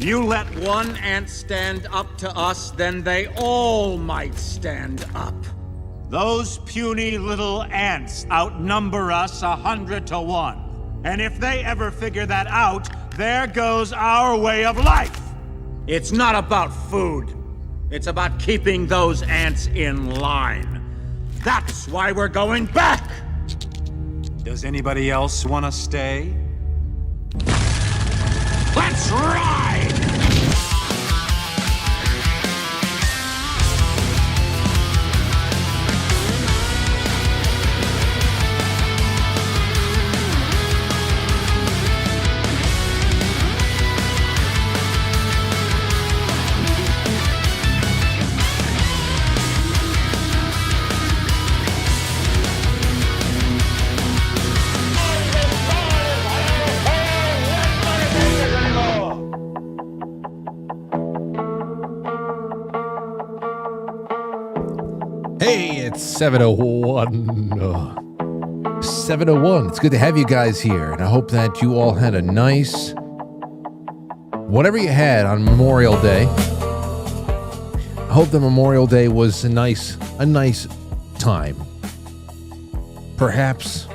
You let one ant stand up to us, then they all might stand up. Those puny little ants outnumber us 100 to 1. And if they ever figure that out, there goes our way of life. It's not about food. It's about keeping those ants in line. That's why we're going back! Does anybody else want to stay? Let's ride! Hey, it's 7:01. 7:01. It's good to have you guys here, and I hope that you all had a nice, whatever you had on Memorial Day. I hope the Memorial Day was a nice time. Perhaps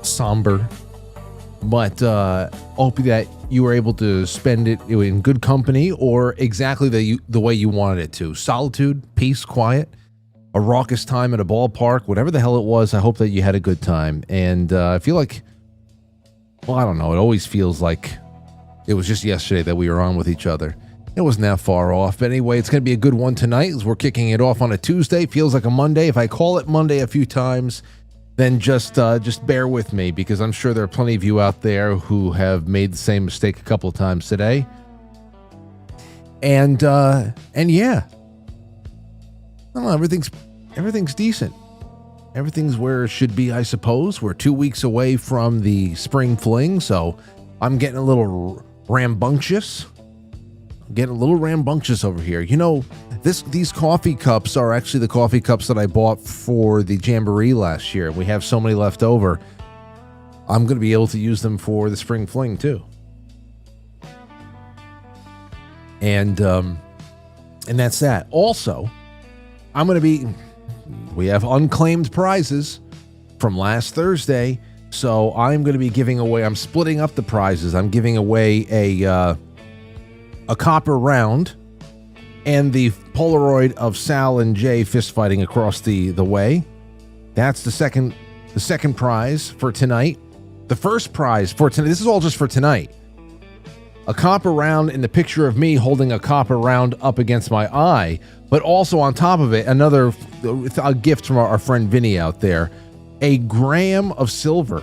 somber, but hope that you were able to spend it in good company or exactly the way you wanted it to. Solitude, peace, quiet. A raucous time at a ballpark, whatever the hell it was. I hope that you had a good time. And I feel like, well, I don't know. It always feels like it was just yesterday that we were on with each other. It wasn't that far off. But anyway, it's going to be a good one tonight as we're kicking it off on a Tuesday. Feels like a Monday. If I call it Monday a few times, then just bear with me, because I'm sure there are plenty of you out there who have made the same mistake a couple of times today. And yeah. I don't know, everything's decent. Everything's where it should be, I suppose. We're 2 weeks away from the spring fling, so I'm getting a little rambunctious. Over here. You know, these coffee cups are actually the coffee cups that I bought for the Jamboree last year. We have so many left over. I'm going to be able to use them for the spring fling too. And that's that. Also, we have unclaimed prizes from last Thursday, so I'm going to be giving away, I'm splitting up the prizes. I'm giving away a copper round and the Polaroid of Sal and Jay fist fighting across the way. That's the second prize for tonight. The first prize for tonight, this is all just for tonight. A copper round in the picture of me holding a copper round up against my eye, but also on top of it, a gift from our friend Vinny out there, a gram of silver.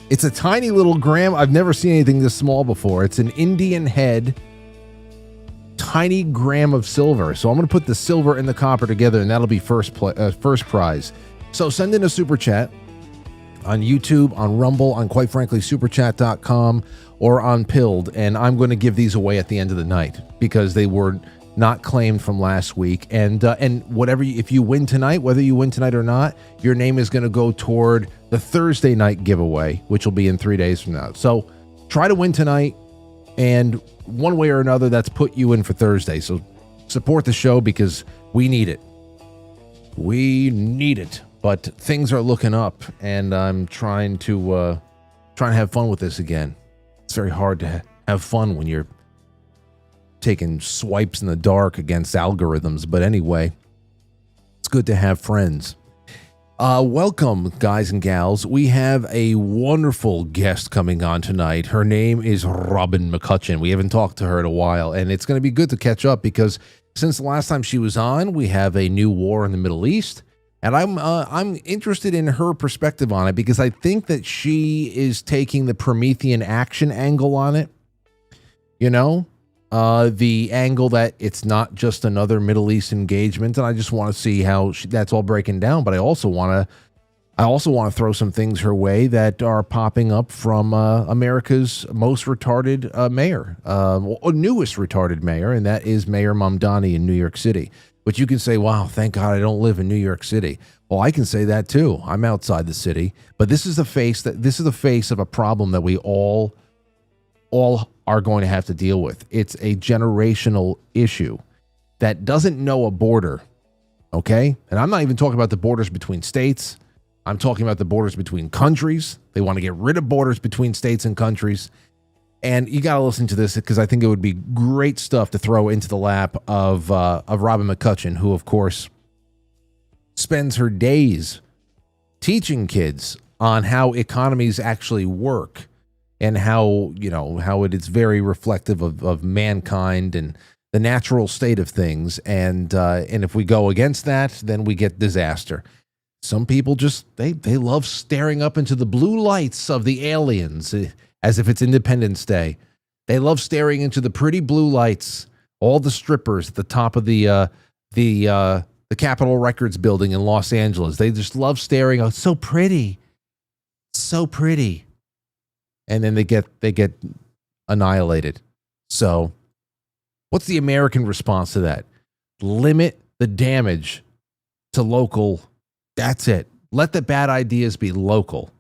It's a tiny little gram. I've never seen anything this small before. It's an Indian head, tiny gram of silver. So I'm going to put the silver and the copper together, and that'll be first prize. So send in a super chat on YouTube, on Rumble, on Quite Frankly Superchat.com, or on Pilled, and I'm going to give these away at the end of the night because they were not claimed from last week. And whatever, if you win tonight, whether you win tonight or not, your name is going to go toward the Thursday night giveaway, which will be in 3 days from now. So try to win tonight, and one way or another, that's put you in for Thursday. So support the show because we need it. We need it. But things are looking up, and I'm trying to have fun with this again. It's very hard to have fun when you're taking swipes in the dark against algorithms. But anyway, it's good to have friends. Welcome, guys and gals. We have a wonderful guest coming on tonight. Her name is Robin McCutcheon. We haven't talked to her in a while, and it's going to be good to catch up because Since the last time she was on, we have a new war in the Middle East, and I'm interested in her perspective on it because I think that she is taking the Promethean action angle on it. You know, the angle that it's not just another Middle East engagement, and I just want to see how that's all breaking down. But I also want to throw some things her way that are popping up from America's most retarded mayor, newest retarded mayor, and that is Mayor Mamdani in New York City. But you can say, wow, thank God I don't live in New York City. Well, I can say that too. I'm outside the city. But this is the face of a problem that we all are going to have to deal with. It's a generational issue that doesn't know a border, okay? And I'm not even talking about the borders between states. I'm talking about the borders between countries. They want to get rid of borders between states and countries. And you got to listen to this because I think it would be great stuff to throw into the lap of Robin McCutcheon, who, of course, spends her days teaching kids on how economies actually work and how it is very reflective of mankind and the natural state of things. And if we go against that, then we get disaster. Some people just, they love staring up into the blue lights of the aliens as if it's Independence Day. They love staring into the pretty blue lights, all the strippers at the top of the Capitol Records building in Los Angeles. They just love staring. Oh, so pretty. So pretty. And then they get annihilated. So what's the American response to that? Limit the damage to local. That's it. Let the bad ideas be local.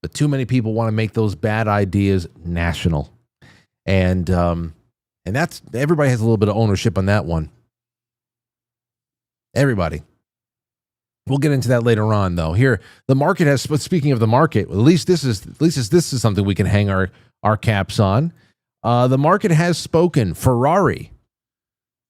But too many people want to make those bad ideas national. And that's, everybody has a little bit of ownership on that one. Everybody. We'll get into that later on, though. Here, the market has, but speaking of the market, at least this is something we can hang our caps on. The market has spoken. Ferrari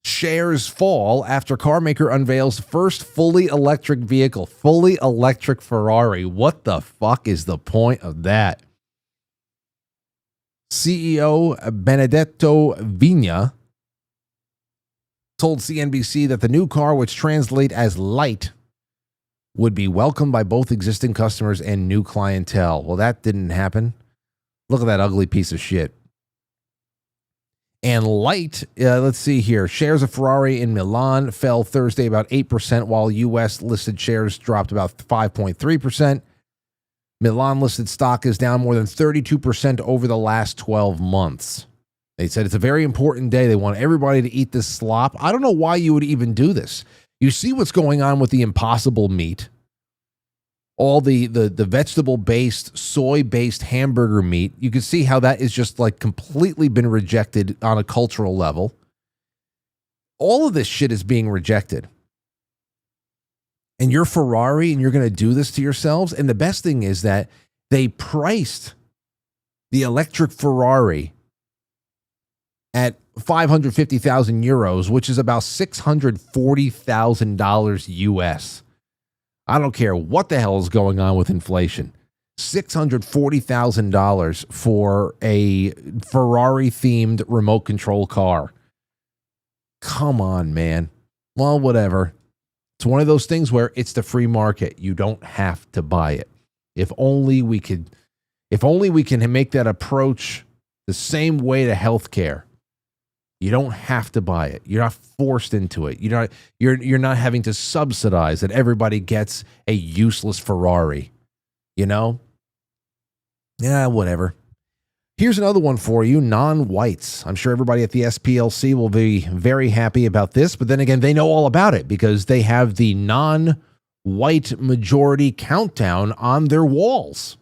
shares fall after car maker unveils first fully electric vehicle. Fully electric Ferrari. What the fuck is the point of that? CEO Benedetto Vigna told CNBC that the new car, which translates as light, would be welcomed by both existing customers and new clientele. Well, that didn't happen. Look at that ugly piece of shit. And light, let's see here. Shares of Ferrari in Milan fell Thursday about 8%, while U.S. listed shares dropped about 5.3%. Milan listed stock is down more than 32% over the last 12 months. They said it's a very important day. They want everybody to eat this slop. I don't know why you would even do this. You see what's going on with the Impossible meat, all the vegetable-based, soy-based hamburger meat. You can see how that is just like completely been rejected on a cultural level. All of this shit is being rejected. And you're Ferrari and you're going to do this to yourselves. And the best thing is that they priced the electric Ferrari at 550,000 euros, which is about $640,000 US. I don't care what the hell is going on with inflation. $640,000 for a Ferrari-themed remote control car. Come on, man. Well, whatever. It's one of those things where it's the free market. You don't have to buy it. If only we can make that approach the same way to healthcare. You don't have to buy it. You're not forced into it. You're not having to subsidize that everybody gets a useless Ferrari. You know? Yeah, whatever. Here's another one for you, non-whites. I'm sure everybody at the SPLC will be very happy about this, but then again, they know all about it because they have the non-white majority countdown on their walls,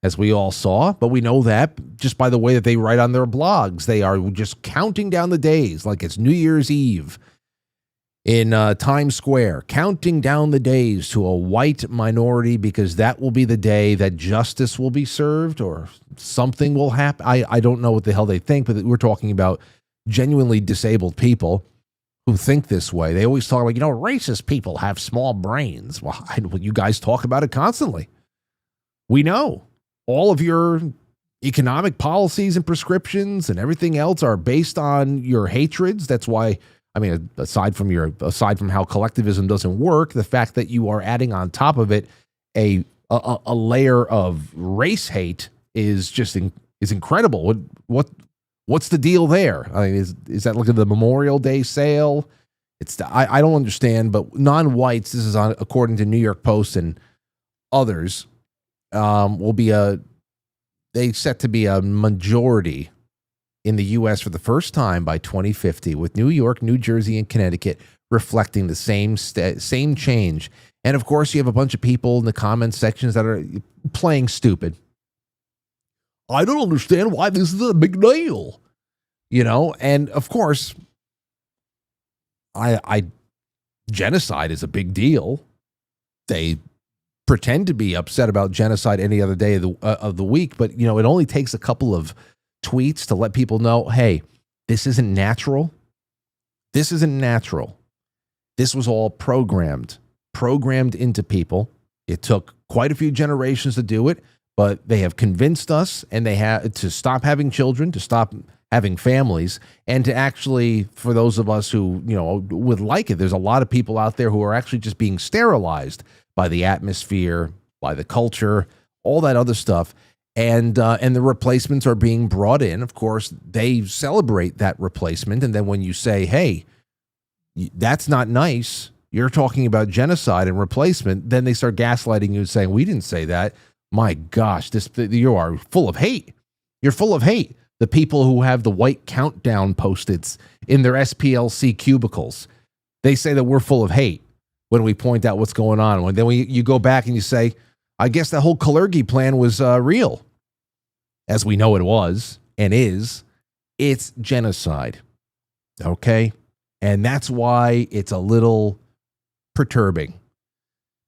as we all saw. But we know that just by the way that they write on their blogs. They are just counting down the days like it's New Year's Eve in Times Square, counting down the days to a white minority because that will be the day that justice will be served or something will happen. I don't know what the hell they think, but we're talking about genuinely disabled people who think this way. They always talk about, racist people have small brains. Well, you guys talk about it constantly. We know. All of your economic policies and prescriptions and everything else are based on your hatreds. That's why I mean, aside from how collectivism doesn't work, the fact that you are adding on top of it a layer of race hate is just is incredible. What's the deal there? I mean, is that like the Memorial Day sale? I don't understand, but non-whites, this is according to New York Post and others, will be set to be a majority in the U.S. for the first time by 2050, with New York, New Jersey, and Connecticut reflecting the same change. And of course, you have a bunch of people in the comment sections that are playing stupid. I don't understand why this is a big deal, And of course, genocide is a big deal. They pretend to be upset about genocide any other day of the week, but it only takes a couple of tweets to let people know, hey, this isn't natural. This isn't natural. This was all programmed into people. It took quite a few generations to do it, but they have convinced us, and they have to stop having children, to stop having families, and to actually, for those of us who would like it, there's a lot of people out there who are actually just being sterilized by the atmosphere, by the culture, all that other stuff. And the replacements are being brought in. Of course, they celebrate that replacement. And then when you say, hey, that's not nice, you're talking about genocide and replacement, then they start gaslighting you and saying, we didn't say that. My gosh, you are full of hate. You're full of hate. The people who have the white countdown post-its in their SPLC cubicles, they say that we're full of hate when we point out what's going on. When you go back and you say, I guess that whole Kalergi plan was real, as we know it was and is. It's genocide, okay? And that's why it's a little perturbing,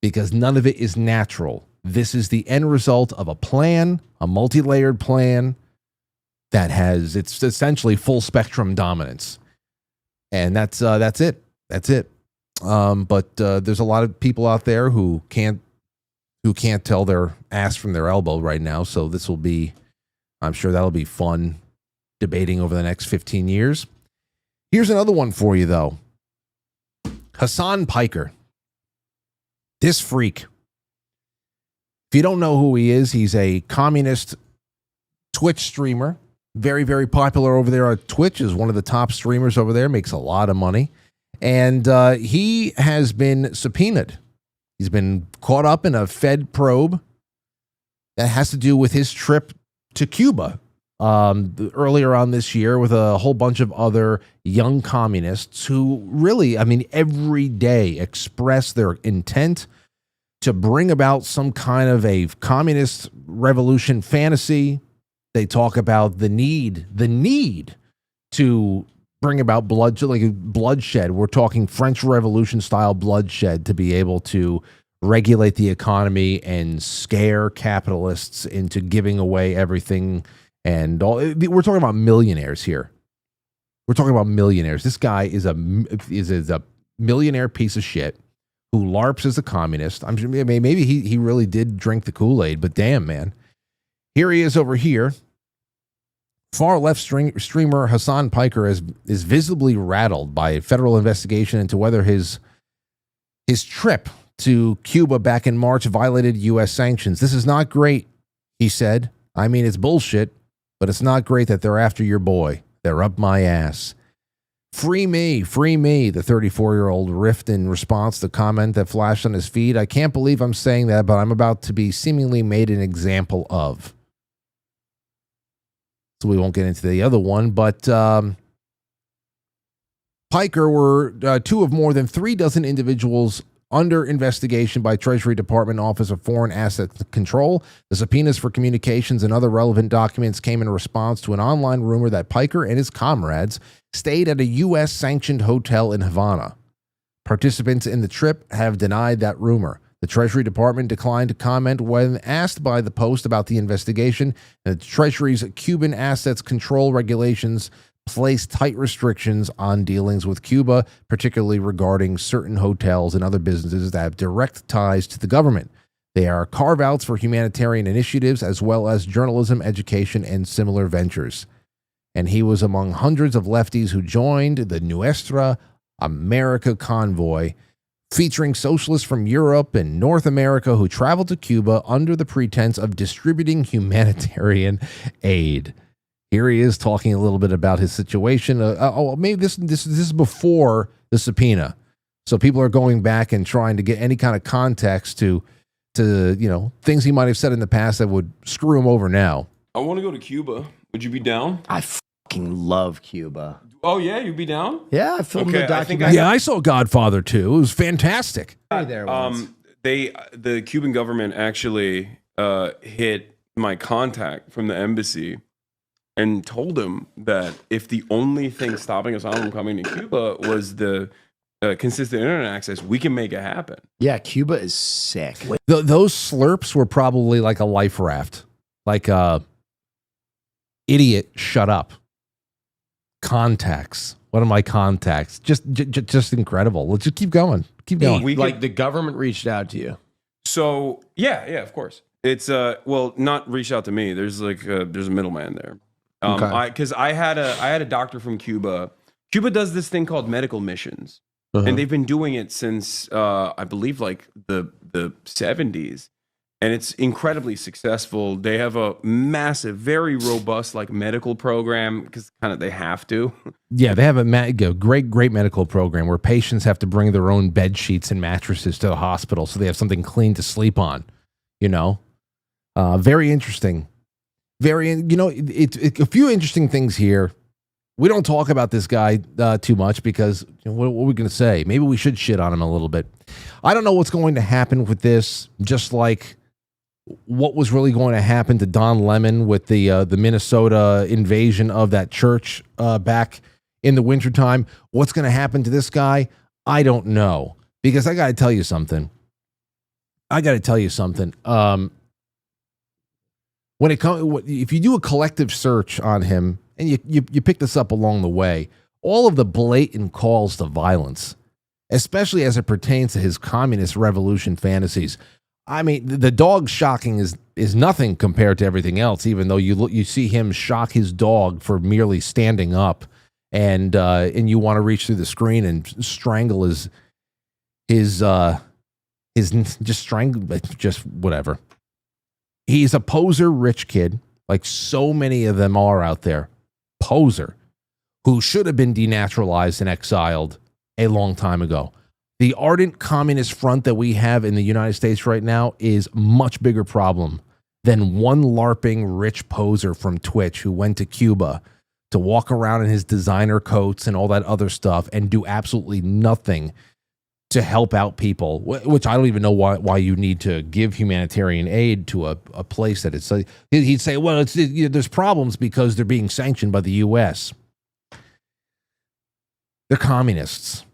because none of it is natural. This is the end result of a plan, a multi-layered plan it's essentially full spectrum dominance, and that's it. That's it. But there's a lot of people out there who can't tell their ass from their elbow right now. So this will be, I'm sure that'll be fun debating over the next 15 years. Here's another one for you, though. Hasan Piker. This freak. If you don't know who he is, he's a communist Twitch streamer. Very, very popular over there on Twitch, is one of the top streamers over there, makes a lot of money. And he has been subpoenaed. He's been caught up in a Fed probe that has to do with his trip to Cuba earlier on this year with a whole bunch of other young communists who really, every day express their intent to bring about some kind of a communist revolution fantasy. They talk about the need to bring about bloodshed. We're talking French Revolution style bloodshed to be able to regulate the economy and scare capitalists into giving away everything. And all. We're talking about millionaires here. We're talking about millionaires. This guy is a millionaire piece of shit who LARPs as a communist. I'm sure maybe he really did drink the Kool-Aid, but damn, man. Here he is over here. Far left streamer Hasan Piker is visibly rattled by a federal investigation into whether his trip to Cuba back in March violated U.S. sanctions. This is not great, he said. It's bullshit, but it's not great that they're after your boy. They're up my ass. Free me, the 34-year-old riffed in response to the comment that flashed on his feed. I can't believe I'm saying that, but I'm about to be seemingly made an example of. So we won't get into the other one, but Piker were two of more than 36 individuals under investigation by Treasury Department Office of Foreign Asset Control. The subpoenas for communications and other relevant documents came in response to an online rumor that Piker and his comrades stayed at a U.S.-sanctioned hotel in Havana. Participants in the trip have denied that rumor. The Treasury Department declined to comment when asked by the Post about the investigation. The Treasury's Cuban assets control regulations place tight restrictions on dealings with Cuba, particularly regarding certain hotels and other businesses that have direct ties to the government. They are carve-outs for humanitarian initiatives as well as journalism, education, and similar ventures. And he was among hundreds of lefties who joined the Nuestra America convoy featuring socialists from Europe and North America who traveled to Cuba under the pretense of distributing humanitarian aid. Here he is talking a little bit about his situation. Maybe this is before the subpoena. So people are going back and trying to get any kind of context to things he might have said in the past that would screw him over now. I want to go to Cuba. Would you be down? I fucking love Cuba. Oh yeah, you'd be down? Yeah, I filmed the documentary. I saw Godfather 2. It was fantastic. The Cuban government actually hit my contact from the embassy and told him that if the only thing stopping us from coming to Cuba was the consistent internet access, we can make it happen. Yeah, Cuba is sick. Those slurps were probably like a life raft. Like idiot, shut up. Contacts. What are my contacts? Just incredible. Let's just keep going. Keep going. The government reached out to you. So yeah, of course. It's not reached out to me. There's there's a middleman there. Because I had a doctor from Cuba. Cuba does this thing called medical missions, and they've been doing it since I believe like the 70s, and it's incredibly successful. They have a massive, very robust like medical program because kind of they have to. Yeah, they have a great medical program where patients have to bring their own bed sheets and mattresses to the hospital so they have something clean to sleep on. Very interesting. It's a few interesting things here. We don't talk about this guy too much because what are we going to say? Maybe we should shit on him a little bit. I don't know what's going to happen with this, just like what was really going to happen to Don Lemon with the Minnesota invasion of that church back in the wintertime. What's going to happen to this guy? I don't know. Because I got to tell you something. When it comes, if you do a collective search on him, and you pick this up along the way, all of the blatant calls to violence, especially as it pertains to his communist revolution fantasies. I mean, the dog shocking is nothing compared to everything else. Even though you see him shock his dog for merely standing up, and you want to reach through the screen and strangle his whatever. He's a poser rich kid, like so many of them are out there. Poser, who should have been denaturalized and exiled a long time ago. The ardent communist front that we have in the United States right now is a much bigger problem than one LARPing rich poser from Twitch who went to Cuba to walk around in his designer coats and all that other stuff and do absolutely nothing to help out people, which I don't even know why you need to give humanitarian aid to a place that it's. He'd say, well, there's problems because they're being sanctioned by the U.S. They're communists.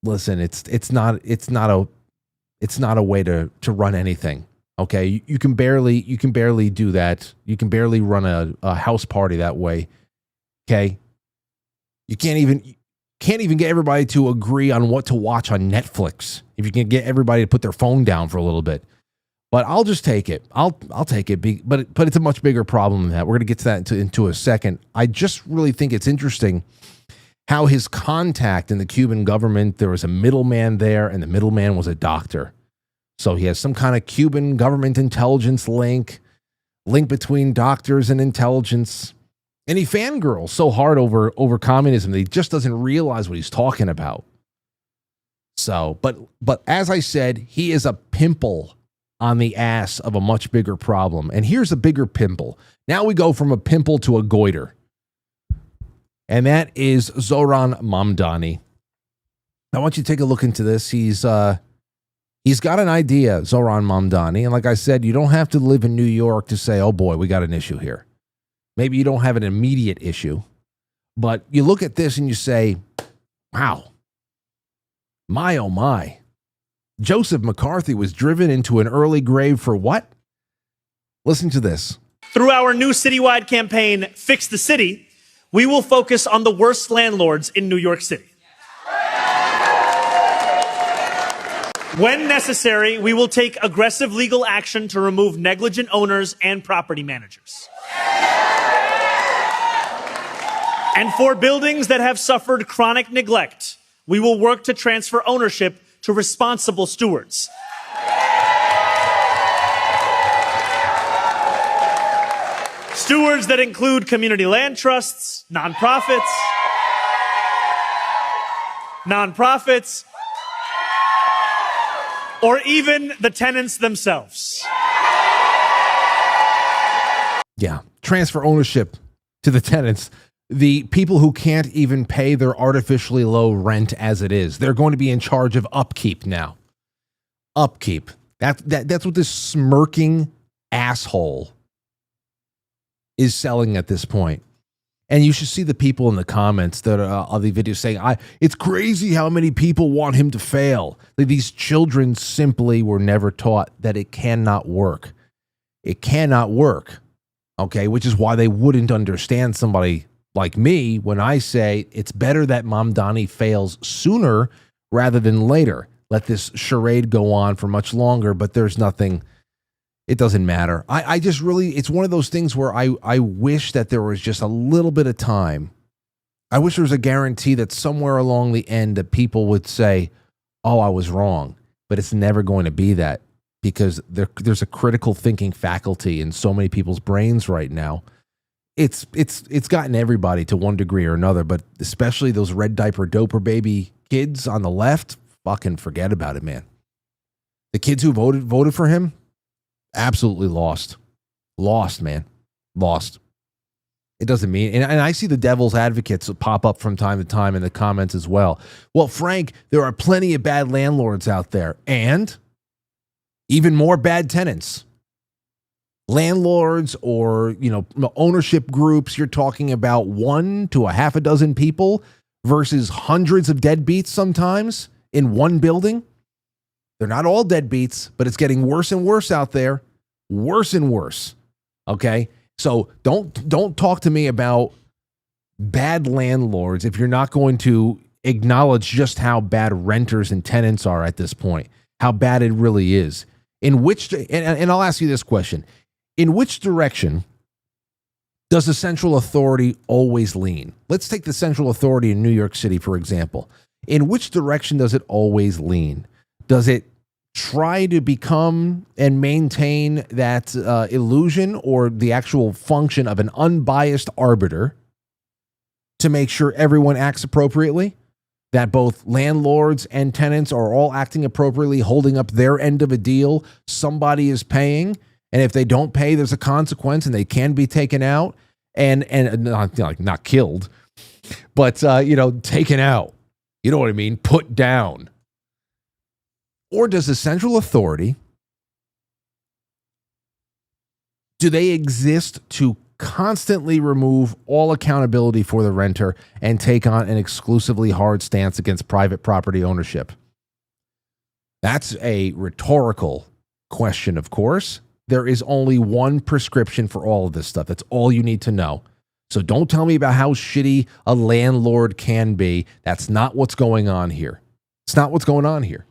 Listen, it's not a way to run anything. Okay, you can barely do that. You can barely run a house party that way. Okay, you can't even get everybody to agree on what to watch on Netflix. If you can get everybody to put their phone down for a little bit, but I'll just take it. I'll take it. But it's a much bigger problem than that. We're gonna get to that into a second. I just really think it's interesting how his contact in the Cuban government, there was a middleman there, and the middleman was a doctor. So he has some kind of Cuban government intelligence link between doctors and intelligence. And he fangirls so hard over communism that he just doesn't realize what he's talking about. So, but as I said, he is a pimple on the ass of a much bigger problem. And here's a bigger pimple. Now we go from a pimple to a goiter. And that is Zoran Mamdani. I want you to take a look into this. He's got an idea, Zoran Mamdani. And like I said, you don't have to live in New York to say, oh boy, we got an issue here. Maybe you don't have an immediate issue, but you look at this and you say, wow, my, oh my. Joseph McCarthy was driven into an early grave for what? Listen to this. Through our new citywide campaign, Fix the City, we will focus on the worst landlords in New York City. When necessary, we will take aggressive legal action to remove negligent owners and property managers. And for buildings that have suffered chronic neglect, we will work to transfer ownership to responsible stewards. Stewards that include community land trusts, nonprofits, or even the tenants themselves. Yeah, transfer ownership to the tenants. The people who can't even pay their artificially low rent as it is. They're going to be in charge of upkeep now. Upkeep. That's what this smirking asshole is selling at this point. And you should see the people in the comments that are of the video saying, it's crazy how many people want him to fail. Like, these children simply were never taught that it cannot work. It cannot work. Okay, which is why they wouldn't understand somebody like me when I say it's better that Mamdani fails sooner rather than later. Let this charade go on for much longer, but there's nothing. It doesn't matter. I just really, it's one of those things where I wish that there was just a little bit of time. I wish there was a guarantee that somewhere along the end that people would say, oh, I was wrong. But it's never going to be that, because there's a critical thinking faculty in so many people's brains right now. It's gotten everybody to one degree or another, but especially those red diaper doper baby kids on the left, fucking forget about it, man. The kids who voted for him, absolutely lost. Lost, man. Lost. It doesn't mean, and I see the devil's advocates pop up from time to time in the comments as well. Well, Frank, there are plenty of bad landlords out there, and even more bad tenants. Landlords or, ownership groups, you're talking about 1 to a half a dozen people versus hundreds of deadbeats sometimes in one building. They're not all deadbeats, but it's getting worse and worse out there. Worse and worse. Okay? So don't talk to me about bad landlords if you're not going to acknowledge just how bad renters and tenants are at this point. How bad it really is. And I'll ask you this question. In which direction does the central authority always lean? Let's take the central authority in New York City, for example. In which direction does it always lean? Does it try to become and maintain that illusion or the actual function of an unbiased arbiter to make sure everyone acts appropriately? That both landlords and tenants are all acting appropriately, holding up their end of a deal. Somebody is paying, and if they don't pay, there's a consequence, and they can be taken out and not killed, but taken out. You know what I mean? Put down. Or does the central authority, do they exist to constantly remove all accountability for the renter and take on an exclusively hard stance against private property ownership? That's a rhetorical question, of course. There is only one prescription for all of this stuff. That's all you need to know. So don't tell me about how shitty a landlord can be. That's not what's going on here. It's not what's going on here.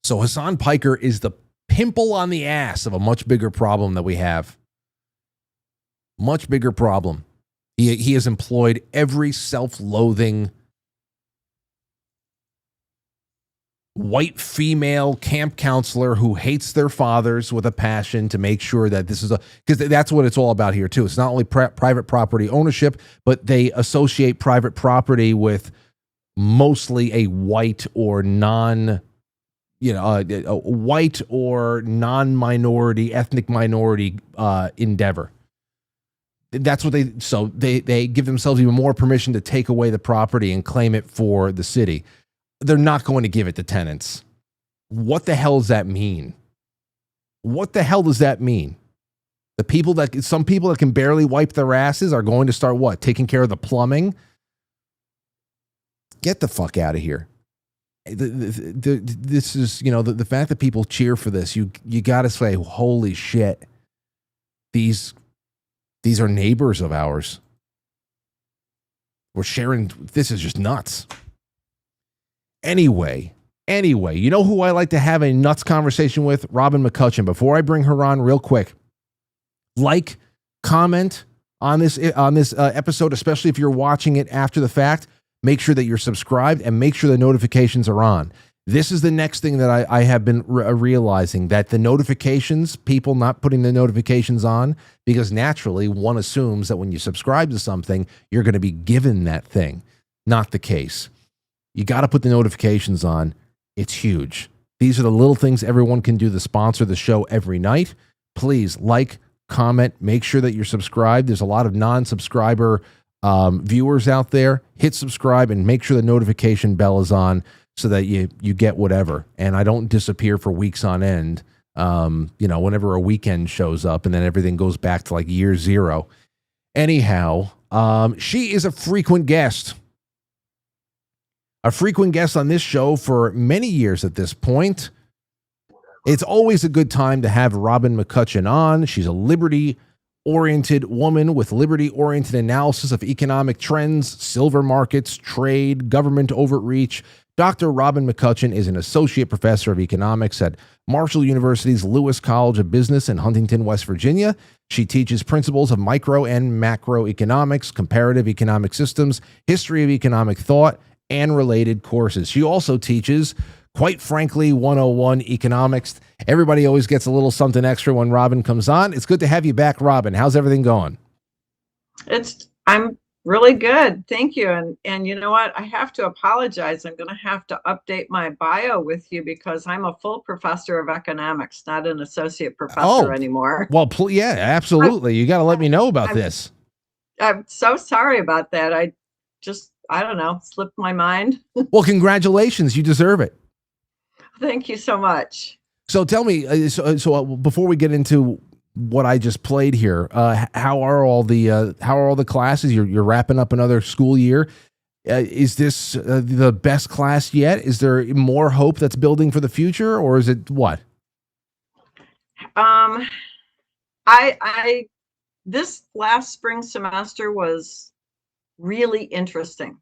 So Hasan Piker is the pimple on the ass of a much bigger problem that we have. Much bigger problem. He has employed every self-loathing white female camp counselor who hates their fathers with a passion to make sure that this is because that's what it's all about here too. It's not only private property ownership, but they associate private property with mostly a white or a white or non-minority, ethnic minority endeavor. That's what they give themselves even more permission to take away the property and claim it for the city. They're not going to give it to tenants. What the hell does that mean? What the hell does that mean? Some people that can barely wipe their asses are going to start what? Taking care of the plumbing? Get the fuck out of here. This is, the fact that people cheer for this, you got to say, holy shit, these are neighbors of ours. We're sharing, this is just nuts. Anyway, you know who I like to have a nuts conversation with? Robin McCutcheon. Before I bring her on real quick, comment, on this episode, especially if you're watching it after the fact. Make sure that you're subscribed and make sure the notifications are on. This is the next thing that I have been realizing, that the notifications, people not putting the notifications on, because naturally one assumes that when you subscribe to something, you're going to be given that thing. Not the case. You got to put the notifications on. It's huge. These are the little things everyone can do to sponsor the show every night. Please like, comment, make sure that you're subscribed. There's a lot of non-subscriber viewers out there. Hit subscribe and make sure the notification bell is on, so that you get whatever, and I don't disappear for weeks on end. Whenever a weekend shows up, and then everything goes back to like year zero. Anyhow, she is a frequent guest on this show for many years at this point. It's always a good time to have Robin McCutcheon on. She's a liberty-oriented woman with liberty-oriented analysis of economic trends, silver markets, trade, government overreach. Dr. Robin McCutcheon is an associate professor of economics at Marshall University's Lewis College of Business in Huntington, West Virginia. She teaches principles of micro and macroeconomics, comparative economic systems, history of economic thought, and related courses. She also teaches Quite Frankly 101 economics. Everybody always gets a little something extra when Robin comes on. It's good to have you back, Robin. How's everything going? I'm really good. Thank you. And you know what? I have to apologize. I'm going to have to update my bio with you because I'm a full professor of economics, not an associate professor anymore. Well, yeah, absolutely. You got to let me know about this. I'm so sorry about that. I don't know, slipped my mind. Well, congratulations. You deserve it. Thank you so much. So tell me, so before we get into what I just played here, how are all the classes? You're wrapping up another school year. Is this the best class yet? Is there more hope that's building for the future, or is it what? This last spring semester was really interesting.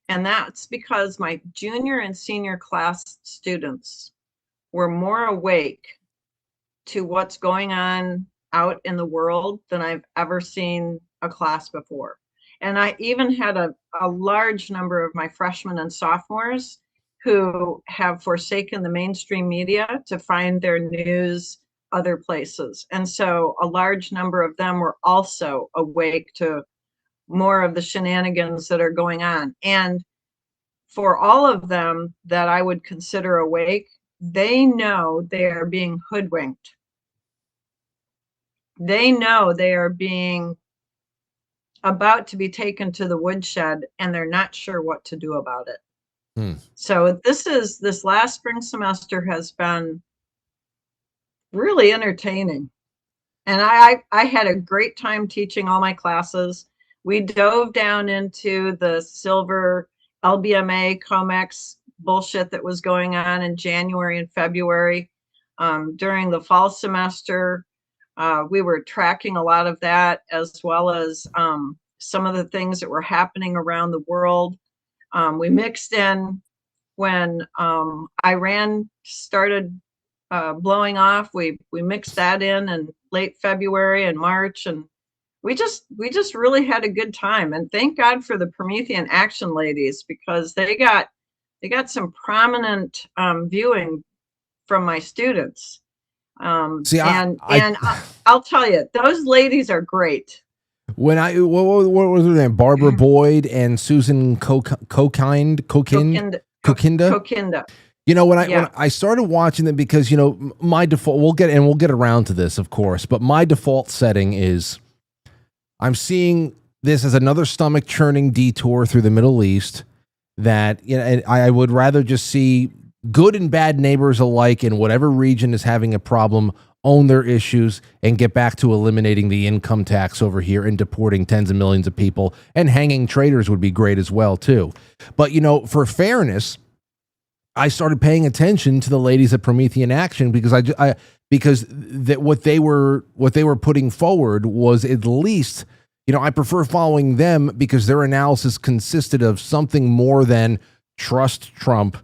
And that's because my junior and senior class students were more awake to what's going on out in the world than I've ever seen a class before. And I even had a large number of my freshmen and sophomores who have forsaken the mainstream media to find their news other places. And so a large number of them were also awake to more of the shenanigans that are going on. And for all of them that I would consider awake, they know they are being hoodwinked. They know they are being about to be taken to the woodshed, and they're not sure what to do about it. So this last spring semester has been really entertaining. And I had a great time teaching all my classes. We dove down into the silver LBMA COMEX bullshit that was going on in January and February. During the fall semester, we were tracking a lot of that, as well as some of the things that were happening around the world. We mixed in when Iran started blowing off. We mixed that in late February and March, and we just really had a good time. And thank God for the Promethean Action ladies, because they got some prominent viewing from my students. I'll tell you, those ladies are great. When what was her name? Barbara Boyd and Susan Kokinda. You know, when I started watching them, because my default, we'll get around to this, of course, but my default setting is I'm seeing this as another stomach churning detour through the Middle East. That I would rather just see good and bad neighbors alike in whatever region is having a problem own their issues and get back to eliminating the income tax over here and deporting tens of millions of people, and hanging traitors would be great as well too. But for fairness, I started paying attention to the ladies at Promethean Action because what they were putting forward was, at least, I prefer following them because their analysis consisted of something more than trust Trump,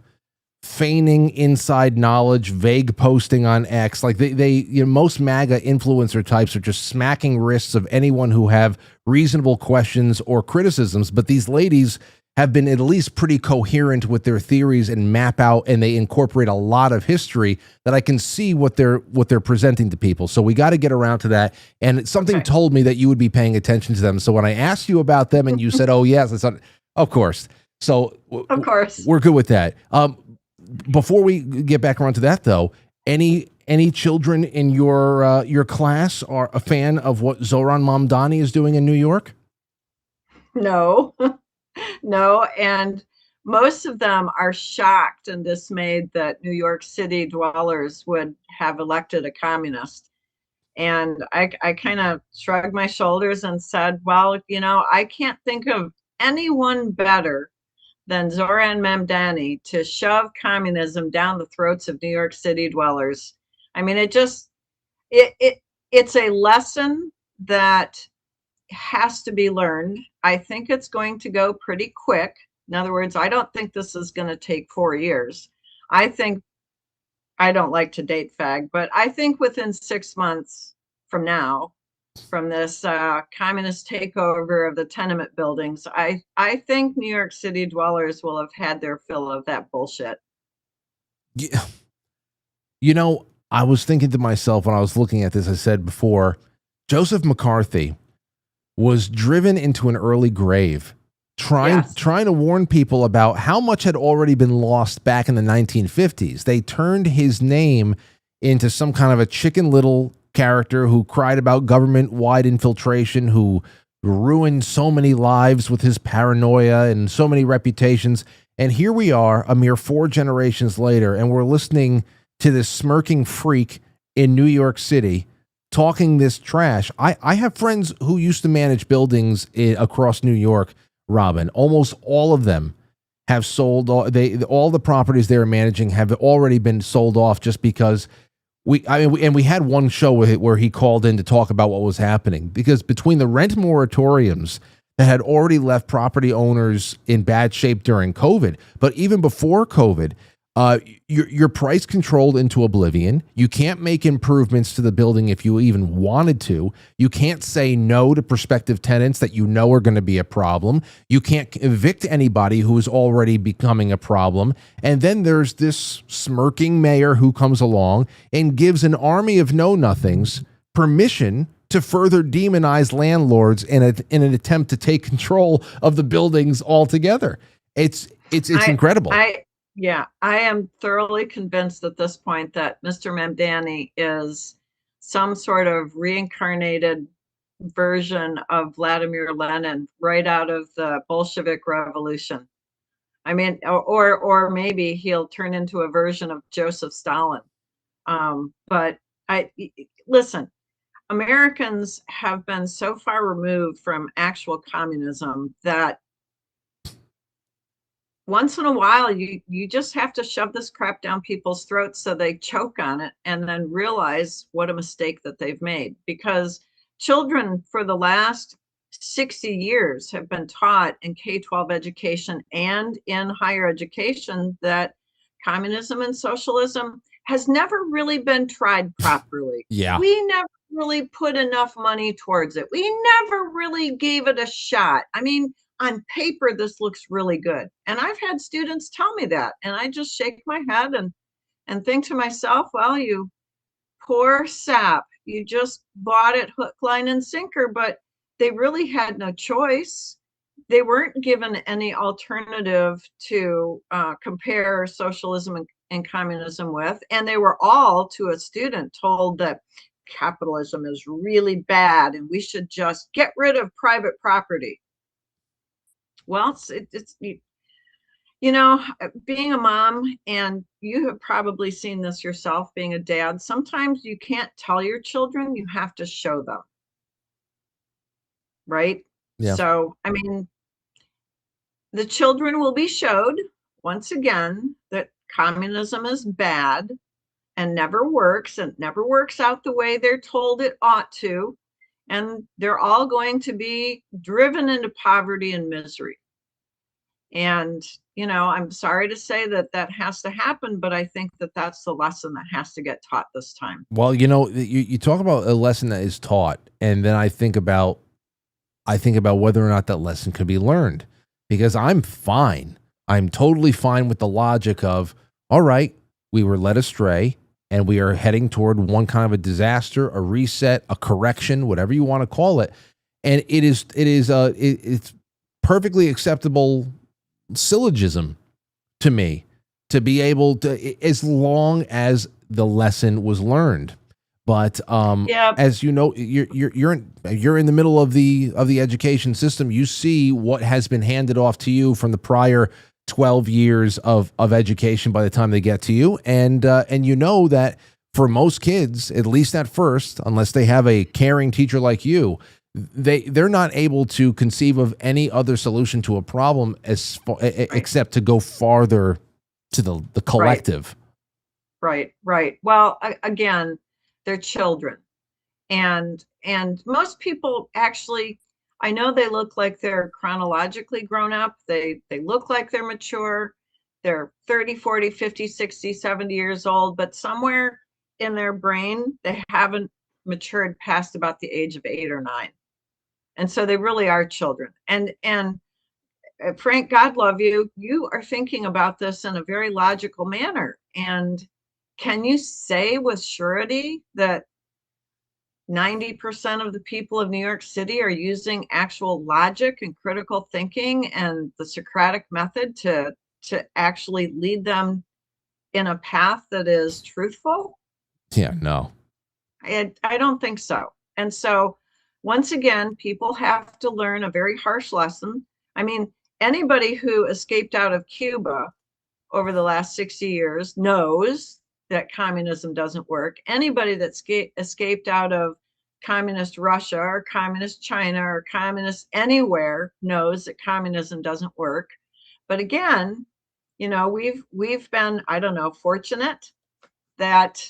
feigning inside knowledge, vague posting on X. Like most MAGA influencer types are just smacking wrists of anyone who have reasonable questions or criticisms. But these ladies have been at least pretty coherent with their theories and map out, and they incorporate a lot of history that I can see what they're presenting to people. So we got to get around to that. And something told me that you would be paying attention to them. So when I asked you about them and you said, "Oh yes," I thought, of course. So of course we're good with that. Before we get back around to that, though, any children in your class are a fan of what Zohran Mamdani is doing in New York? No, no, and most of them are shocked and dismayed that New York City dwellers would have elected a communist. And I kind of shrugged my shoulders and said, well, I can't think of anyone better than Zohran Mamdani to shove communism down the throats of New York City dwellers. I mean, it's a lesson that has to be learned. I think it's going to go pretty quick. In other words, I don't think this is going to take 4 years. I don't like to date fag, but I think within 6 months from now, from this communist takeover of the tenement buildings, I think New York City dwellers will have had their fill of that bullshit. Yeah. I was thinking to myself when I was looking at this, I said before, Joseph McCarthy was driven into an early grave, trying to warn people about how much had already been lost back in the 1950s. They turned his name into some kind of a Chicken Little character who cried about government-wide infiltration, who ruined so many lives with his paranoia and so many reputations. And here we are, a mere 4 generations later, and we're listening to this smirking freak in New York City talking this trash. I have friends who used to manage buildings across New York, Robin. Almost all of them have sold. All the properties they're managing have already been sold off just because we had one show with it where he called in to talk about what was happening, because between the rent moratoriums that had already left property owners in bad shape during COVID, but even before COVID, you're price controlled into oblivion. You can't make improvements to the building if you even wanted to. You can't say no to prospective tenants that are going to be a problem. You can't evict anybody who is already becoming a problem. And then there's this smirking mayor who comes along and gives an army of know-nothings permission to further demonize landlords in an attempt to take control of the buildings altogether. It's incredible. Yeah, I am thoroughly convinced at this point that Mr. Mamdani is some sort of reincarnated version of Vladimir Lenin right out of the Bolshevik Revolution. I mean, or maybe he'll turn into a version of Joseph Stalin. But listen, Americans have been so far removed from actual communism that once in a while, you just have to shove this crap down people's throats so they choke on it and then realize what a mistake that they've made. Because children for the last 60 years have been taught in K-12 education and in higher education that communism and socialism has never really been tried properly. Yeah. We never really put enough money towards it. We never really gave it a shot. I mean, on paper, this looks really good. And I've had students tell me that. And I just shake my head and think to myself, well, you poor sap, you just bought it hook, line, and sinker, but they really had no choice. They weren't given any alternative to compare socialism and communism with. And they were all, to a student, told that capitalism is really bad and we should just get rid of private property. Well, it's being a mom, and you have probably seen this yourself being a dad, sometimes you can't tell your children, you have to show them. Right? Yeah. So, I mean, the children will be showed once again that communism is bad and never works out the way they're told it ought to. And they're all going to be driven into poverty and misery. And, I'm sorry to say that has to happen, but I think that that's the lesson that has to get taught this time. Well, you talk about a lesson that is taught, and then I think about whether or not that lesson can be learned, because I'm fine. I'm totally fine with the logic of, all right, we were led astray and we are heading toward one kind of a disaster, a reset, a correction, whatever you want to call it. And it's perfectly acceptable syllogism to me to be able to, as long as the lesson was learned. But as you know, you're in the middle of the education system. You see what has been handed off to you from the prior 12 years of education by the time they get to you, and you know that for most kids, at least at first, unless they have a caring teacher like you, they're not able to conceive of any other solution to a problem except to go farther to the collective. Right. Well, again, they're children, and most people actually, I know they look like they're chronologically grown up. They look like they're mature. They're 30, 40, 50, 60, 70 years old, but somewhere in their brain, they haven't matured past about the age of 8 or 9. And so they really are children. And Frank, God love you. You are thinking about this in a very logical manner. And can you say with surety that 90% of the people of New York City are using actual logic and critical thinking and the Socratic method to actually lead them in a path that is truthful? Yeah, no. I don't think so. And so, once again, people have to learn a very harsh lesson. I mean, anybody who escaped out of Cuba over the last 60 years knows that communism doesn't work. Anybody that escaped out of communist Russia or communist China or communist anywhere knows that communism doesn't work. But again, we've been, I don't know, fortunate that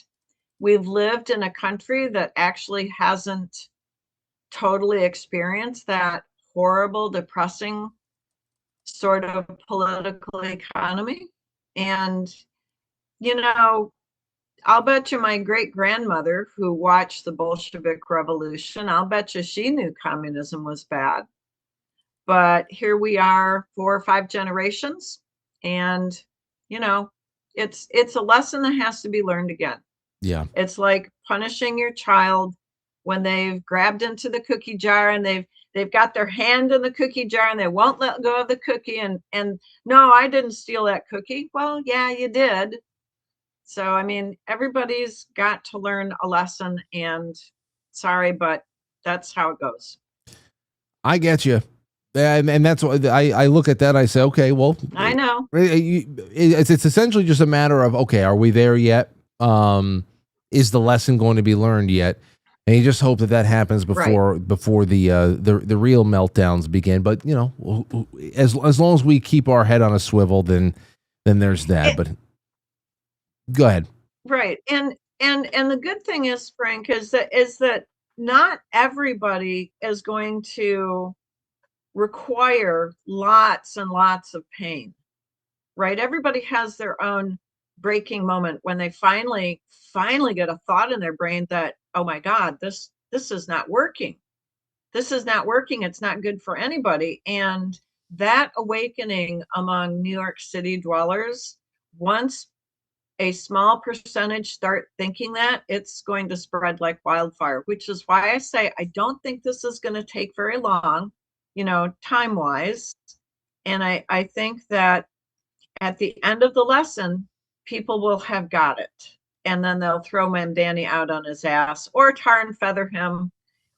we've lived in a country that actually hasn't totally experienced that horrible, depressing sort of political economy. And, I'll bet you my great grandmother, who watched the Bolshevik Revolution, I'll bet you she knew communism was bad. But here we are, 4 or 5 generations, and it's a lesson that has to be learned again. Yeah, it's like punishing your child when they've grabbed into the cookie jar and they've got their hand in the cookie jar and they won't let go of the cookie, and no, I didn't steal that cookie. Well, yeah, you did. So, I mean, everybody's got to learn a lesson, and sorry, but that's how it goes. I get you. And that's what I look at that. I say, okay, well, I know it's essentially just a matter of, okay, are we there yet? Is the lesson going to be learned yet? And you just hope that happens before the real meltdowns begin. But as long as we keep our head on a swivel, then there's that. But go ahead. Right, and the good thing is, Frank, is that not everybody is going to require lots and lots of pain, right? Everybody has their own breaking moment when they finally get a thought in their brain that, oh my God, this is not working. This is not working. It's not good for anybody. And that awakening among New York City dwellers, once a small percentage start thinking that, it's going to spread like wildfire, which is why I say I don't think this is going to take very long, time-wise. And I think that at the end of the lesson, people will have got it. And then they'll throw Mamdani out on his ass, or tar and feather him,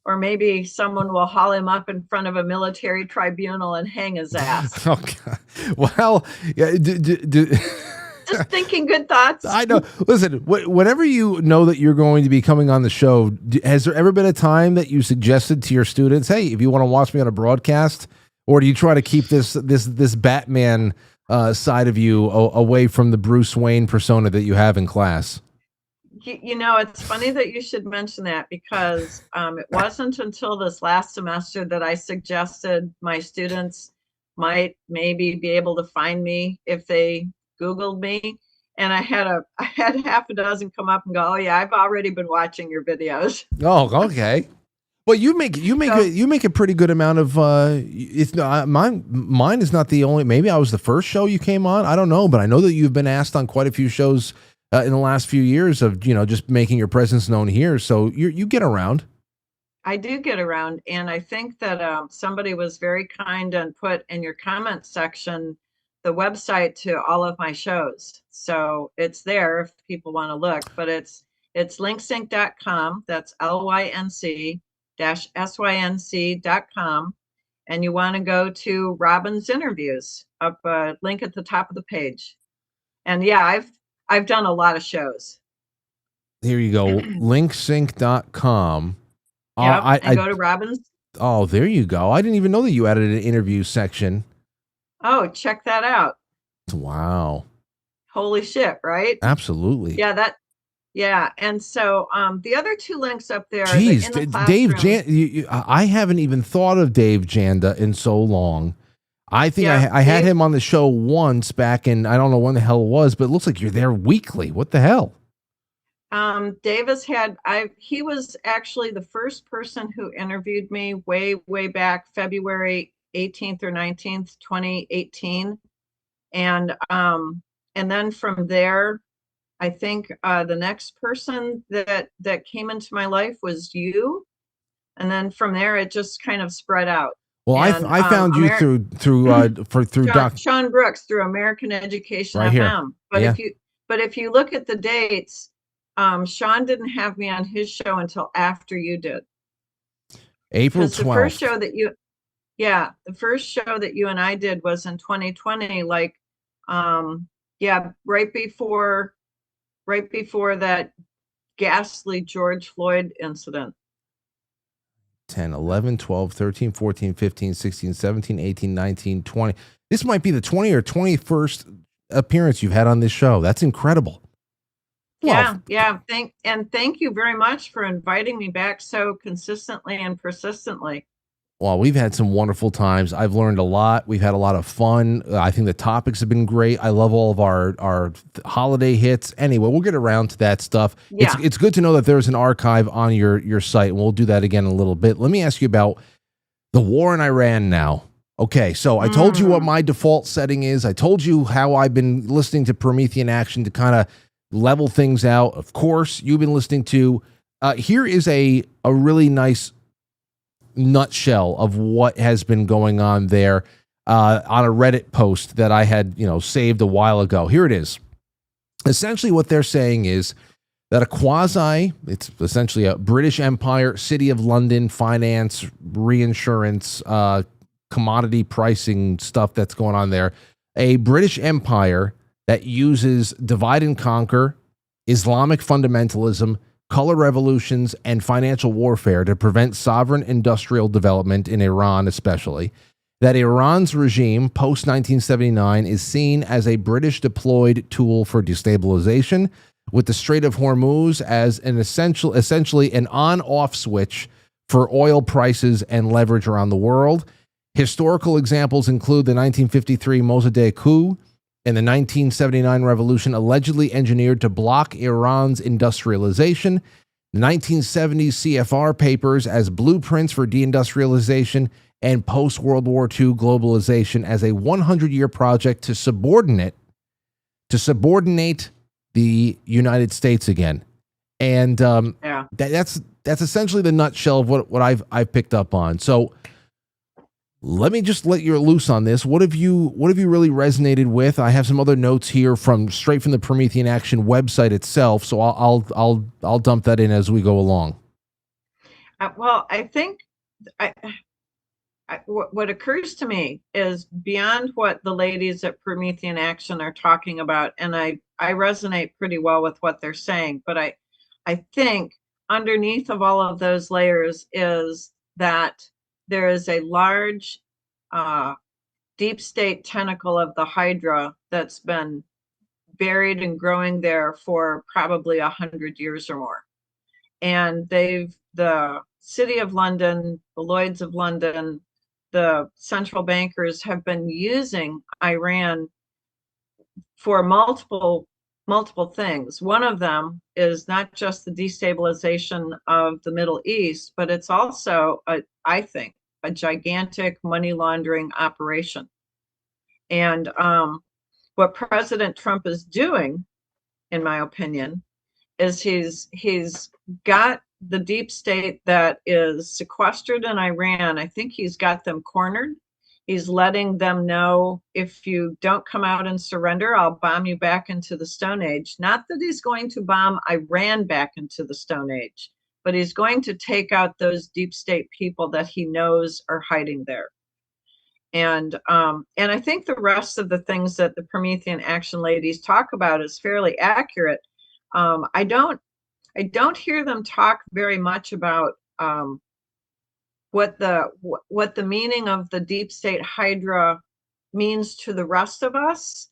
or maybe someone will haul him up in front of a military tribunal and hang his ass. Oh, God. Well, yeah, just thinking good thoughts. I know. Listen, whenever you know that you're going to be coming on the show, has there ever been a time that you suggested to your students, hey, if you want to watch me on a broadcast, or do you try to keep this Batman side of you away from the Bruce Wayne persona that you have in class? It's funny that you should mention that, because it wasn't until this last semester that I suggested my students might maybe be able to find me if they Googled me. And I had half a dozen come up and go, "Oh yeah, I've already been watching your videos." Oh, okay. Well, you make a pretty good amount of. It's not mine is not the only. Maybe I was the first show you came on. I don't know, but I know that you've been asked on quite a few shows in the last few years of just making your presence known here. So you get around. I do get around, and I think that somebody was very kind and put in your comment section the website to all of my shows. So it's there if people want to look, but it's linksync.com. That's lync-sync.com. And you want to go to Robin's interviews, up a link at the top of the page. And yeah, I've done a lot of shows. Here you go. linksync.com. Yeah, I go to Robin's. Oh, there you go. I didn't even know that you added an interview section. Oh, check that out. Wow. Holy shit, right? Absolutely. Yeah. And so the other two links up there. Jeez, Dave I haven't even thought of Dave Janda in so long. I think I had him on the show once back in, I don't know when the hell it was, but it looks like you're there weekly. What the hell? Davis he was actually the first person who interviewed me way back February 18th or 19th, 2018. And then from there, I think the next person that came into my life was you. And then from there, it just kind of spread out. Well, and, I found you through Sean Brooks through American Education right FM. Here. But if you look at the dates, Sean didn't have me on his show until after you did. April 12th. The first show that you and I did was in 2020, right before that ghastly George Floyd incident. 10, 11, 12, 13, 14, 15, 16, 17, 18, 19, 20. This might be the 20 or 21st appearance you've had on this show. That's incredible. Yeah. Thank you very much for inviting me back so consistently and persistently. Well, we've had some wonderful times. I've learned a lot. We've had a lot of fun. I think the topics have been great. I love all of our holiday hits. Anyway, we'll get around to that stuff. Yeah. It's good to know that there's an archive on your site, and we'll do that again in a little bit. Let me ask you about the war in Iran now. Okay, so I told you what my default setting is. I told you how I've been listening to Promethean Action to kind of level things out. Of course, you've been listening to. Here is a really nice nutshell of what has been going on there on a Reddit post that I had saved a while ago. Here it is. Essentially what they're saying is that it's essentially a British Empire, City of London, finance, reinsurance, commodity pricing stuff that's going on there. A British Empire that uses divide and conquer, Islamic fundamentalism, color revolutions, and financial warfare to prevent sovereign industrial development in Iran especially, that Iran's regime post-1979 is seen as a British deployed tool for destabilization, with the Strait of Hormuz as essentially an on-off switch for oil prices and leverage around the world. Historical examples include the 1953 Mossadegh coup and the 1979 revolution allegedly engineered to block Iran's industrialization, the 1970s CFR papers as blueprints for deindustrialization, and post-World War II globalization as a 100-year project to subordinate the United States again. And that's essentially the nutshell of what I've picked up on. So let me just let you loose on this. What have you really resonated with? I have some other notes here straight from the Promethean Action website itself, so I'll dump that in as we go along. Well, I think what occurs to me is beyond what the ladies at Promethean Action are talking about, and I resonate pretty well with what they're saying, but I think underneath of all of those layers is that there is a large deep state tentacle of the Hydra that's been buried and growing there for probably 100 years or more. And the City of London, the Lloyds of London, the central bankers have been using Iran for multiple things. One of them is not just the destabilization of the Middle East, but it's also, I think, a gigantic money laundering operation. And what President Trump is doing, in my opinion, is he's got the deep state that is sequestered in Iran. I think he's got them cornered. He's letting them know, if you don't come out and surrender, I'll bomb you back into the Stone Age. Not that he's going to bomb Iran back into the Stone Age, but he's going to take out those deep state people that he knows are hiding there. And I think the rest of the things that the Promethean Action ladies talk about is fairly accurate. I don't hear them talk very much about what the meaning of the deep state Hydra means to the rest of us,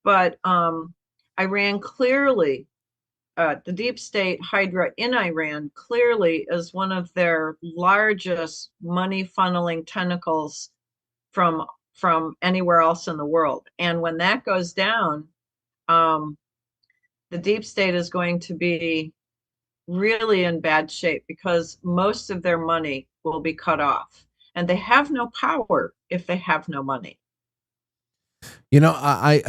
but Iran clearly, the deep state Hydra in Iran clearly is one of their largest money funneling tentacles from anywhere else in the world. And when that goes down, the deep state is going to be really in bad shape, because most of their money will be cut off, and they have no power if they have no money. You know, I've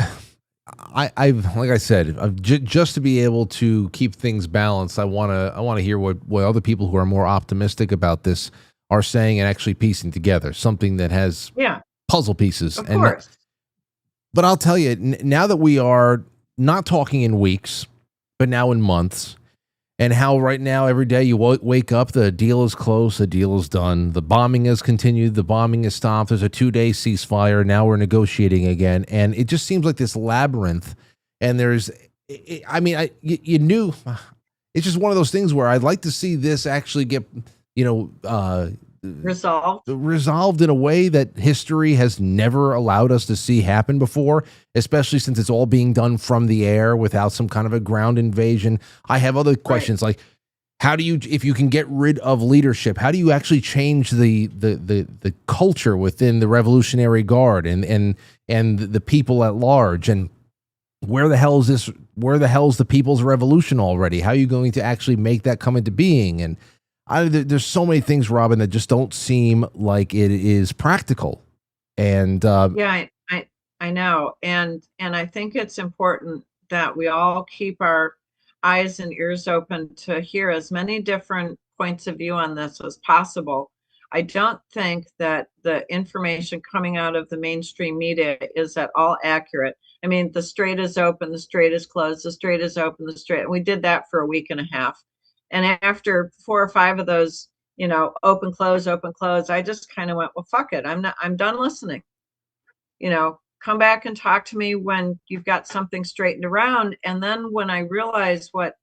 like I said, just to be able to keep things balanced, I want to hear what other people who are more optimistic about this are saying and actually piecing together something that has puzzle pieces. Of course. But I'll tell you, now that we are not talking in weeks, but now in months, and how right now every day you wake up, the deal is close, the deal is done, the bombing has continued, the bombing is stopped, there's a 2-day ceasefire, now we're negotiating again, and it just seems like this labyrinth. And there's, you knew, it's just one of those things where I'd like to see this actually get, resolved in a way that history has never allowed us to see happen before, especially since it's all being done from the air without some kind of a ground invasion. I have other questions like, how do you, if you can get rid of leadership, how do you actually change the culture within the Revolutionary Guard and the people at large? And where the hell is the People's Revolution already? How are you going to actually make that come into being? And there's so many things, Robin, that just don't seem like it is practical. And I know, and I think it's important that we all keep our eyes and ears open to hear as many different points of view on this as possible. I don't think that the information coming out of the mainstream media is at all accurate. I mean, the strait is open, the strait is closed, the strait is open, the strait. We did that for a week and a half. And after 4 or 5 of those, open, close, I just kind of went, well, fuck it. I'm done listening. Come back and talk to me when you've got something straightened around. And then when I realized what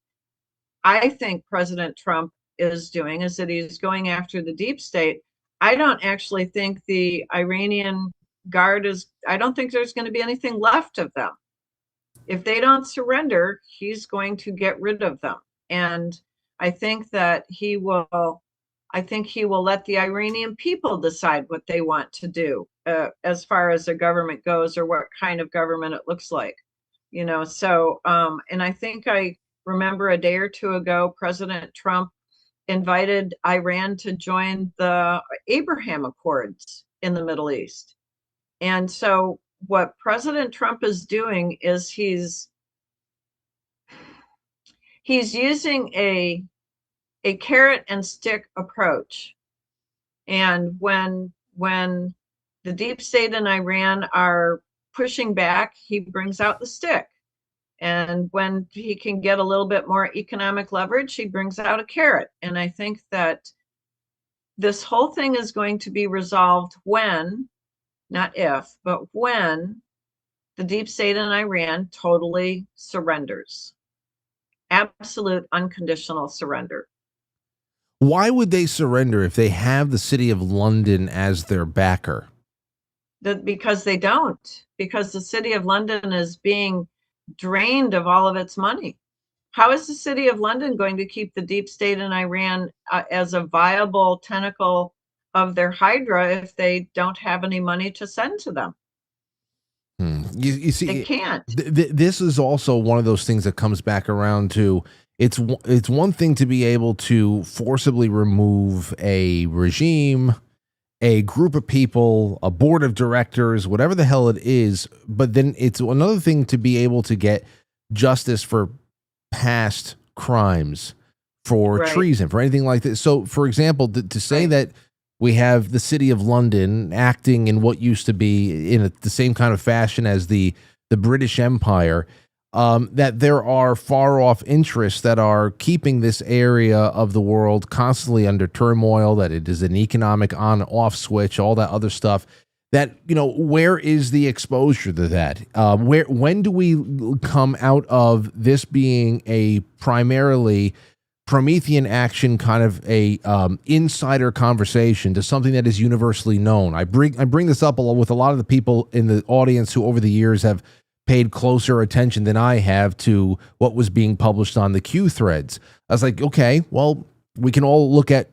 I think President Trump is doing is that he's going after the deep state, I don't actually think the Iranian Guard I don't think there's going to be anything left of them. If they don't surrender, he's going to get rid of them. And I think that he will let the Iranian people decide what they want to do as far as the government goes, or what kind of government it looks like, So, and I think I remember a day or two ago, President Trump invited Iran to join the Abraham Accords in the Middle East. And so what President Trump is doing is he's using a carrot and stick approach. And when the deep state in Iran are pushing back, he brings out the stick. And when he can get a little bit more economic leverage, he brings out a carrot. And I think that this whole thing is going to be resolved when, not if, but when the deep state in Iran totally surrenders. Absolute unconditional surrender. Why would they surrender if they have the city of London as their backer? Because they don't. Because the city of London is being drained of all of its money. How is the city of London going to keep the deep state in Iran as a viable tentacle of their Hydra if they don't have any money to send to them. You see, they can't. This is also one of those things that comes back around to it's one thing to be able to forcibly remove a regime, a group of people, a board of directors, whatever the hell it is, but then it's another thing to be able to get justice for past crimes, for treason, for anything like this. So, for example, to say that we have the city of London acting in what used to be in the same kind of fashion as the British Empire, that there are far off interests that are keeping this area of the world constantly under turmoil, that it is an economic on-off switch, all that other stuff. That, where is the exposure to that? When do we come out of this being a primarily Promethean action, kind of a insider conversation, to something that is universally known? I bring this up along with a lot of the people in the audience who over the years have paid closer attention than I have to what was being published on the Q threads. I was like, okay, well, we can all look at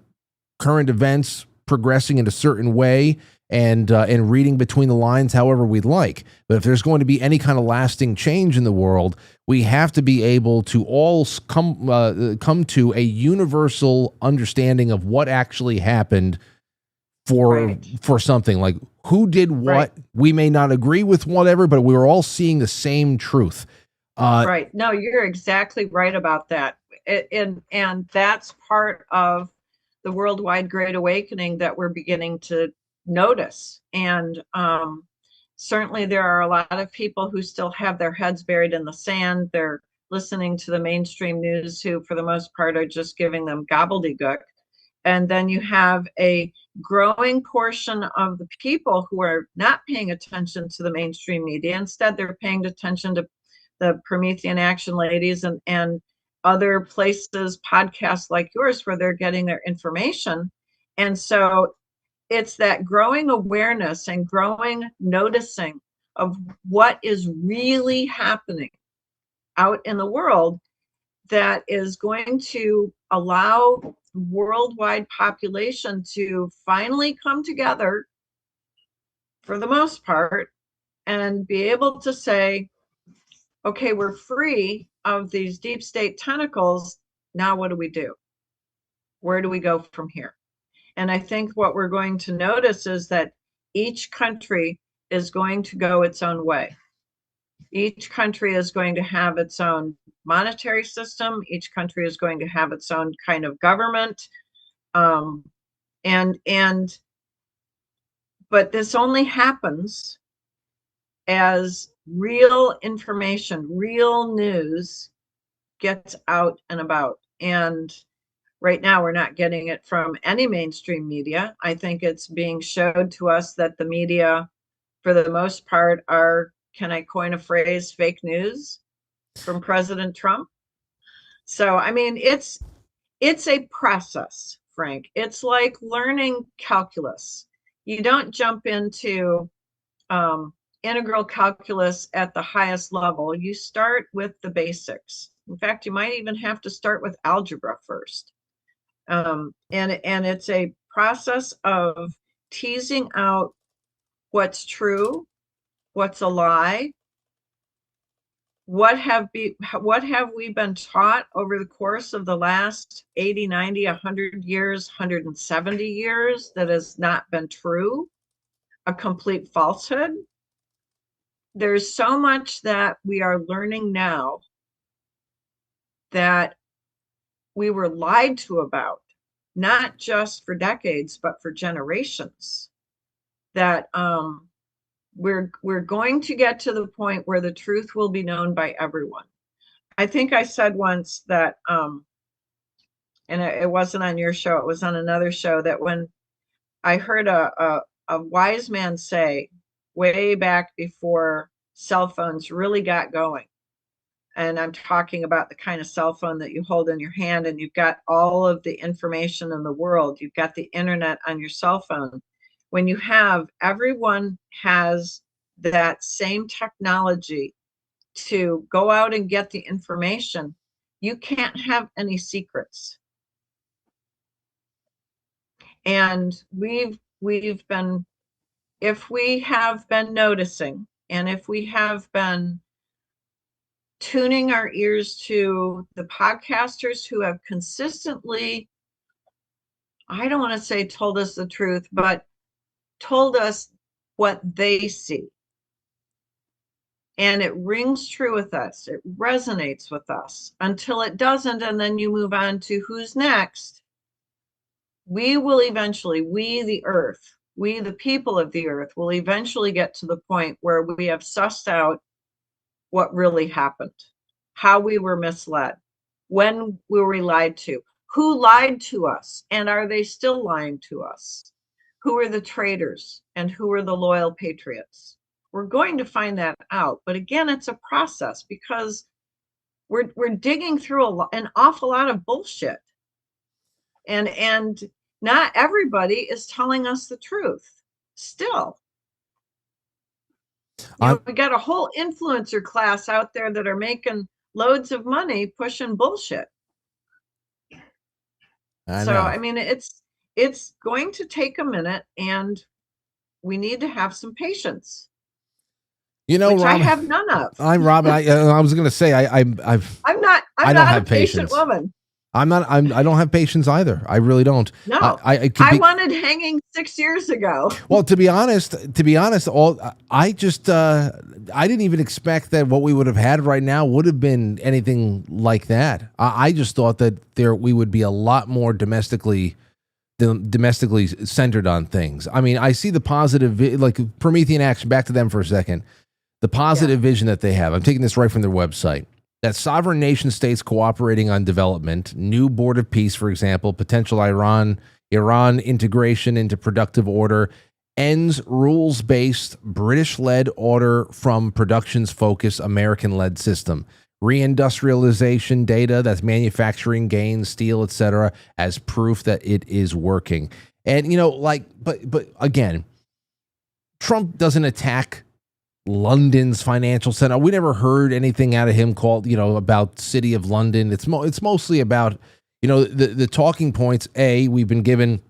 current events progressing in a certain way and reading between the lines however we'd like. But if there's going to be any kind of lasting change in the world, we have to be able to all come to a universal understanding of what actually happened for something. Like, who did what? We may not agree with whatever, but we were all seeing the same truth. Right. No, you're exactly right about that. And that's part of the worldwide Great Awakening that we're beginning to notice. And certainly there are a lot of people who still have their heads buried in the sand. They're listening to the mainstream news, who for the most part are just giving them gobbledygook. And then you have a growing portion of the people who are not paying attention to the mainstream media. Instead, they're paying attention to the Promethean Action Ladies and other places, podcasts like yours, where they're getting their information. And so it's that growing awareness and growing noticing of what is really happening out in the world that is going to allow worldwide population to finally come together, for the most part, and be able to say, okay, we're free of these deep state tentacles. Now what do we do? Where do we go from here? And I think what we're going to notice is that each country is going to go its own way. Each country is going to have its own monetary system. Each country is going to have its own kind of government. But this only happens as real information, real news gets out and about. And right now, we're not getting it from any mainstream media. I think it's being showed to us that the media, for the most part, are, can I coin a phrase, fake news from President Trump. So, I mean, it's a process, Frank. It's like learning calculus. You don't jump into integral calculus at the highest level. You start with the basics. In fact, you might even have to start with algebra first. And it's a process of teasing out what's true, what's a lie, what have we been taught over the course of the last 80, 90, 100 years, 170 years that has not been true, a complete falsehood. There's so much that we are learning now that we were lied to about, not just for decades, but for generations, that we're going to get to the point where the truth will be known by everyone. I think I said once that, and it wasn't on your show, it was on another show, that when I heard a wise man say, way back before cell phones really got going, and I'm talking about the kind of cell phone that you hold in your hand and you've got all of the information in the world, you've got the internet on your cell phone. When you have, everyone has that same technology to go out and get the information, you can't have any secrets. And we've been, if we have been noticing, and if we have been tuning our ears to the podcasters who have consistently, I don't want to say told us the truth, but told us what they see. And it rings true with us. It resonates with us until it doesn't. And then you move on to who's next. We will eventually, we the earth, we the people of the earth will eventually get to the point where we have sussed out what really happened, how we were misled, when we were lied to, who lied to us, and are they still lying to us? Who are the traitors and who are the loyal patriots? We're going to find that out. But again, it's a process because we're digging through an awful lot of bullshit. And not everybody is telling us the truth still. We got a whole influencer class out there that are making loads of money pushing bullshit. I mean, it's going to take a minute, and we need to have some patience. You know, which Robin, I have none of. I'm Robin. I was going to say I'm not a patient woman. I don't have patience either. I really don't. No, I wanted hanging 6 years ago. Well, to be honest, I didn't even expect that what we would have had right now would have been anything like that. I just thought that we would be a lot more domestically centered on things. I mean, I see the positive, like Promethean Action. Back to them for a second. The positive vision that they have. I'm taking this right from their website. That sovereign nation states cooperating on development, new board of peace, for example, potential Iran integration into productive order, ends rules-based British-led order from productions focus American-led system, reindustrialization data, that's manufacturing gains, steel, etc., as proof that it is working. And but again, Trump doesn't attack London's financial center. We never heard anything out of him called, about City of London. It's mostly about, the talking points. We've been given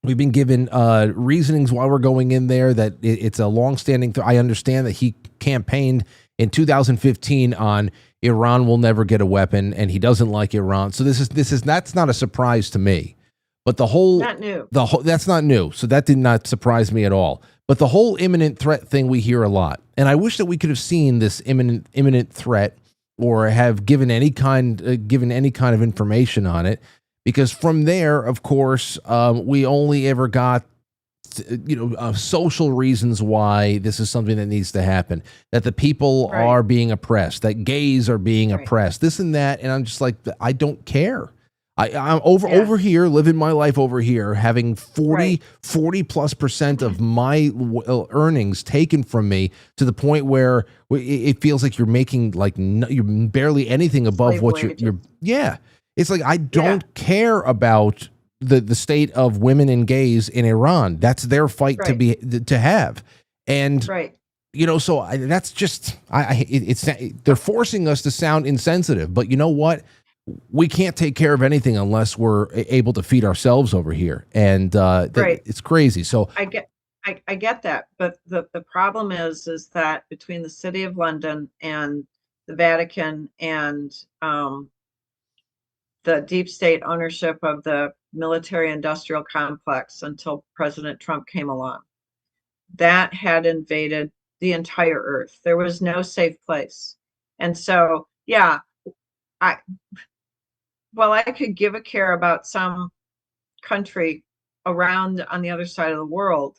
reasonings why we're going in there, that it's a longstanding I understand that he campaigned in 2015 on Iran will never get a weapon, and he doesn't like Iran. So that's not a surprise to me. But that's not new. So that did not surprise me at all. But the whole imminent threat thing we hear a lot, and I wish that we could have seen this imminent threat or have given any kind of information on it, because from there, of course, we only ever got social reasons why this is something that needs to happen, that the people are being oppressed, that gays are being oppressed, this and that, and I'm just like, I don't care. I'm over here, living my life over here, having 40+% of my earnings taken from me, to the point where it feels like you're making you're barely anything above what you're. Yeah, it's like I don't care about the state of women and gays in Iran. That's their fight to have, and so that's just they're forcing us to sound insensitive, but you know what? We can't take care of anything unless we're able to feed ourselves over here, and it's crazy. So I get that, but the problem is that between the City of London and the Vatican and the deep state ownership of the military-industrial complex until President Trump came along, that had invaded the entire earth. There was no safe place, and so I could give a care about some country around on the other side of the world,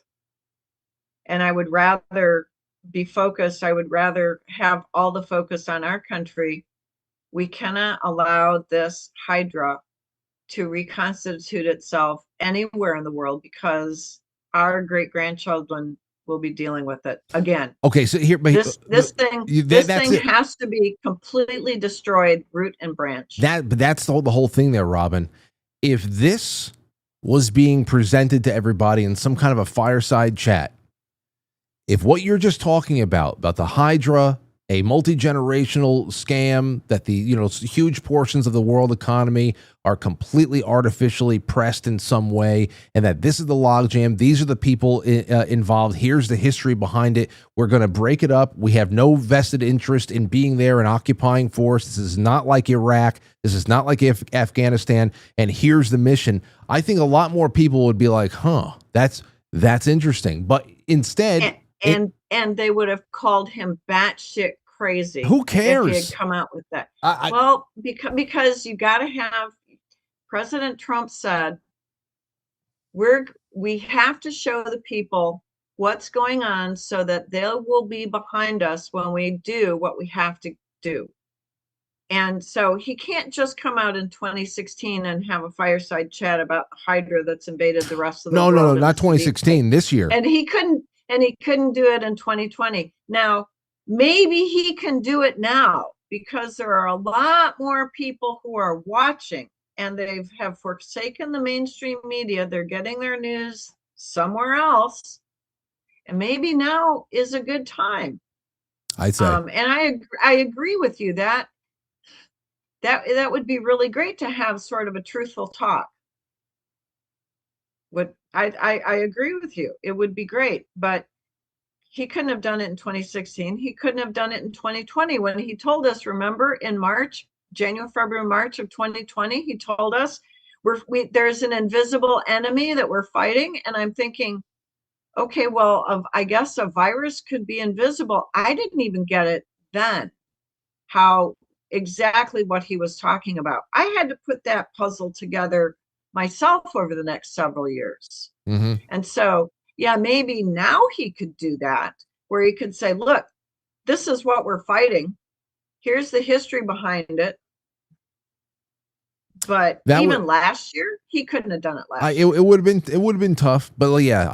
and I would rather be focused. I would rather have all the focus on our country. We cannot allow this Hydra to reconstitute itself anywhere in the world, because our great-grandchildren will be dealing with it again. Okay, so here, but this thing has to be completely destroyed, root and branch. That's the whole thing there, Robin. If this was being presented to everybody in some kind of a fireside chat, if what you're just talking about the Hydra, a multi-generational scam, that the huge portions of the world economy are completely artificially pressed in some way, and that this is the logjam. These are the people involved. Here's the history behind it. We're going to break it up. We have no vested interest in being there and occupying force. This is not like Iraq. This is not like Afghanistan. And here's the mission. I think a lot more people would be like, huh, that's interesting. But instead... And they would have called him batshit crazy. Who cares? If he had come out with that. Well, because you got to have... President Trump said, we have to show the people what's going on so that they will be behind us when we do what we have to do. And so he can't just come out in 2016 and have a fireside chat about Hydra that's invaded the rest of the world. No, not 2016, this year. And he couldn't do it in 2020. Now, maybe he can do it now because there are a lot more people who are watching, and they have forsaken the mainstream media. They're getting their news somewhere else. And maybe now is a good time. I'd say. And I agree with you that would be really great to have sort of a truthful talk. I agree with you. It would be great, but he couldn't have done it in 2016. He couldn't have done it in 2020 when he told us, remember, in January, February, March of 2020, he told us there's an invisible enemy that we're fighting. And I'm thinking, okay, well, I guess a virus could be invisible. I didn't even get it then, how exactly what he was talking about. I had to put that puzzle together myself over the next several years. Mm-hmm. And so, yeah, maybe now he could do that, where he could say, look, this is what we're fighting. Here's the history behind it. But last year, he couldn't have done it last year. It would have been tough. But yeah,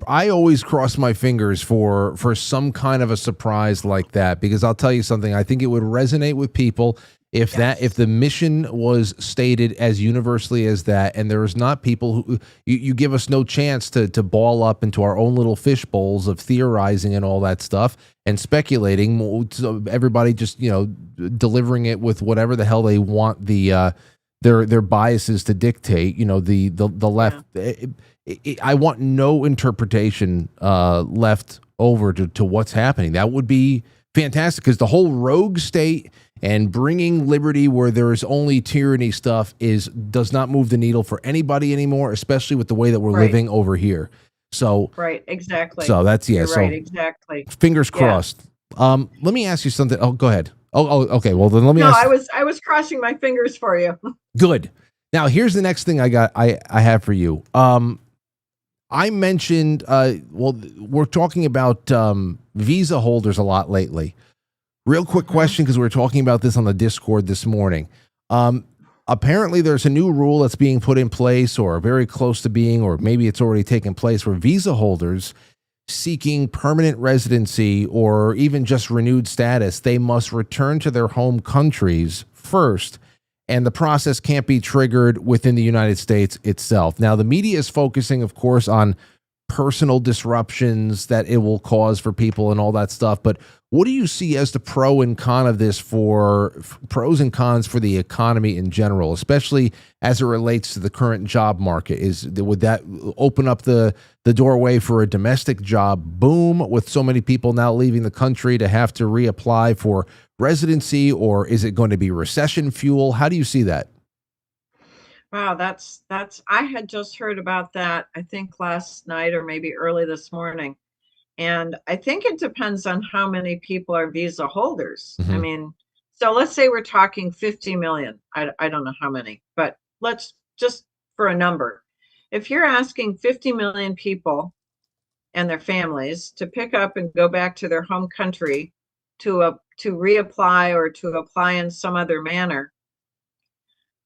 I always cross my fingers for some kind of a surprise like that, because I'll tell you something. I think it would resonate with people if the mission was stated as universally as that, and there is not people who you give us no chance to ball up into our own little fish bowls of theorizing and all that stuff and speculating. So everybody just delivering it with whatever the hell they want their biases to dictate. The left. I want no interpretation left over to what's happening. That would be fantastic, because the whole rogue state and bringing liberty where there is only tyranny stuff does not move the needle for anybody anymore, especially with the way that we're living over here. So right, exactly. So that's You're right, exactly. Fingers crossed. Let me ask you something. Oh, go ahead. Oh, okay. Well, then let me. No, I was crossing my fingers for you. Good. Now, here's the next thing I have for you. I mentioned. We're talking about visa holders a lot lately. Real quick question, because we were talking about this on the Discord this morning. Apparently, there's a new rule that's being put in place, or very close to being, or maybe it's already taken place, where visa holders seeking permanent residency or even just renewed status, they must return to their home countries first, and the process can't be triggered within the United States itself. Now, the media is focusing, of course, on personal disruptions that it will cause for people and all that stuff, but what do you see as the pro and con of this, for pros and cons for the economy in general, especially as it relates to the current job market? Would that open up the doorway for a domestic job boom, with so many people now leaving the country to have to reapply for residency, or is it going to be recession fuel? How do you see that? Wow, that's I had just heard about that, I think last night or maybe early this morning. And I think it depends on how many people are visa holders. Mm-hmm. I mean, so let's say we're talking 50 million. I don't know how many, but let's just, for a number, if you're asking 50 million people and their families to pick up and go back to their home country to reapply or to apply in some other manner,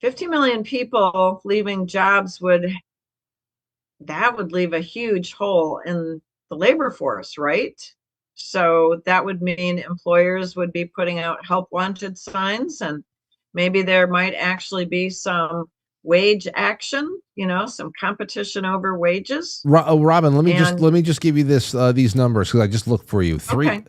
50 million people leaving jobs would leave a huge hole in the labor force, right? So that would mean employers would be putting out help wanted signs, and maybe there might actually be some wage action, some competition over wages. Robin, let me just give you these numbers because I just looked for you.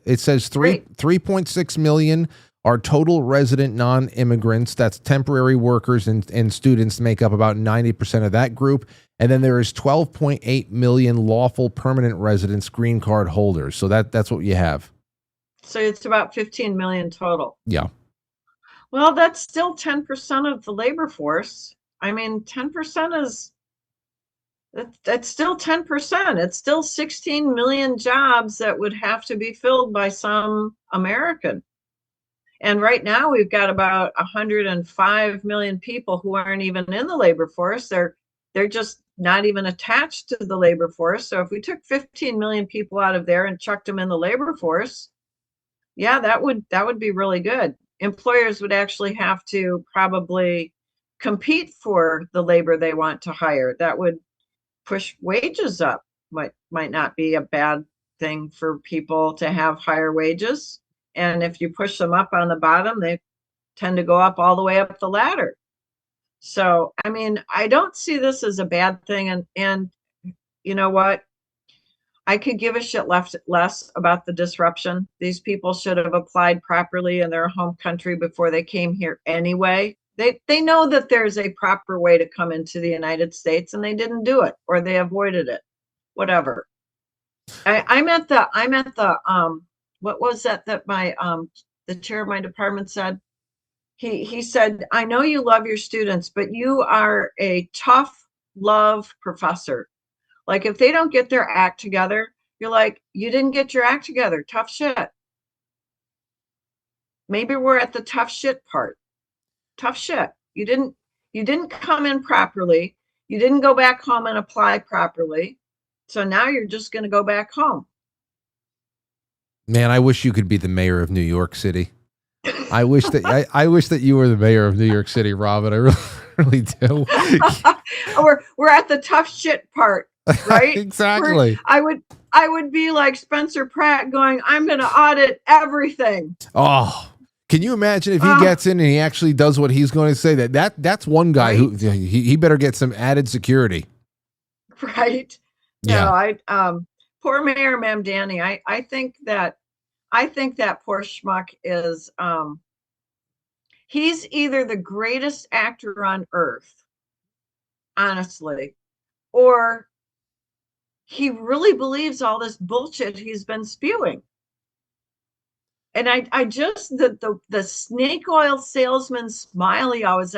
It says 3.6 million are total resident non-immigrants. That's temporary workers and students make up about 90% of that group. And then there is 12.8 million lawful permanent residents, green card holders. So that's what you have. So it's about 15 million total. Yeah. Well, that's still 10% of the labor force. I mean, 10% that's still 10%. It's still 16 million jobs that would have to be filled by some American. And right now we've got about 105 million people who aren't even in the labor force. They're just not even attached to the labor force. So if we took 15 million people out of there and chucked them in the labor force, yeah, that would be really good. Employers would actually have to probably compete for the labor they want to hire. That would push wages up. Might not be a bad thing for people to have higher wages. And if you push them up on the bottom, they tend to go up all the way up the ladder. So, I mean, I don't see this as a bad thing. And you know what? I could give a shit less about the disruption. These people should have applied properly in their home country before they came here anyway. They know that there's a proper way to come into the United States, and they didn't do it, or they avoided it. Whatever. I'm at the what was that my the chair of my department said? He said, I know you love your students, but you are a tough love professor. Like if they don't get their act together, you're like, you didn't get your act together. Tough shit. Maybe we're at the tough shit part. Tough shit. You didn't come in properly. You didn't go back home and apply properly. So now you're just going to go back home. Man, I wish you could be the mayor of New York City. I wish that you were the mayor of New York City, Robin. I really do. We're at the tough shit part, right? Exactly. I would be like Spencer Pratt going, I'm going to audit everything. Oh, can you imagine if he gets in and he actually does what he's going to say? That's one guy right? who he better get some added security. Right. Yeah. No, poor Mayor Mamdani. I think that poor schmuck is he's either the greatest actor on earth, honestly, or he really believes all this bullshit he's been spewing. And I just the snake oil salesman smile he always,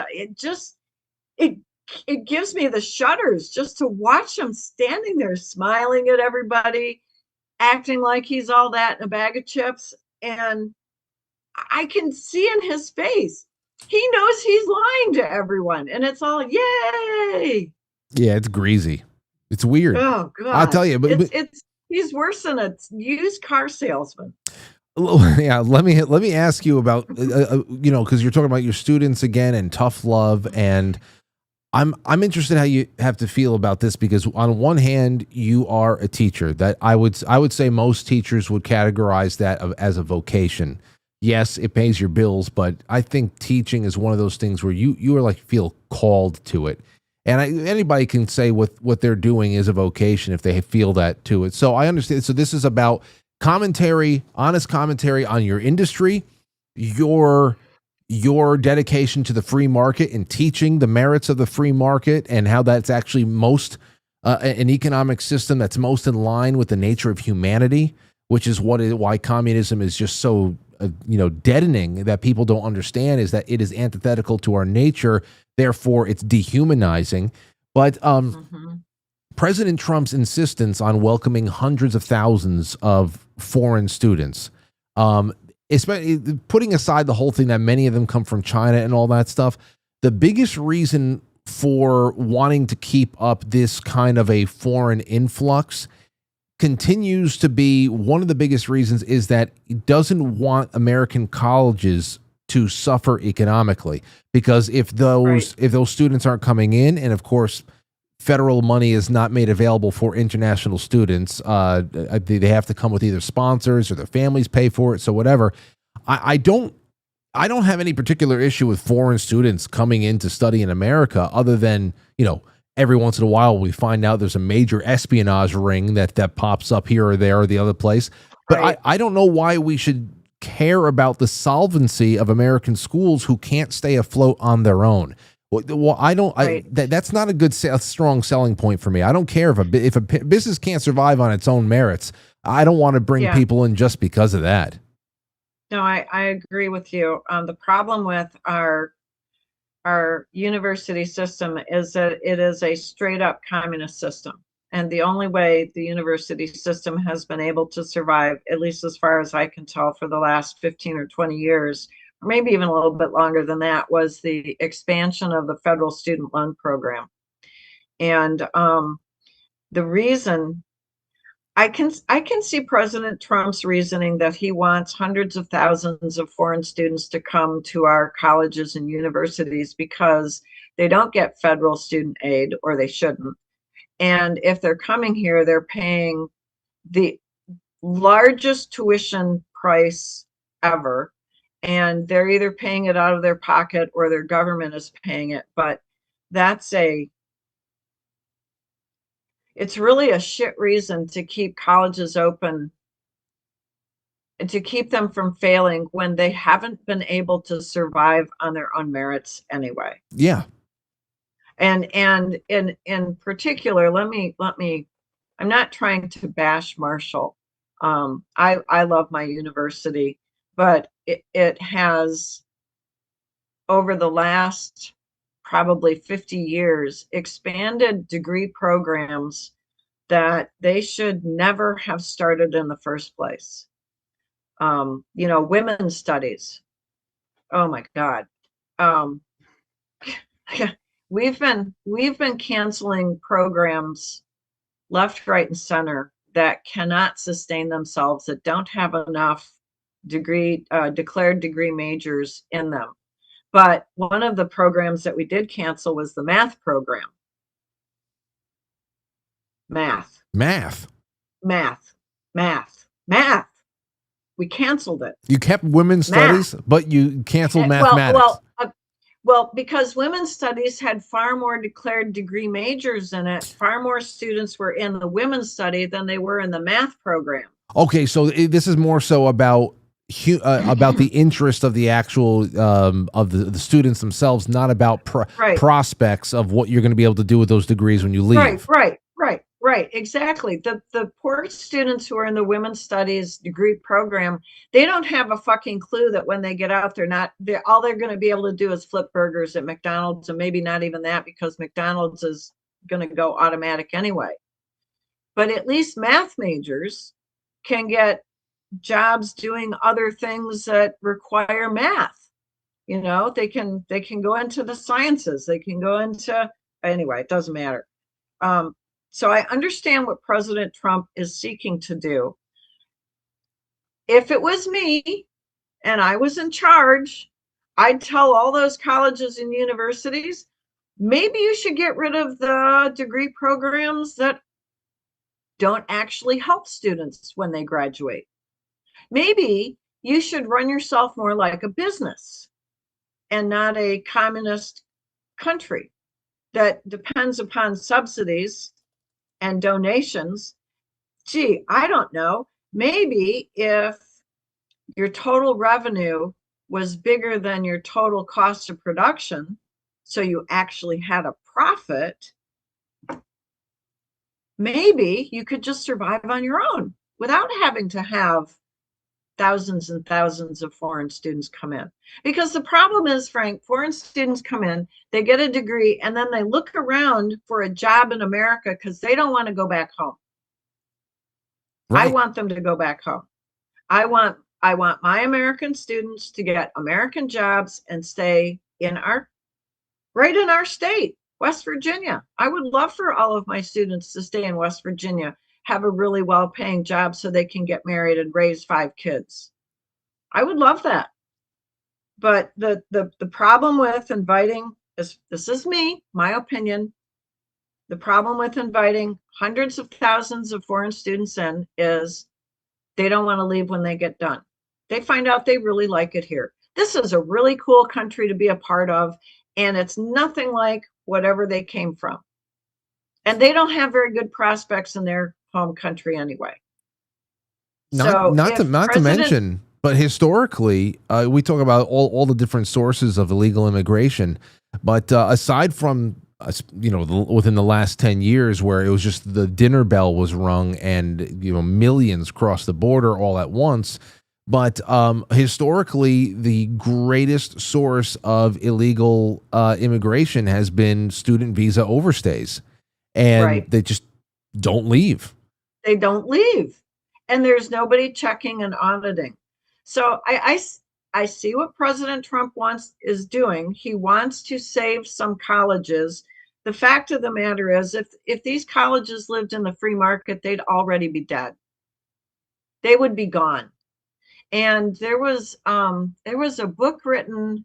it gives me the shudders just to watch him standing there smiling at everybody, acting like he's all that in a bag of chips. And I can see in his face, he knows he's lying to everyone. And it's all, yay. Yeah, it's greasy. It's weird. Oh, God. I'll tell you. But he's worse than a used car salesman. Yeah, let me ask you about, because you're talking about your students again and tough love. And I'm interested how you have to feel about this, because on one hand, you are a teacher. That I would say most teachers would categorize that as a vocation. Yes, it pays your bills, but I think teaching is one of those things where you are like feel called to it. And anybody can say what they're doing is a vocation if they feel that to it. So I understand. So this is about commentary, honest commentary on your industry, your dedication to the free market and teaching the merits of the free market and how that's actually most an economic system that's most in line with the nature of humanity, which is why communism is just so deadening, that people don't understand, is that it is antithetical to our nature, therefore it's dehumanizing. But President Trump's insistence on welcoming hundreds of thousands of foreign students, especially putting aside the whole thing that many of them come from China and all that stuff, the biggest reason for wanting to keep up this kind of a foreign influx continues to be, one of the biggest reasons is that he doesn't want American colleges to suffer economically, because if those students aren't coming in, and of course federal money is not made available for international students, they have to come with either sponsors or their families pay for it. So whatever. I don't I don't have any particular issue with foreign students coming in to study in America, other than, every once in a while we find out there's a major espionage ring that pops up here or there or the other place. But Right. I don't know why we should care about the solvency of American schools who can't stay afloat on their own. Well, I don't. Right. That's not a good, strong selling point for me. I don't care if a business can't survive on its own merits. I don't want to bring people in just because of that. No, I agree with you. The problem with our university system is that it is a straight up communist system. And the only way the university system has been able to survive, at least as far as I can tell, for the last 15 or 20 years, or maybe even a little bit longer than that, was the expansion of the federal student loan program. And the reason I can see President Trump's reasoning that he wants hundreds of thousands of foreign students to come to our colleges and universities because they don't get federal student aid, or they shouldn't. And if they're coming here, they're paying the largest tuition price ever. And they're either paying it out of their pocket or their government is paying it. But it's really a shit reason to keep colleges open and to keep them from failing when they haven't been able to survive on their own merits anyway. Yeah. And in particular, let me, I'm not trying to bash Marshall. I love my university, but it has, over the last probably 50 years, expanded degree programs that they should never have started in the first place. Women's studies. Oh my God. We've been canceling programs left, right, and center that cannot sustain themselves, that don't have enough declared degree majors in them. But one of the programs that we did cancel was the math program. Math. We canceled it. You kept women's studies, but you canceled mathematics. Well, because women's studies had far more declared degree majors in it, far more students were in the women's study than they were in the math program. Okay, so this is more so about the interest of the actual of the students themselves, not about prospects of what you're going to be able to do with those degrees when you leave. Right, exactly. The poor students who are in the women's studies degree program, they don't have a fucking clue that when they get out, all they're going to be able to do is flip burgers at McDonald's, and maybe not even that, because McDonald's is going to go automatic anyway. But at least math majors can get jobs doing other things that require math. They can go into the sciences, they can go into, anyway, it doesn't matter. So I understand what President Trump is seeking to do. If it was me and I was in charge, I'd tell all those colleges and universities, maybe you should get rid of the degree programs that don't actually help students when they graduate. Maybe you should run yourself more like a business and not a communist country that depends upon subsidies and donations. Gee, I don't know. Maybe if your total revenue was bigger than your total cost of production, so you actually had a profit, maybe you could just survive on your own without having to have thousands and thousands of foreign students come in. Because the problem is, Frank, foreign students come in, they get a degree, and then they look around for a job in America because they don't want to go back home. Right. I want them to go back home. I want my American students to get American jobs and stay right in our state, West Virginia. I would love for all of my students to stay in West Virginia, have a really well-paying job so they can get married and raise 5 kids. I would love that. But the problem with inviting, this is me, my opinion, the problem with inviting hundreds of thousands of foreign students in is they don't want to leave when they get done. They find out they really like it here. This is a really cool country to be a part of, and it's nothing like whatever they came from. And they don't have very good prospects in their home country anyway. Not to mention, but historically, we talk about all the different sources of illegal immigration, but aside from within the last 10 years, where it was just the dinner bell was rung and millions crossed the border all at once. But historically, the greatest source of illegal immigration has been student visa overstays, and they just don't leave. They don't leave, and there's nobody checking and auditing. So I see what President Trump is doing. He wants to save some colleges. The fact of the matter is, if these colleges lived in the free market, they'd already be dead. They would be gone. And there was a book written,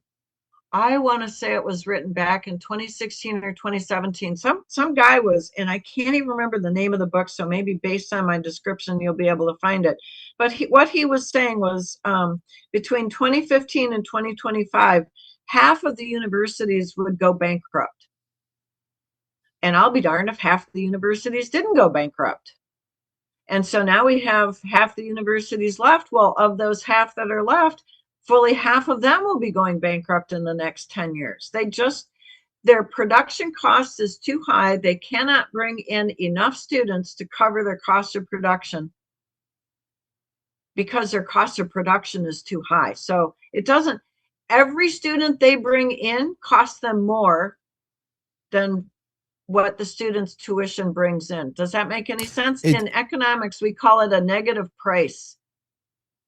I want to say it was written back in 2016 or 2017. Some guy was, and I can't even remember the name of the book, so maybe based on my description, you'll be able to find it. But what he was saying was between 2015 and 2025, half of the universities would go bankrupt. And I'll be darned if half of the universities didn't go bankrupt. And so now we have half the universities left. Well, of those half that are left, fully half of them will be going bankrupt in the next 10 years. Their production cost is too high. They cannot bring in enough students to cover their cost of production because their cost of production is too high. So every student they bring in costs them more than what the student's tuition brings in. Does that make any sense? In economics, we call it a negative price,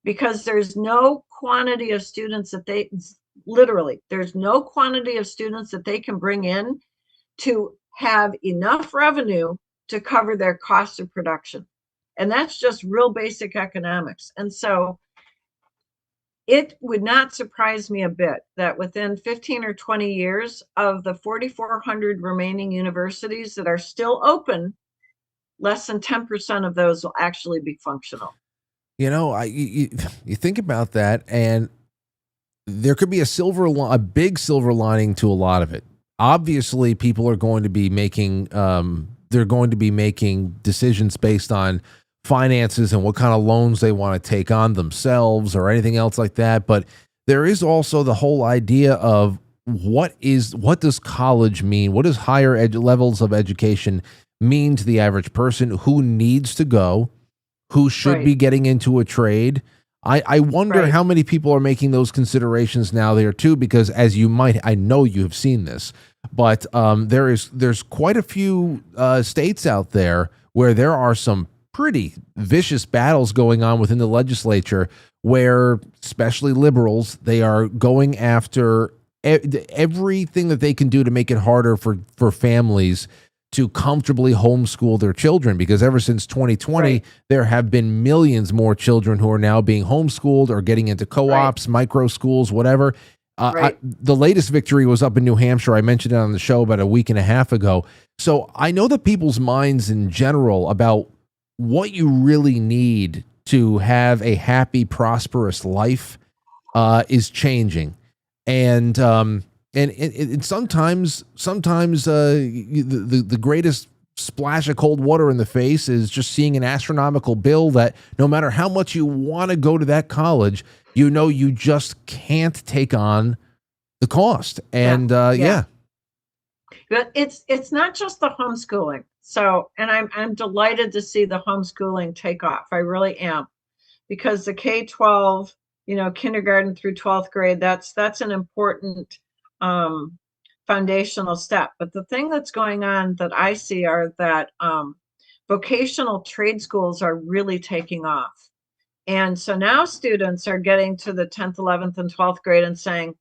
because there's no quantity of students there's no quantity of students that they can bring in to have enough revenue to cover their cost of production. And that's just real basic economics. And so it would not surprise me a bit that within 15 or 20 years, of the 4,400 remaining universities that are still open, less than 10% of those will actually be functional. You think about that, and there could be a big silver lining to a lot of it. Obviously, people are going to be making decisions based on finances and what kind of loans they want to take on themselves or anything else like that. But there is also the whole idea of what does college mean? What does higher levels of education mean to the average person? Who needs to go? Who should be getting into a trade? I wonder how many people are making those considerations now there too, because I know you have seen this, but there's quite a few states out there where there are some pretty vicious battles going on within the legislature, where especially liberals, they are going after everything that they can do to make it harder for families to comfortably homeschool their children, because ever since 2020, there have been millions more children who are now being homeschooled or getting into co-ops, micro schools, whatever. The latest victory was up in New Hampshire. I mentioned it on the show about a week and a half ago. So I know that people's minds in general about what you really need to have a happy, prosperous life is changing. And sometimes the greatest splash of cold water in the face is just seeing an astronomical bill that no matter how much you want to go to that college, you just can't take on the cost. And But it's not just the homeschooling. So, and I'm delighted to see the homeschooling take off. I really am, because the K-12, kindergarten through 12th grade, that's an important foundational step. But the thing that's going on that I see are that vocational trade schools are really taking off. And so now students are getting to the 10th, 11th, and 12th grade and saying,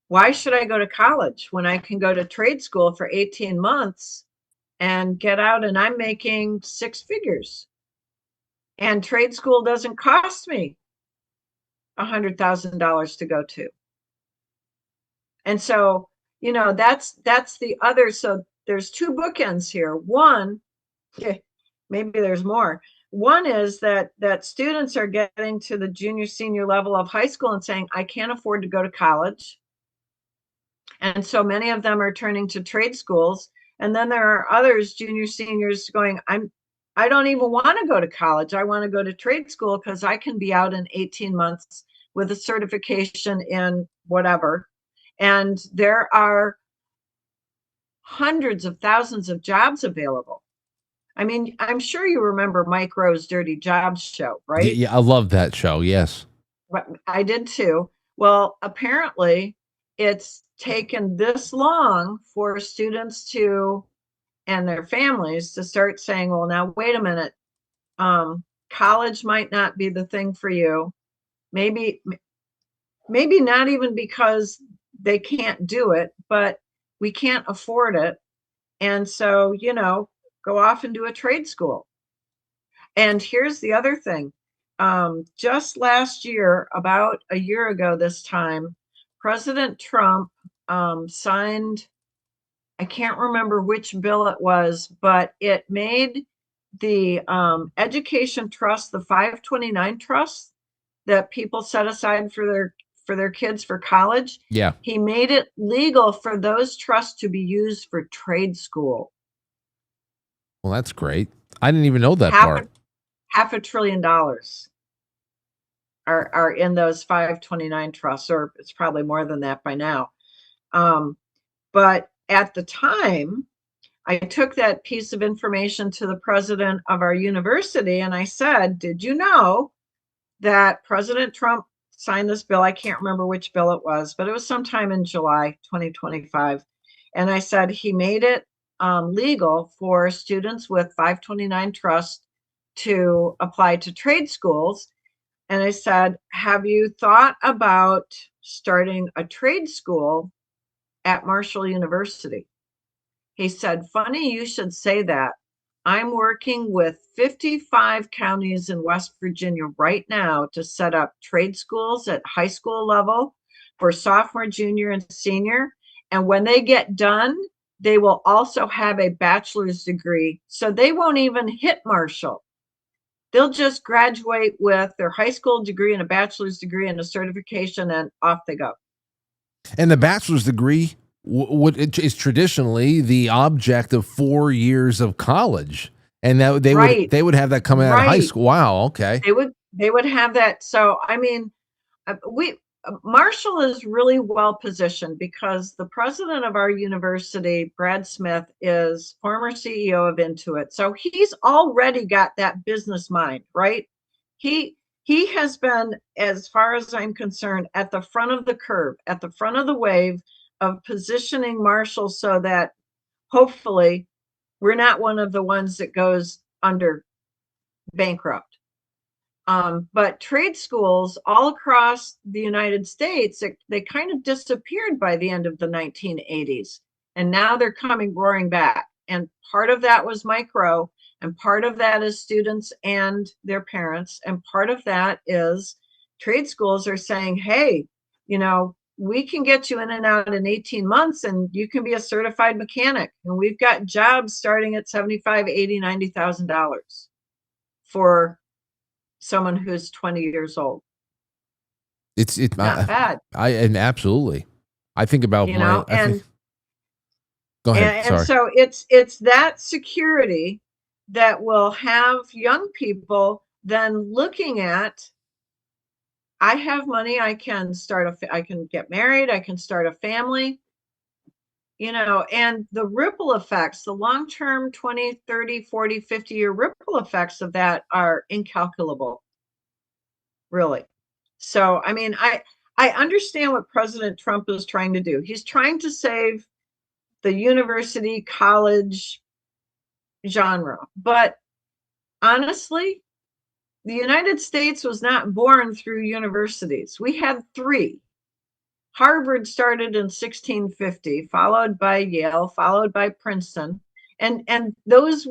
why should I go to college when I can go to trade school for 18 months and get out and I'm making six figures? And trade school doesn't cost me $100,000 to go to. And so, that's the other. So there's two bookends here. One, maybe there's more, One is that students are getting to the junior, senior level of high school and saying, I can't afford to go to college. And so many of them are turning to trade schools. And then there are others, junior, seniors, going, I don't even want to go to college. I want to go to trade school because I can be out in 18 months with a certification in whatever. And there are hundreds of thousands of jobs available. I mean, I'm sure you remember Mike Rowe's Dirty Jobs show, right? Yeah, I love that show. Yes. I did too. Well, apparently it's taken this long for students to, and their families to start saying, well, now, wait a minute. College might not be the thing for you. Maybe not even because they can't do it, but we can't afford it. And so, go off and do a trade school. And here's the other thing. Just last year, about a year ago this time, President Trump signed, I can't remember which bill it was, but it made the education trust, the 529 trust that people set aside for their kids for college. Yeah. He made it legal for those trusts to be used for trade school. Well, that's great. I didn't even know that part. $500 billion are in those 529 trusts, or it's probably more than that by now. But at the time, I took that piece of information to the president of our university and I said, did you know that President Trump signed this bill? I can't remember which bill it was, but it was sometime in July 2025. And I said he made it legal for students with 529 trust to apply to trade schools. And I said, have you thought about starting a trade school at Marshall University? He said, funny you should say that. I'm working with 55 counties in West Virginia right now to set up trade schools at high school level for sophomore, junior, and senior. And when they get done, they will also have a bachelor's degree. So they won't even hit Marshall. They'll just graduate with their high school degree and a bachelor's degree and a certification, and off they go. And the bachelor's degree is traditionally the object of 4 years of college, and that they would have that coming out of high school. Wow, okay. They would have that. So I mean, Marshall is really well positioned because the president of our university, Brad Smith, is former CEO of Intuit. So he's already got that business mind, right? He has been, as far as I'm concerned, at the front of the curve, at the front of the wave of positioning Marshall so that hopefully we're not one of the ones that goes under bankrupt. But trade schools all across the United States, they kind of disappeared by the end of the 1980s. And now they're coming roaring back. And part of that was Mike Rowe, and part of that is students and their parents. And part of that is trade schools are saying, hey, we can get you in and out in 18 months and you can be a certified mechanic. And we've got jobs starting at $75,000, $80,000, $90,000 for someone who's 20 years old. It's not bad. And absolutely. I think about go ahead. And so it's that security that will have young people then looking at, I have money, I can get married, I can start a family, and the ripple effects, the long-term 20, 30, 40, 50-year ripple effects of that are incalculable, really. So, I mean, I understand what President Trump is trying to do. He's trying to save the university college genre. But honestly, the United States was not born through universities. We had 3. Harvard started in 1650, followed by Yale, followed by Princeton. And those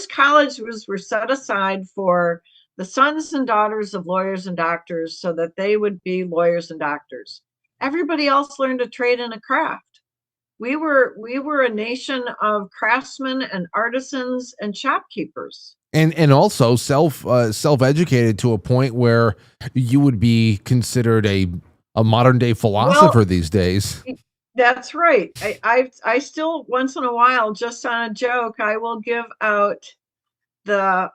colleges were set aside for the sons and daughters of lawyers and doctors so that they would be lawyers and doctors. Everybody else learned a trade and a craft. We were a nation of craftsmen and artisans and shopkeepers. And also self-educated to a point where you would be considered a modern day philosopher these days. That's right. I still once in a while, just on a joke, I will give out the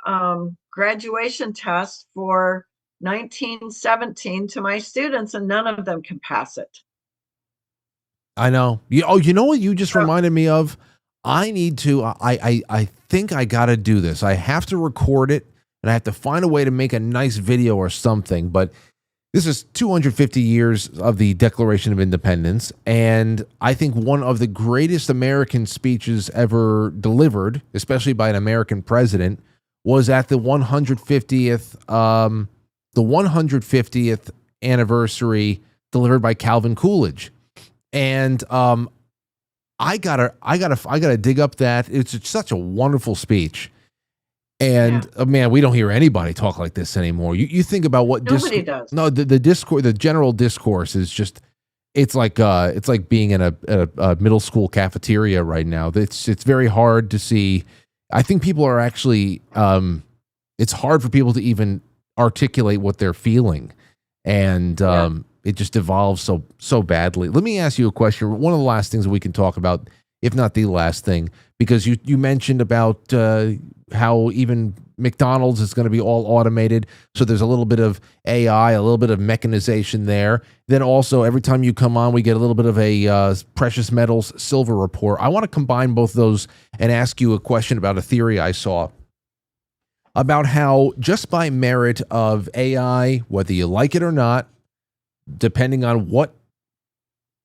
graduation test for 1917 to my students, and none of them can pass it. I know. You know what you just reminded me of? I need to. I think I got to do this. I have to record it, and I have to find a way to make a nice video or something. But this is 250 years of the Declaration of Independence, and I think one of the greatest American speeches ever delivered, especially by an American president, was at the 150th anniversary delivered by Calvin Coolidge. And I gotta dig up that. It's such a wonderful speech. And man, we don't hear anybody talk like this anymore. You think about what nobody does. No, the discourse, the general discourse is just it's like being in a middle school cafeteria right now. It's very hard to see. I think people are actually it's hard for people to even articulate what they're feeling, and it just evolves so badly. Let me ask you a question. One of the last things that we can talk about, if not the last thing, because you mentioned about how even McDonald's is going to be all automated. So there's a little bit of AI, a little bit of mechanization there. Then also every time you come on, we get a little bit of a precious metals silver report. I want to combine both those and ask you a question about a theory I saw about how just by merit of AI, whether you like it or not, depending on what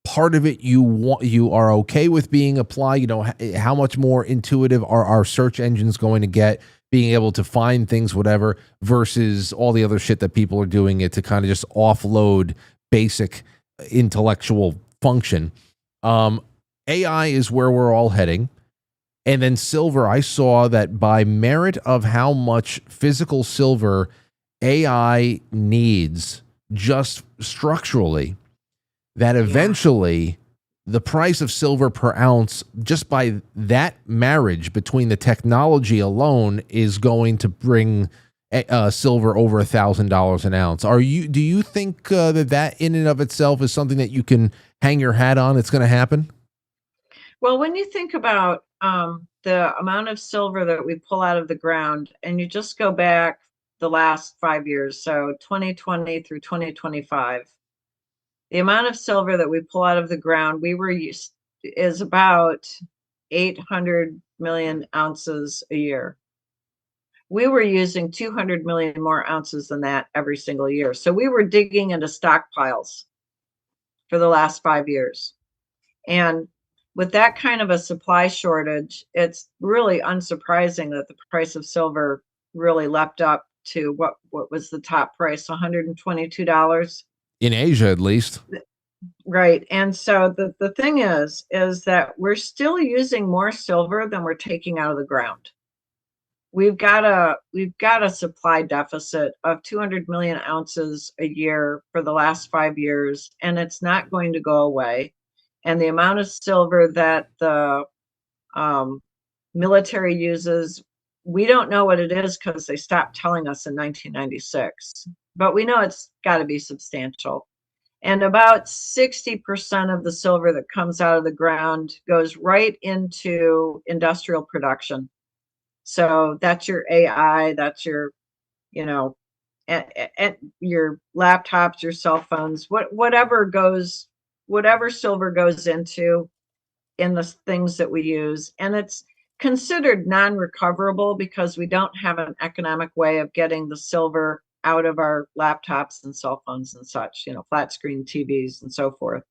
part of it you are okay with being applied, you know, how much more intuitive are our search engines going to get, being able to find things, whatever, versus all the other shit that people are doing it to kind of just offload basic intellectual function. AI is where we're all heading. And then silver, I saw that by merit of how much physical silver AI needs just structurally, that eventually the price of silver per ounce, just by that marriage between the technology alone, is going to bring silver over $1,000 an ounce. Do you think that in and of itself is something that you can hang your hat on? It's going to happen? Well, when you think about the amount of silver that we pull out of the ground, and you just go back the last 5 years, so 2020 through 2025, the amount of silver that we pull out of the ground, is about 800 million ounces a year. We were using 200 million more ounces than that every single year. So we were digging into stockpiles for the last 5 years. And with that kind of a supply shortage, it's really unsurprising that the price of silver really leapt up to what was the top price, $122. In Asia, at least. Right. And so the thing is that we're still using more silver than we're taking out of the ground. We've got a supply deficit of 200 million ounces a year for the last 5 years, and it's not going to go away. And the amount of silver that the military uses, we don't know what it is because they stopped telling us in 1996. But we know it's got to be substantial. And about 60% of the silver that comes out of the ground goes right into industrial production. So that's your AI, that's your, and your laptops, your cell phones, whatever silver goes into in the things that we use. And it's considered non-recoverable because we don't have an economic way of getting the silver out of our laptops and cell phones and such, flat screen TVs and so forth.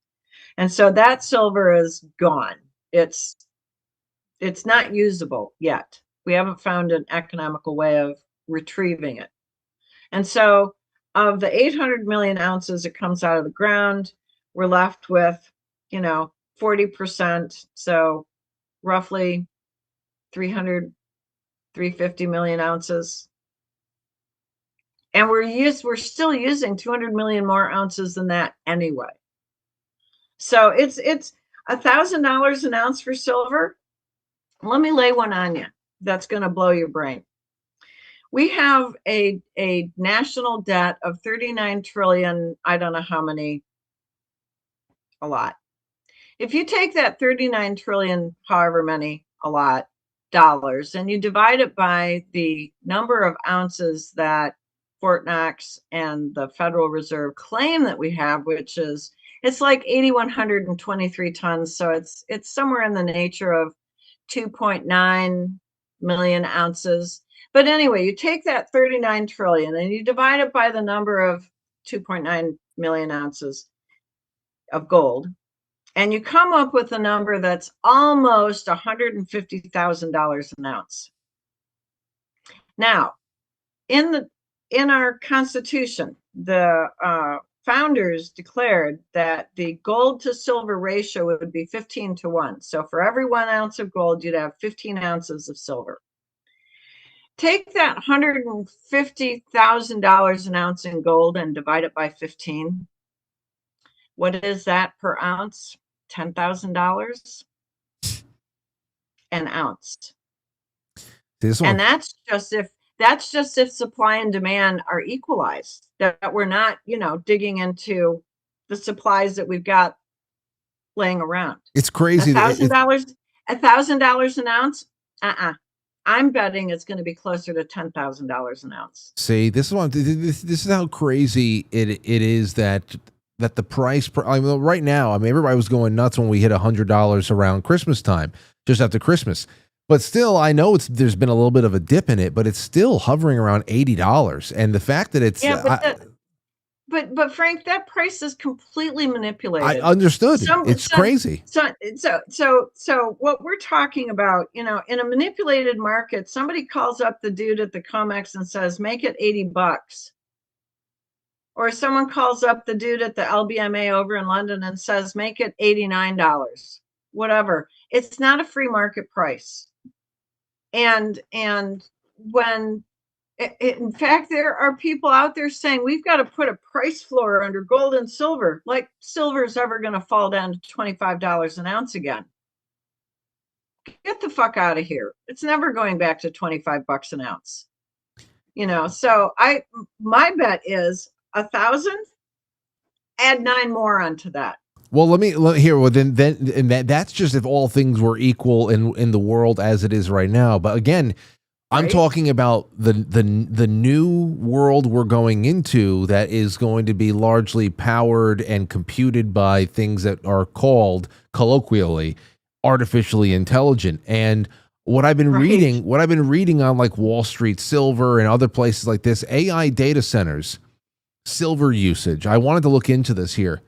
And so that silver is gone. It's not usable yet. We haven't found an economical way of retrieving it. And so of the 800 million ounces that comes out of the ground, we're left with, 40%. So roughly 350 million ounces. And we're still using 200 million more ounces than that anyway. So $1,000 an ounce for silver. Let me lay one on you that's going to blow your brain. We have a national debt of 39 trillion, I don't know how many, a lot. If you take that 39 trillion, however many, a lot, dollars, and you divide it by the number of ounces that Fort Knox and the Federal Reserve claim that we have, which is, it's like 8,123 tons. So it's somewhere in the nature of 2.9 million ounces. But anyway, you take that 39 trillion and you divide it by the number of 2.9 million ounces of gold, and you come up with a number that's almost $150,000 an ounce. Now, in our Constitution, the founders declared that the gold to silver ratio would be 15-1. So for every 1 ounce of gold, you'd have 15 ounces of silver. Take that $150,000 an ounce in gold and divide it by 15. What is that per ounce? $10,000 an ounce. And that's just if supply and demand are equalized, that we're not, digging into the supplies that we've got laying around. It's crazy. $1,000 an ounce. I'm betting it's going to be closer to $10,000 an ounce. See, this is how crazy it is that the price. Right now, everybody was going nuts when we hit $100 around Christmas time, just after Christmas. But still, I know there's been a little bit of a dip in it, but it's still hovering around $80. And the fact that it's but Frank, that price is completely manipulated. I understood. It's crazy. So what we're talking about, in a manipulated market, somebody calls up the dude at the COMEX and says, make it $80. Or someone calls up the dude at the LBMA over in London and says, make it $89. Whatever. It's not a free market price. And when in fact, there are people out there saying we've got to put a price floor under gold and silver, like silver is ever going to fall down to $25 an ounce again. Get the fuck out of here. It's never going back to $25 an ounce. So my bet is 1,000, add 9 more onto that. Well, that's just if all things were equal in the world as it is right now. But again, I'm talking about the new world we're going into that is going to be largely powered and computed by things that are called colloquially artificially intelligent. And what I've been reading on like Wall Street Silver and other places like this, AI data centers, silver usage. I wanted to look into this here.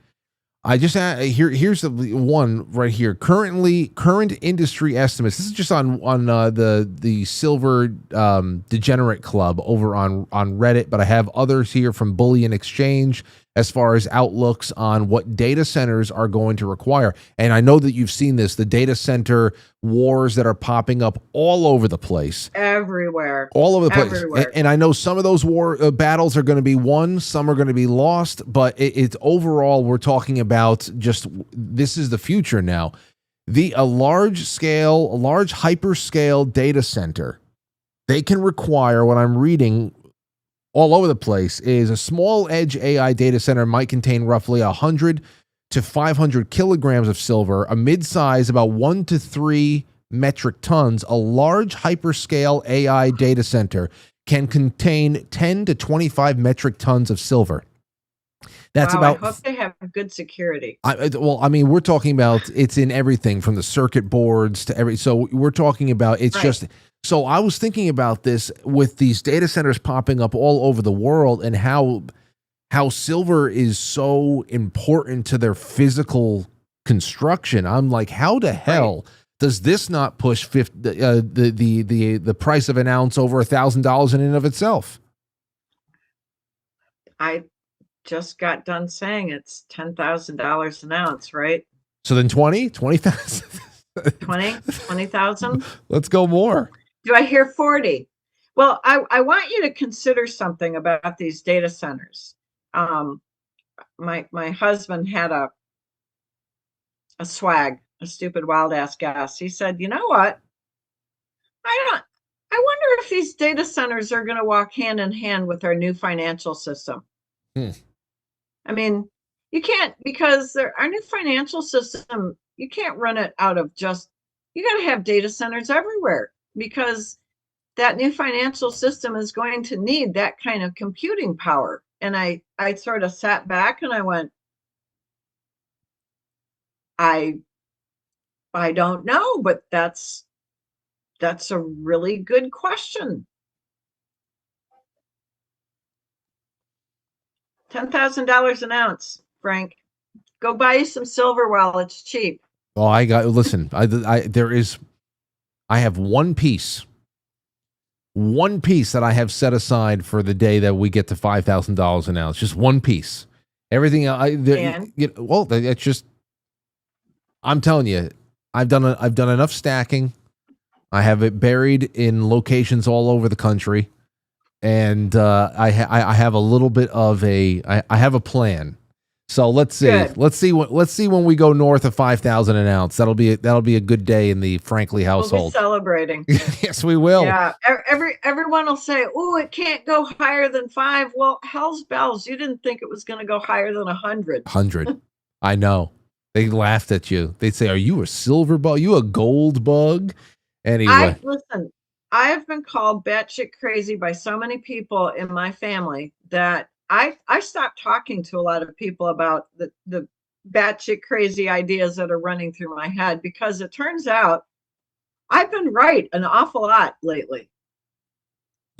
I just here's the one right here. Current industry estimates. This is just on the Silver Degenerate Club over on Reddit, but I have others here from Bullion Exchange as far as outlooks on what data centers are going to require. And I know that you've seen this, the data center wars that are popping up all over the place. Everywhere. All over the place. And I know some of those war battles are going to be won, some are going to be lost, but it's overall we're talking about just this is the future now. A large hyperscale data center, they can require, what I'm reading all over the place, is a small edge AI data center might contain roughly 100 to 500 kilograms of silver, a mid-size about 1 to 3 metric tons. A large hyperscale AI data center can contain 10 to 25 metric tons of silver. That's about. I hope they have good security. We're talking about it's in everything from the circuit boards to so we're talking about it's just. So I was thinking about this with these data centers popping up all over the world and how silver is so important to their physical construction. I'm like, how the hell does this not push the price of an ounce over $1,000 in and of itself? I just got done saying it's $10,000 an ounce, right? So then 20,000. 20,000. Let's go more. Do I hear 40? Well, I want you to consider something about these data centers. My husband had a swag a stupid wild ass guess. He said, you know what? I wonder if these data centers are going to walk hand in hand with our new financial system. I mean, you can't, because our new financial system, you can't run it out of just, you got to have data centers everywhere, because that new financial system is going to need that kind of computing power. And I sort of sat back and I went, I don't know, but that's a really good question. $10,000 an ounce, Frank. Go buy you some silver while it's cheap. Oh, listen, I have one piece that I have set aside for the day that we get to $5,000 an ounce. Just one piece. Everything, it's just, I'm telling you, I've done enough stacking. I have it buried in locations all over the country, and I have a little bit of I have a plan. So let's see. Good. Let's see when we go north of 5,000 an ounce. That'll be a good day in the Frankly household. We'll be celebrating. Yes, we will. Yeah. Everyone will say, "Oh, it can't go higher than 5." Well, hell's bells! You didn't think it was going to go higher than 100. 100. I know. They laughed at you. They'd say, "Are you a silver bug? You a gold bug?" Anyway, Listen. I have been called batshit crazy by so many people in my family that I stopped talking to a lot of people about the batshit crazy ideas that are running through my head, because it turns out I've been right an awful lot lately.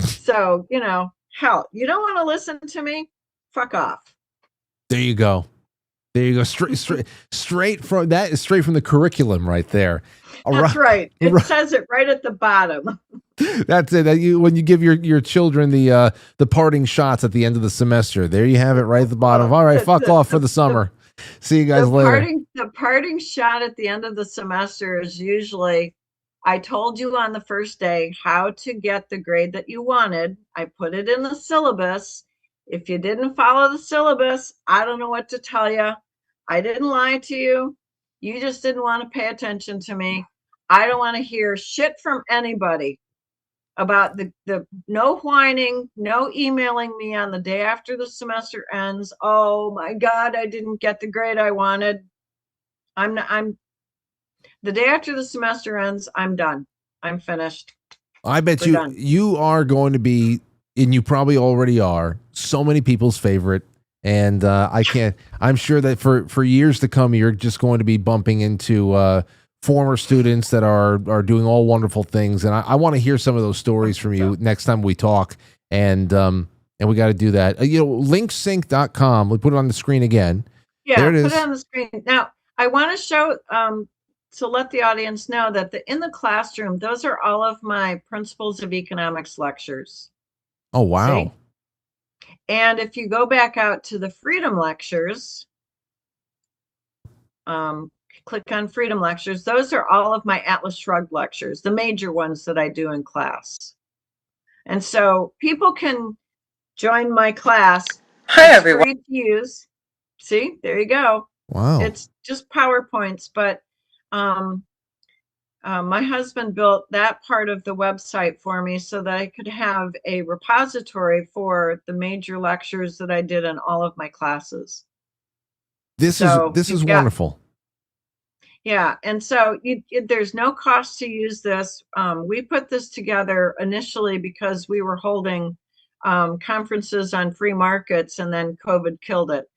So, hell, you don't want to listen to me? Fuck off. there you go. There you go. Straight from the curriculum right there. That's right. It says it right at the bottom. That's it. When you give your children the parting shots at the end of the semester, there you have it right at the bottom. All right, fuck off for the summer. See you guys later. The parting shot at the end of the semester is usually, I told you on the first day how to get the grade that you wanted. I put it in the syllabus. If you didn't follow the syllabus, I don't know what to tell you. I didn't lie to you. You just didn't want to pay attention to me. I don't want to hear shit from anybody about the no whining, no emailing me on the day after the semester ends. Oh my God, I didn't get the grade I wanted. The day after the semester ends, I'm done. I'm finished. I bet you are going to be, and you probably already are, so many people's favorite. And I'm sure that for years to come, you're just going to be bumping into former students that are doing all wonderful things. And I want to hear some of those stories from you next time we talk. And we got to do that. Linksync.com. We put it on the screen again. Yeah, there it is. Put it on the screen. Now, I want to show, to let the audience know that in the classroom, those are all of my Principles of Economics lectures. Oh, wow. See? And if you go back out to the Freedom Lectures, click on Freedom Lectures. Those are all of my Atlas Shrugged lectures, the major ones that I do in class. And so people can join my class. Hi, everyone. Free to use. See, there you go. Wow. It's just PowerPoints, but my husband built that part of the website for me so that I could have a repository for the major lectures that I did in all of my classes. This is wonderful. Yeah, and so there's no cost to use this. We put this together initially because we were holding conferences on free markets, and then COVID killed it.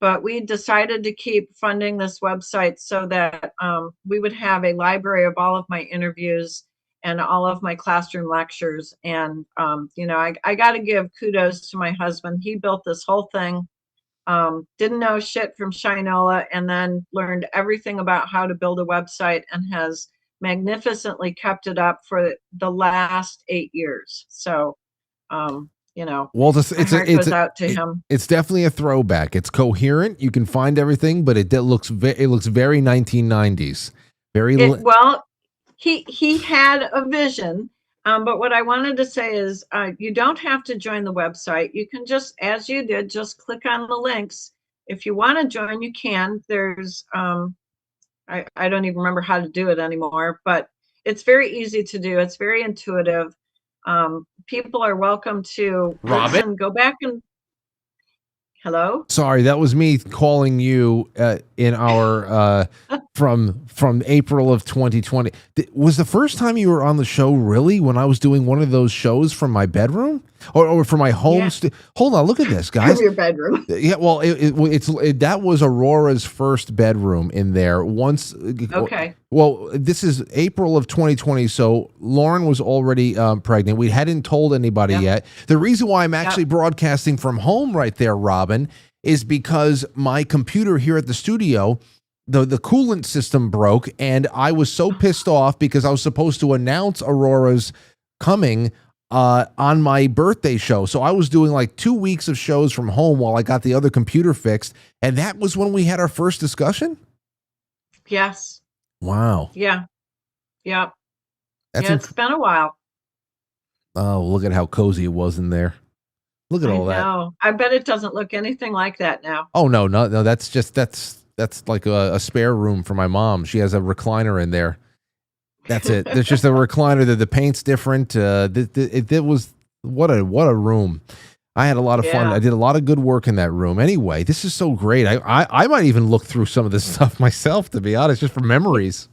But we decided to keep funding this website so that we would have a library of all of my interviews and all of my classroom lectures. And, I got to give kudos to my husband. He built this whole thing, didn't know shit from Shinola, and then learned everything about how to build a website and has magnificently kept it up for the last 8 years. So, well, it's definitely a throwback. It's coherent. You can find everything, but it looks very 1990s. He had a vision. But what I wanted to say is you don't have to join the website. You can just, as you did, just click on the links. If you want to join, you can. There's I don't even remember how to do it anymore, but it's very easy to do. It's very intuitive. People are welcome to listen, go back and hello. Sorry, that was me calling you in our from April of 2020. Was the first time you were on the show really when I was doing one of those shows from my bedroom or from my home? Yeah. Hold on, look at this, guys. From your bedroom. Yeah, well, that was Aurora's first bedroom in there. Once, Okay. Well, this is April of 2020, so Lauren was already pregnant. We hadn't told anybody yet. The reason why I'm actually broadcasting from home right there, Robin, is because my computer here at the studio, the coolant system broke, and I was so pissed off because I was supposed to announce Aurora's coming on my birthday show. So I was doing like 2 weeks of shows from home while I got the other computer fixed, and that was when we had our first discussion? Yes. Wow. Yeah. Yeah. That's it's been a while. Oh, look at how cozy it was in there. Look at all that. No, I bet it doesn't look anything like that now. Oh no, that's like a spare room for my mom. She has a recliner in there. That's it. There's just a recliner. The paint's different. It was what a room. I had a lot of fun. I did a lot of good work in that room. Anyway, this is so great. I might even look through some of this stuff myself, to be honest, just for memories.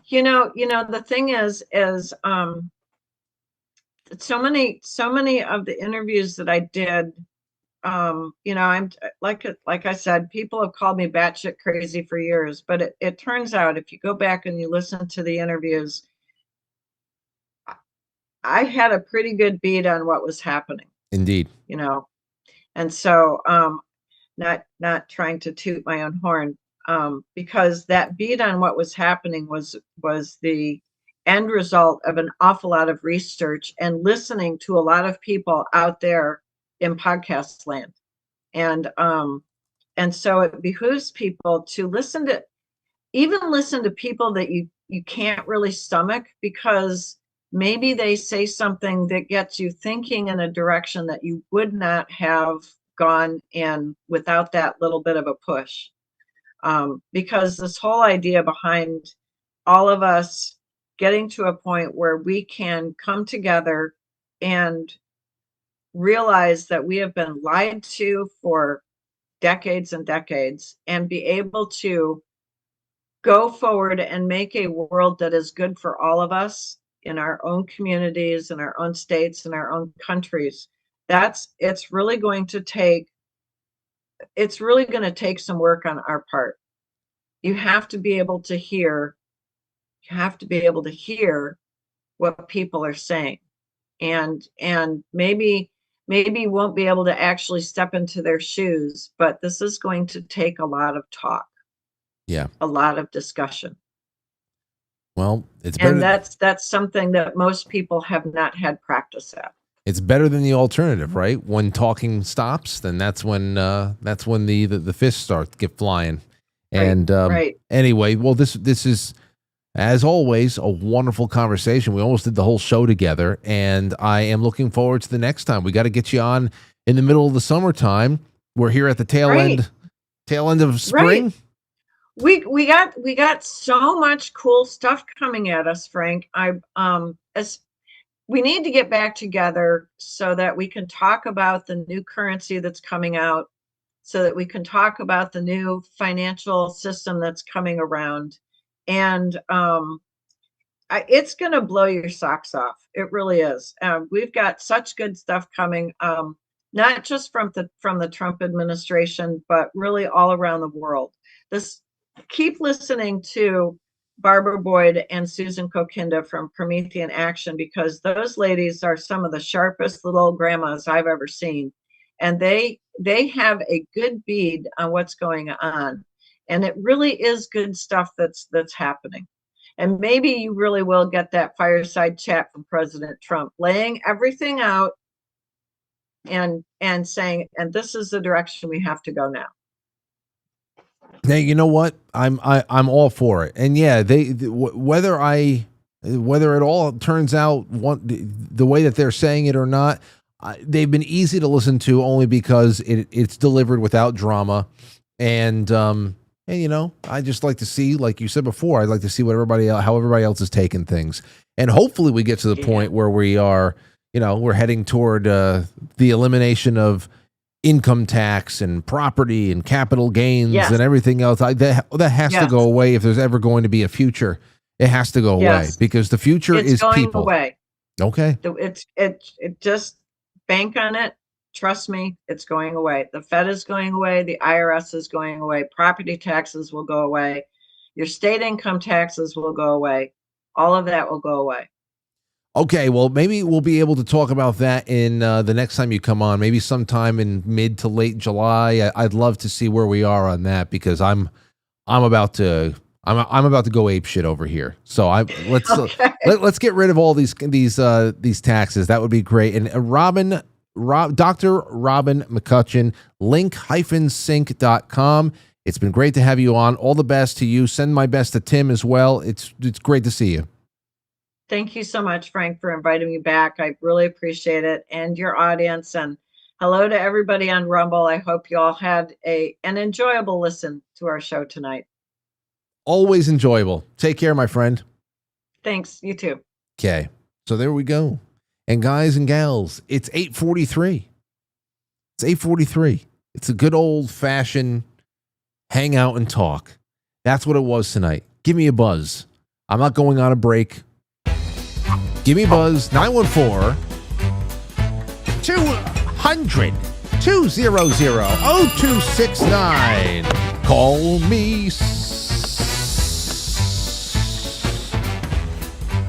You know, the thing is so many of the interviews that I did, I'm like I said, people have called me batshit crazy for years, but it turns out if you go back and you listen to the interviews, I had a pretty good beat on what was happening. Indeed. And so not trying to toot my own horn, because that beat on what was happening was the end result of an awful lot of research and listening to a lot of people out there in podcast land. And so it behooves people to listen to people that you can't really stomach, because maybe they say something that gets you thinking in a direction that you would not have gone in without that little bit of a push. Because this whole idea behind all of us getting to a point where we can come together and realize that we have been lied to for decades and decades, and be able to go forward and make a world that is good for all of us in our own communities, in our own states, in our own countries. It's really going to take some work on our part. You have to be able to hear what people are saying, and maybe you won't be able to actually step into their shoes, but this is going to take a lot of talk. Yeah. A lot of discussion. Well, it's better. And that's something that most people have not had practice at. It's better than the alternative, right? When talking stops, then that's when the fists start to get flying. And right. Anyway, well, this is, as always, a wonderful conversation. We almost did the whole show together, and I am looking forward to the next time. We got to get you on in the middle of the summertime. We're here at the tail end of spring. Right. We got so much cool stuff coming at us, Frank. We need to get back together so that we can talk about the new currency that's coming out, so that we can talk about the new financial system that's coming around. And it's going to blow your socks off. It really is. We've got such good stuff coming, not just from the Trump administration, but really all around the world. Keep listening to Barbara Boyd and Susan Kokinda from Promethean Action, because those ladies are some of the sharpest little grandmas I've ever seen. And they have a good bead on what's going on. And it really is good stuff that's happening. And maybe you really will get that fireside chat from President Trump, laying everything out and saying, and this is the direction we have to go now. Hey, you know what? I'm all for it. And yeah, whether it all turns out the way that they're saying it or not, they've been easy to listen to only because it's delivered without drama, and And I just like to see, like you said before, I'd like to see how everybody else is taking things. And hopefully we get to the point where we are, we're heading toward the elimination of income tax and property and capital gains and everything else. That has to go away if there's ever going to be a future. It has to go away because the future is going people. Away. Okay. It just bank on it. Trust me, it's going away. The Fed is going away. The IRS is going away. Property taxes will go away. Your state income taxes will go away. All of that will go away. Okay, well, maybe we'll be able to talk about that in the next time you come on. Maybe sometime in mid to late July. I'd love to see where we are on that because I'm about to go ape shit over here. So let's get rid of all these taxes. That would be great. And Dr. Robin McCutcheon, link-sync.com. It's been great to have you on. All the best to you. Send my best to Tim as well. It's great to see you. Thank you so much, Frank, for inviting me back. I really appreciate it, and your audience. And hello to everybody on Rumble. I hope you all had an enjoyable listen to our show tonight. Always enjoyable. Take care, my friend. Thanks. You too. Okay. So there we go. And guys and gals, it's 8:43. It's 8:43. It's a good old-fashioned hang out and talk. That's what it was tonight. Give me a buzz. I'm not going on a break. Give me a buzz. 914-200-200-0269. Call me.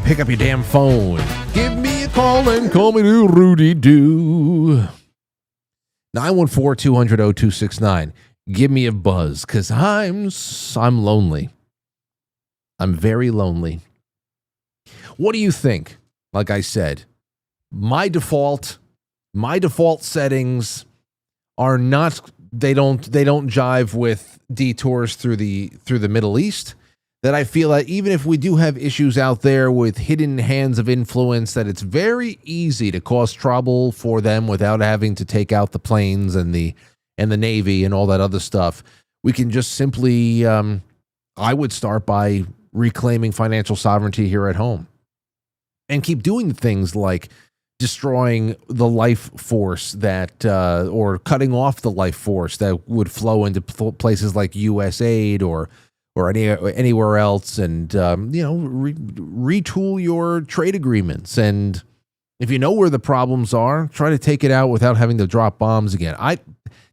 Pick up your damn phone. Give me a call and call me to Rudy Doo. 914-200-0269. Give me a buzz because I'm lonely. I'm very lonely. What do you think? Like I said, my default settings are not. They don't jive with detours through the Middle East. That I feel that even if we do have issues out there with hidden hands of influence, that it's very easy to cause trouble for them without having to take out the planes and the Navy and all that other stuff. We can just simply, I would start by reclaiming financial sovereignty here at home and keep doing things like destroying the life force that, or cutting off the life force that would flow into places like USAID or anywhere else, and retool your trade agreements. And if you know where the problems are, try to take it out without having to drop bombs again.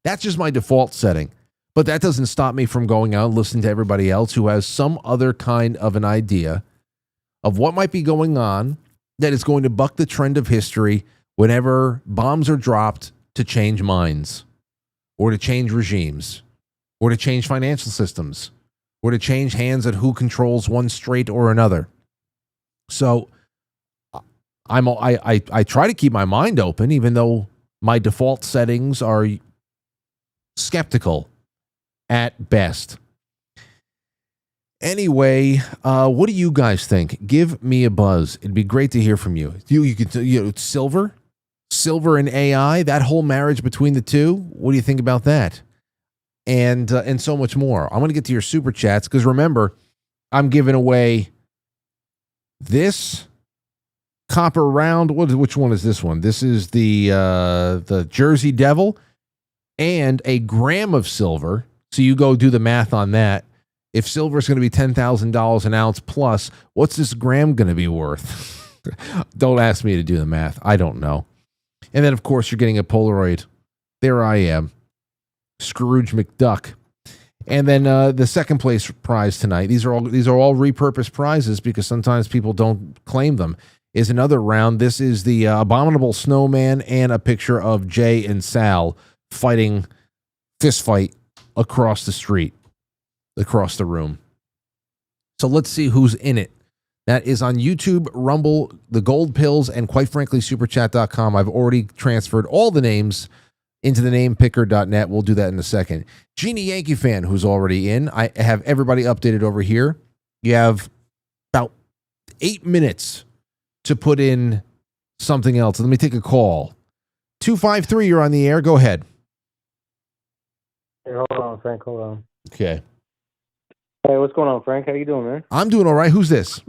That's just my default setting, but that doesn't stop me from going out and listening to everybody else who has some other kind of an idea of what might be going on that is going to buck the trend of history whenever bombs are dropped to change minds, or to change regimes, or to change financial systems, or to change hands at who controls one strait or another. So I try to keep my mind open, even though my default settings are skeptical at best. Anyway, what do you guys think? Give me a buzz. It'd be great to hear from you. You could silver and AI, that whole marriage between the two. What do you think about that? And so much more. I'm going to get to your super chats because remember, I'm giving away this copper round. Which one is this one? This is the Jersey Devil and a gram of silver. So you go do the math on that. If silver is going to be $10,000 an ounce plus, what's this gram going to be worth? Don't ask me to do the math. I don't know. And then, of course, you're getting a Polaroid. There I am. Scrooge McDuck. And then the second place prize tonight, these are all repurposed prizes because sometimes people don't claim them, is another round. This is the Abominable Snowman and a picture of Jay and Sal fighting fist fight across the street, across the room. So let's see who's in it. That is on YouTube, Rumble, the Gold Pills, and quite frankly, superchat.com. I've already transferred all the names into the namepicker.net. We'll do that in a second. Genie Yankee fan, who's already in. I have everybody updated over here. You have about 8 minutes to put in something else. Let me take a call. 253, you're on the air. Go ahead. Hey, hold on, Frank. Hold on. Okay. Hey, what's going on, Frank? How you doing, man? I'm doing all right. Who's this?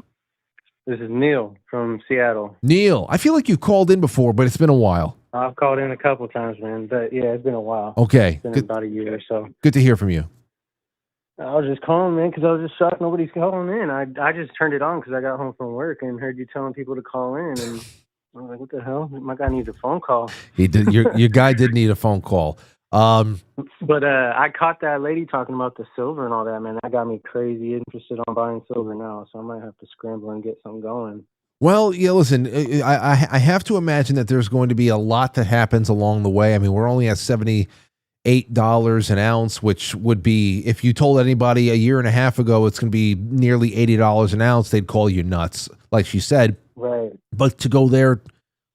This is Neil from Seattle. Neil. I feel like you've called in before, but it's been a while. I've called in a couple times, man, but yeah, it's been a while. Okay. It's been about a year or so. Good to hear from you. I was just calling, man, because I was just shocked nobody's calling in. I just turned it on because I got home from work and heard you telling people to call in, and I was like, what the hell? My guy needs a phone call. He did. Your guy did need a phone call. But I caught that lady talking about the silver and all that, man. That got me crazy interested on buying silver now, so I might have to scramble and get something going. Well, yeah, listen, I have to imagine that there's going to be a lot that happens along the way. I mean, we're only at $78 an ounce, which would be, if you told anybody a year and a half ago it's going to be nearly $80 an ounce, they'd call you nuts, like she said. Right. But to go there,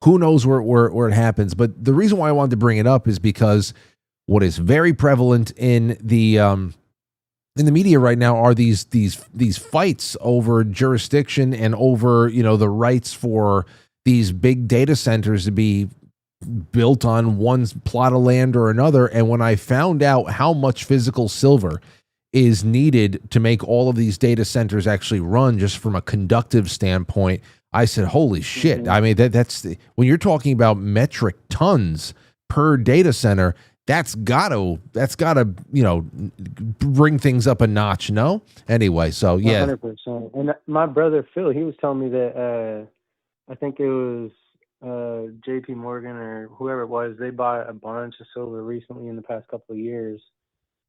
who knows where it happens. But the reason why I wanted to bring it up is because what is very prevalent in the media right now are these fights over jurisdiction and over, the rights for these big data centers to be built on one plot of land or another. And when I found out how much physical silver is needed to make all of these data centers actually run just from a conductive standpoint, I said, holy shit. I mean, that's when you're talking about metric tons per data center, that's gotta, bring things up a notch, no? Anyway, so yeah. 100%. And my brother Phil, he was telling me that I think it was JP Morgan or whoever it was, they bought a bunch of silver recently in the past couple of years,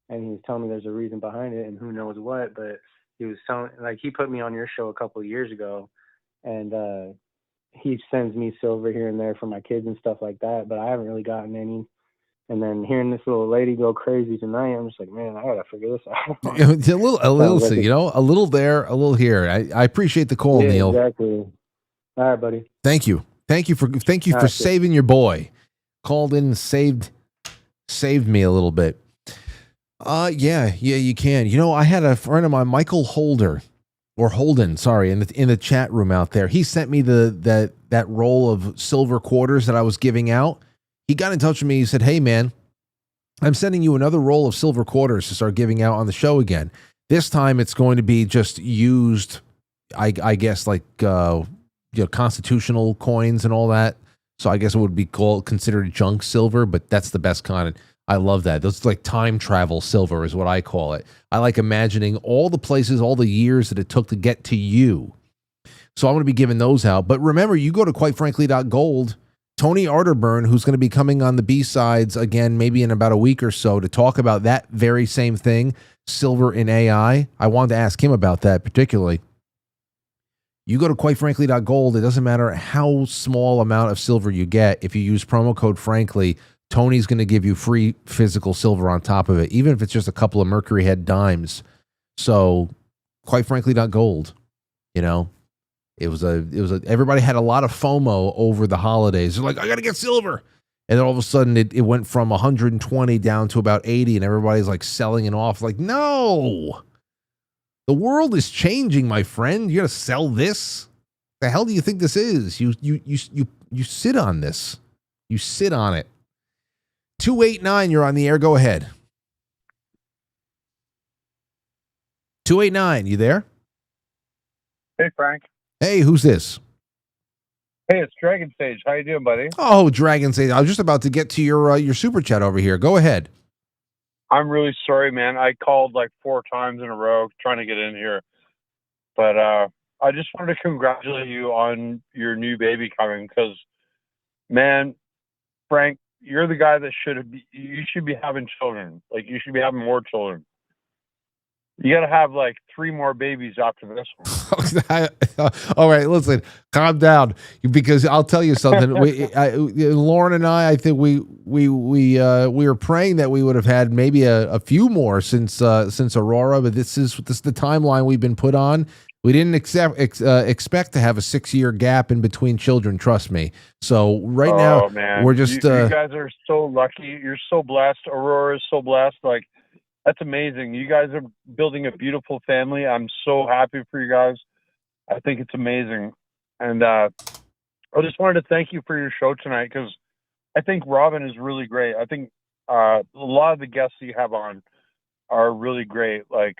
and he was telling me there's a reason behind it and who knows what, but he was telling, like, he put me on your show a couple of years ago, and he sends me silver here and there for my kids and stuff like that, but I haven't really gotten any. And then hearing this little lady go crazy tonight, I'm just like, man, I gotta figure this out. It's a little, a little there, a little here. I appreciate the call, Neil. Exactly. All right, buddy. Thank you for saving your boy. Called in and saved me a little bit. Yeah, you can. I had a friend of mine, Michael Holden, in the chat room out there. He sent me that roll of silver quarters that I was giving out. He got in touch with me. He said, hey, man, I'm sending you another roll of silver quarters to start giving out on the show again. This time it's going to be just used, I guess, like constitutional coins and all that. So I guess it would be considered junk silver, but that's the best kind. I love that. That's like time travel silver is what I call it. I like imagining all the places, all the years that it took to get to you. So I'm going to be giving those out. But remember, you go to quitefrankly.gold. Tony Arterburn, who's going to be coming on the B-sides again, maybe in about a week or so, to talk about that very same thing, silver in AI. I wanted to ask him about that particularly. You go to quitefrankly.gold. It doesn't matter how small amount of silver you get. If you use promo code Frankly, Tony's going to give you free physical silver on top of it, even if it's just a couple of Mercury Head dimes. So quitefrankly.gold, It was everybody had a lot of FOMO over the holidays. They're like, I got to get silver. And then all of a sudden it went from 120 down to about 80 and everybody's like selling it off. Like, no, the world is changing, my friend. You're going to sell this? The hell do you think this is? You sit on this. You sit on it. 289, you're on the air. Go ahead. 289, you there? Hey, Frank. Hey, who's this? Hey, it's Dragon Stage. How you doing, buddy? Oh, Dragon Stage. I was just about to get to your super chat over here. Go ahead. I'm really sorry, man. I called like 4 times in a row trying to get in here. But I just wanted to congratulate you on your new baby coming because, man, Frank, you're the guy that you should be having children. Like, you should be having more children. You got to have like 3 more babies after this one. All right, listen, calm down, because I'll tell you something. Lauren and I think we were praying that we would have had maybe a few more since Aurora, but this is the timeline we've been put on. We didn't expect to have a 6-year gap in between children. Trust me. So now, man. We're just you guys are so lucky. You're so blessed. Aurora is so blessed. Like, that's amazing. You guys are building a beautiful family. I'm so happy for you guys. I think it's amazing. And I just wanted to thank you for your show tonight because I think Robin is really great. I think a lot of the guests you have on are really great. Like,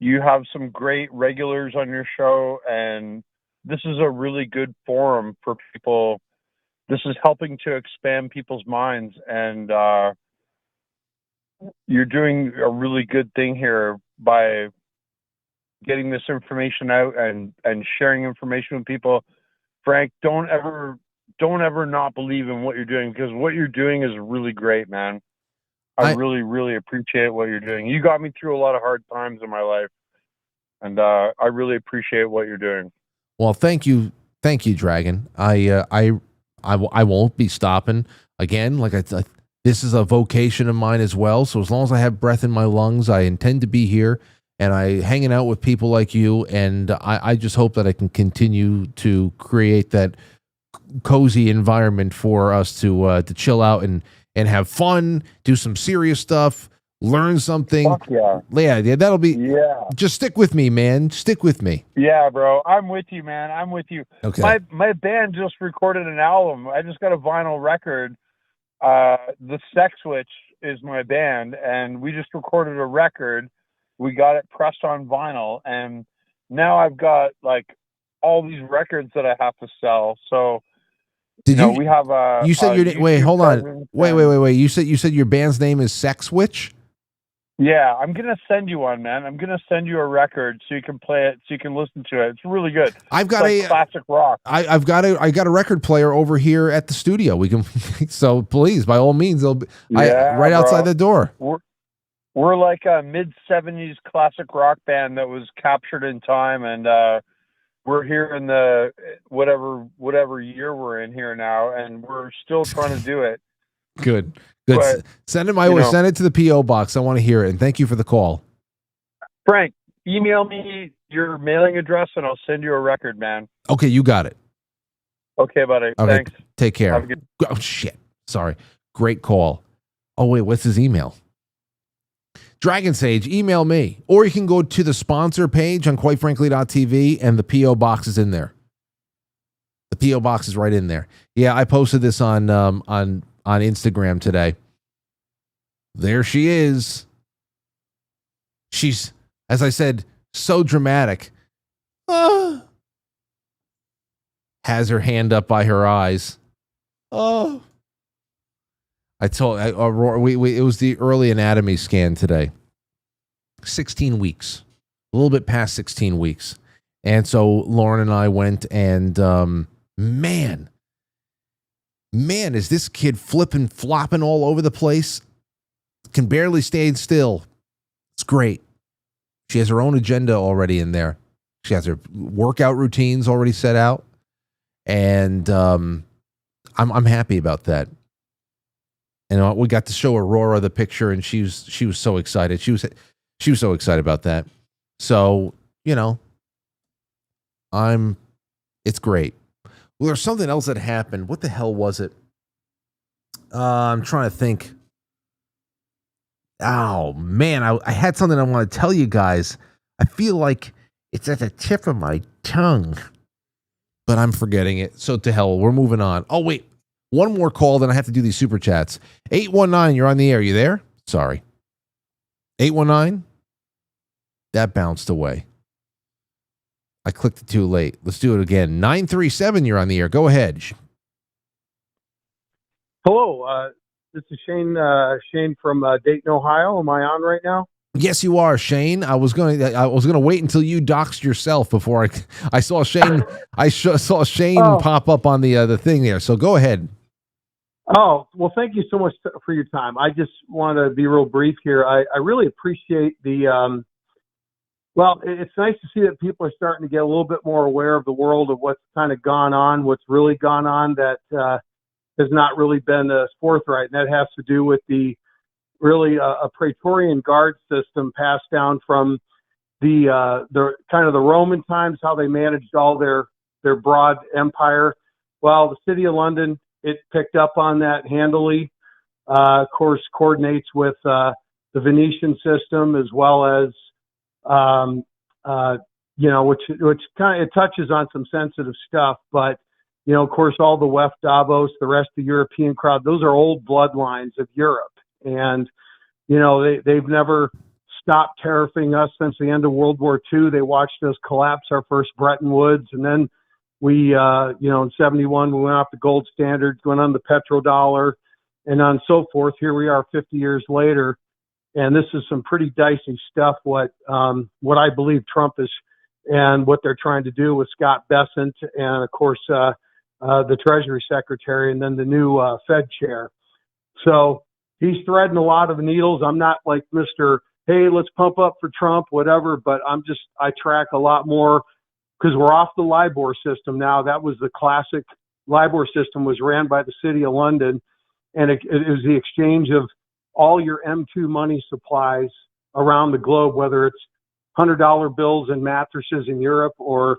you have some great regulars on your show, and this is a really good forum for people. This is helping to expand people's minds, and you're doing a really good thing here by getting this information out and sharing information with people. Frank, don't ever not believe in what you're doing, because what you're doing is really great, man. I really, really appreciate what you're doing. You got me through a lot of hard times in my life, and I really appreciate what you're doing. Well, thank you, Dragon. I won't be stopping again. Like this is a vocation of mine as well. So as long as I have breath in my lungs, I intend to be here, and I hanging out with people like you. And I just hope that I can continue to create that cozy environment for us to chill out and have fun, do some serious stuff, learn something. Fuck yeah. Yeah, that'll be. Yeah. Just stick with me, man. Stick with me. Yeah, bro. I'm with you, man. I'm with you. Okay. My band just recorded an album. I just got a vinyl record. The Sex Switch is my band, and we just recorded a record. We got it pressed on vinyl, and now I've got like all these records that I have to sell. So we have a. You said your wait. Hold on. Wait. You said your band's name is Sex Witch? Yeah, I'm gonna send you one, man. I'm gonna send you a record so you can play it, so you can listen to it. It's really good. I've got classic rock. I got a record player over here at the studio. We can, so please, by all means, right outside the door. We're like a mid-'70s classic rock band that was captured in time, and we're here in the whatever year we're in here now, and we're still trying to do it. Good. But, send it my way. Send it to the P.O. box. I want to hear it. And thank you for the call. Frank, email me your mailing address and I'll send you a record, man. Okay, you got it. Okay, buddy. Okay, thanks. Take care. Have a good- Oh, shit. Sorry. Great call. Oh, wait. What's his email? Dragon Sage, email me. Or you can go to the sponsor page on quitefrankly.tv, and the P.O. box is in there. The P.O. box is right in there. Yeah, I posted this on Instagram today. There she is. She's, as I said, so dramatic. Has her hand up by her eyes. Oh. It was the early anatomy scan today. 16 weeks. A little bit past 16 weeks. And so Lauren and I went, and man, is this kid flipping, flopping all over the place. Can barely stay still. It's great. She has her own agenda already in there. She has her workout routines already set out. And I'm happy about that. And we got to show Aurora the picture, and she was so excited. She was so excited about that. So, it's great. Well, there's something else that happened. What the hell was it? I'm trying to think. Oh, man, I had something I want to tell you guys. I feel like it's at the tip of my tongue, but I'm forgetting it. So to hell, we're moving on. Oh, wait, one more call, then I have to do these super chats. 819, you're on the air. You there? Sorry. 819? That bounced away. I clicked it too late. Let's do it again. 937, you're on the air. Go ahead. Hello, this is Shane from Dayton, Ohio. Am I on right now? Yes, you are, Shane. I was gonna wait until you doxed yourself before I saw Shane. Saw Shane pop up on the thing there. So go ahead. Oh, well, thank you so much for your time. I just want to be real brief here. I really appreciate the. Well, it's nice to see that people are starting to get a little bit more aware of the world of what's kind of gone on, what's really gone on that has not really been forthright. And that has to do with the really a Praetorian Guard system passed down from the kind of the Roman times, how they managed all their broad empire. Well, the city of London, it picked up on that handily. Of course, coordinates with the Venetian system as well as which kind of touches on some sensitive stuff, but of course, all the West Davos, the rest of the European crowd, those are old bloodlines of Europe, and they've never stopped tariffing us since the end of World War II. They watched us collapse our first Bretton Woods, and then we, in '71, we went off the gold standard, went on the petrodollar, and on so forth. Here we are 50 years later, and this is some pretty dicey stuff. What I believe Trump is, and what they're trying to do with Scott Bessent, and of course the Treasury Secretary, and then the new Fed chair. So he's threading a lot of the needles. I'm not like Mr. Hey, let's pump up for Trump, whatever, but I track a lot more because we're off the LIBOR system now. That was the classic LIBOR system, was ran by the City of London, and it was the exchange of all your M2 money supplies around the globe, whether it's $100 bills and mattresses in Europe or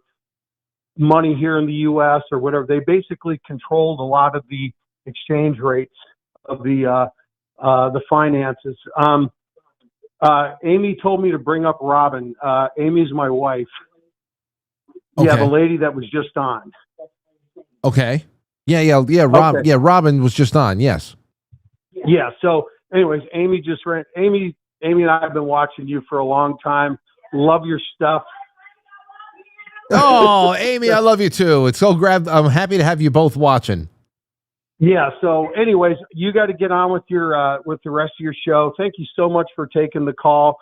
money here in the U.S. or whatever. They basically controlled a lot of the exchange rates of the finances. Amy told me to bring up Robin. Amy's my wife. Okay. Yeah, the lady that was just on. Okay. Yeah. Okay. Robin was just on. Yes. Yeah. So, anyways, Amy just ran. Amy and I have been watching you for a long time. Love your stuff. Oh, Amy, I love you too. It's so I'm happy to have you both watching. Yeah. So, anyways, you got to get on with your with the rest of your show. Thank you so much for taking the call.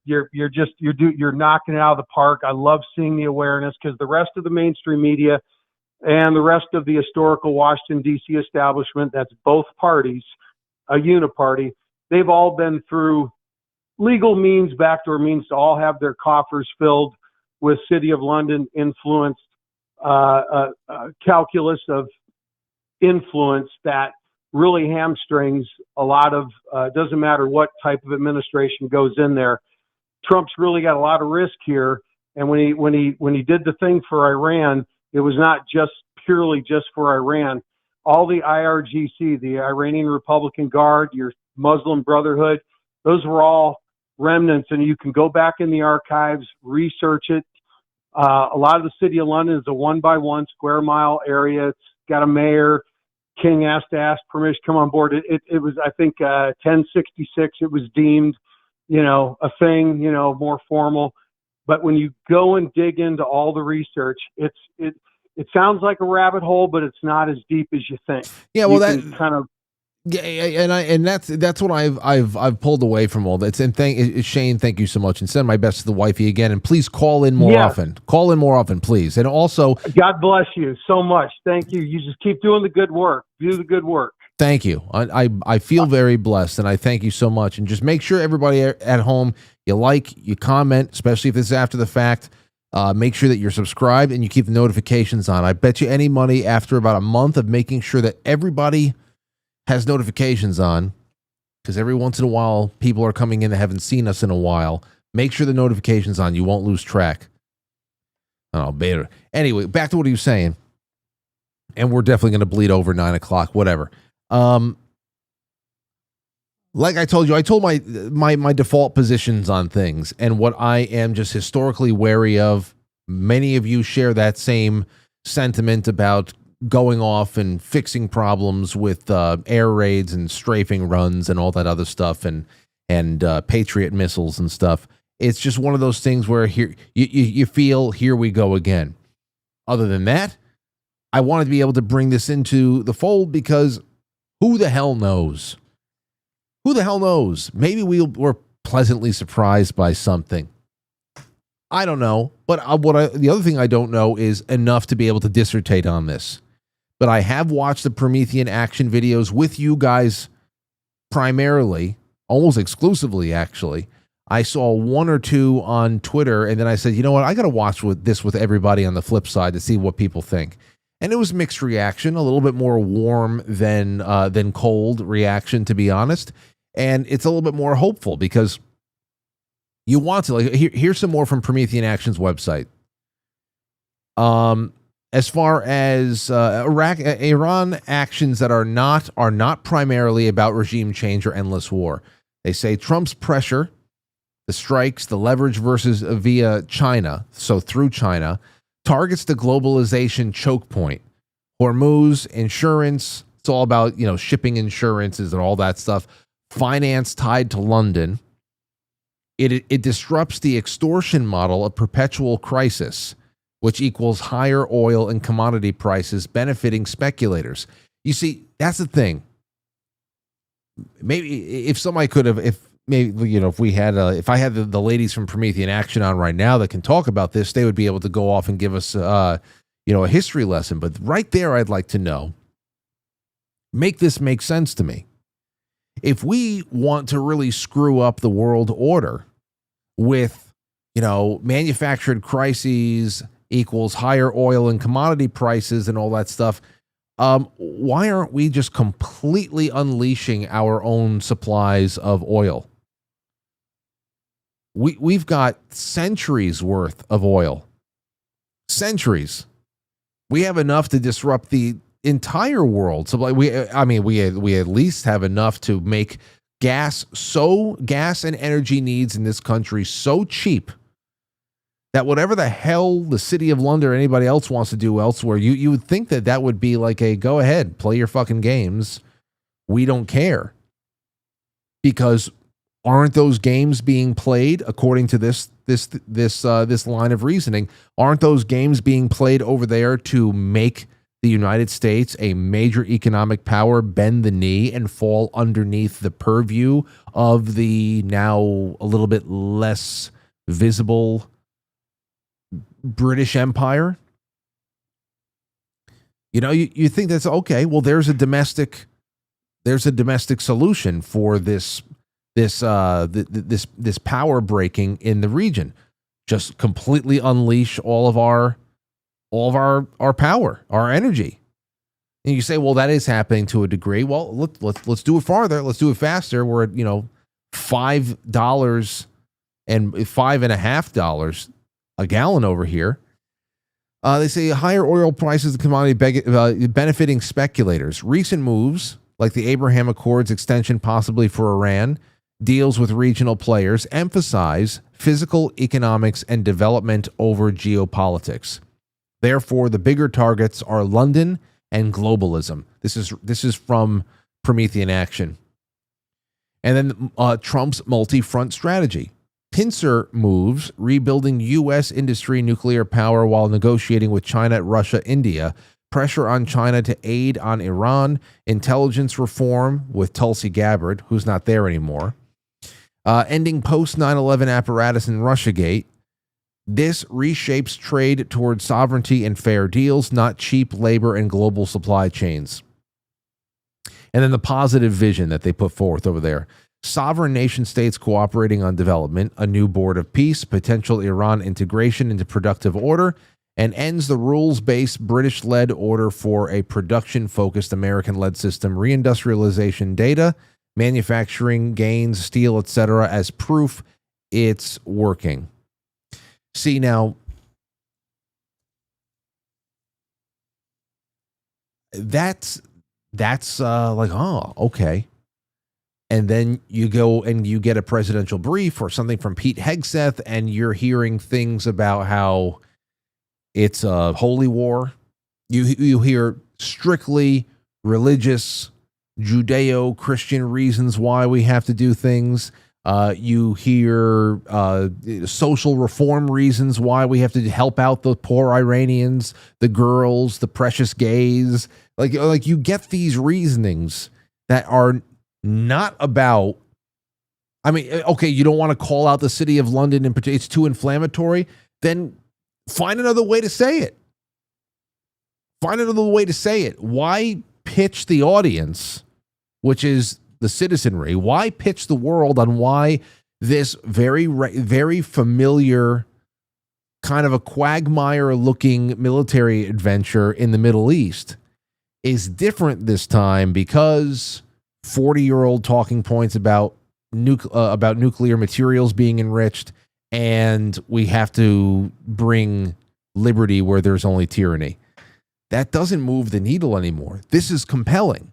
You're knocking it out of the park. I love seeing the awareness, because the rest of the mainstream media and the rest of the historical Washington D.C. establishment, that's both parties, a uniparty, they've all been through legal means, backdoor means, to all have their coffers filled with City of London influenced calculus of influence that really hamstrings a lot of, doesn't matter what type of administration goes in there. Trump's really got a lot of risk here. And when he did the thing for Iran, it was not just purely just for Iran. All the IRGC, the Iranian Republican Guard, your Muslim Brotherhood, those were all remnants, and you can go back in the archives, research it. A lot of the City of London is a 1-by-1 square mile area. It's got a mayor. King has to ask permission to come on board. It was, I think, 1066. It was deemed, a thing, more formal. But when you go and dig into all the research, it sounds like a rabbit hole, but it's not as deep as you think. Yeah, well, you that kind of. Yeah, and that's what I've pulled away from all that. And Shane, thank you so much, and send my best to the wifey again. And please call in more often. Call in more often, please. And also, God bless you so much. Thank you. You just keep doing the good work. Do the good work. Thank you. I feel very blessed, and I thank you so much. And just make sure everybody at home, you comment, especially if it's after the fact. Make sure that you're subscribed and you keep the notifications on. I bet you any money, after about a month of making sure that everybody has notifications on, because every once in a while people are coming in that haven't seen us in a while. Make sure the notifications on. You won't lose track. Oh, better. Anyway, back to what he was saying. And we're definitely going to bleed over 9 o'clock, whatever. Like I told you, I told my default positions on things and what I am just historically wary of. Many of you share that same sentiment about going off and fixing problems with air raids and strafing runs and all that other stuff, and Patriot missiles and stuff. It's just one of those things where here you feel, here we go again. Other than that, I wanted to be able to bring this into the fold, because who the hell knows? Who the hell knows? Maybe we're pleasantly surprised by something. I don't know. But the other thing I don't know is enough to be able to dissertate on this. But I have watched the Promethean action videos with you guys primarily, almost exclusively, actually. I saw one or two on Twitter, and then I said, you know what? I got to watch this with everybody on the flip side to see what people think. And it was mixed reaction, a little bit more warm than cold reaction, to be honest. And it's a little bit more hopeful, because you want to, here's some more from Promethean Action's website. As far as Iran actions that are not primarily about regime change or endless war. They say Trump's pressure, the strikes, the leverage via China, so through China, targets the globalization choke point. Hormuz, insurance, it's all about, shipping insurances and all that stuff. Finance tied to London. It disrupts the extortion model of perpetual crisis, which equals higher oil and commodity prices benefiting speculators. You see, that's the thing. Maybe if somebody could have, if I had the ladies from Promethean Action on right now that can talk about this, they would be able to go off and give us, a history lesson. But right there, I'd like to know, make this make sense to me. If we want to really screw up the world order with, manufactured crises equals higher oil and commodity prices and all that stuff, why aren't we just completely unleashing our own supplies of oil? We've got centuries worth of oil. Centuries. We have enough to disrupt the entire world supply. We at least have enough to make gas and energy needs in this country so cheap that whatever the hell the city of London or anybody else wants to do elsewhere, you would think that would be like a go ahead, play your fucking games. We don't care. Because aren't those games being played according to this line of reasoning? Aren't those games being played over there to make the United States, a major economic power, bend the knee and fall underneath the purview of the now a little bit less visible British Empire? You think that's okay. Well, there's a domestic solution for this power breaking in the region. Just completely unleash all of our power, our energy. And you say, well, that is happening to a degree. Well, let's do it farther. Let's do it faster. We're at $5 and $5.50 a gallon over here. They say higher oil prices and commodity benefiting speculators. Recent moves, like the Abraham Accords extension possibly for Iran, deals with regional players, emphasize physical economics and development over geopolitics. Therefore, the bigger targets are London and globalism. This is from Promethean Action. And then Trump's multi-front strategy. Pincer moves, rebuilding U.S. industry nuclear power while negotiating with China, Russia, India, pressure on China to aid on Iran, intelligence reform with Tulsi Gabbard, who's not there anymore, ending post-9/11 apparatus in Russiagate. This reshapes trade towards sovereignty and fair deals, not cheap labor and global supply chains. And then the positive vision that they put forth over there. Sovereign nation states cooperating on development, a new board of peace, potential Iran integration into productive order, and ends the rules-based British-led order for a production-focused American-led system, reindustrialization data, manufacturing gains, steel, etc., as proof it's working. See, now, that's like, oh, okay. And then you go and you get a presidential brief or something from Pete Hegseth, and you're hearing things about how it's a holy war. You hear strictly religious, Judeo-Christian reasons why we have to do things. You hear social reform reasons why we have to help out the poor Iranians, the girls, the precious gays. Like you get these reasonings that are not about, okay, you don't want to call out the city of London in particular, it's too inflammatory, then find another way to say it. Find another way to say it. Why pitch the audience, which is the citizenry, why pitch the world on why this very, very familiar kind of a quagmire-looking military adventure in the Middle East is different this time because 40-year-old talking points about nuclear materials being enriched, and we have to bring liberty where there's only tyranny. That doesn't move the needle anymore. This is compelling.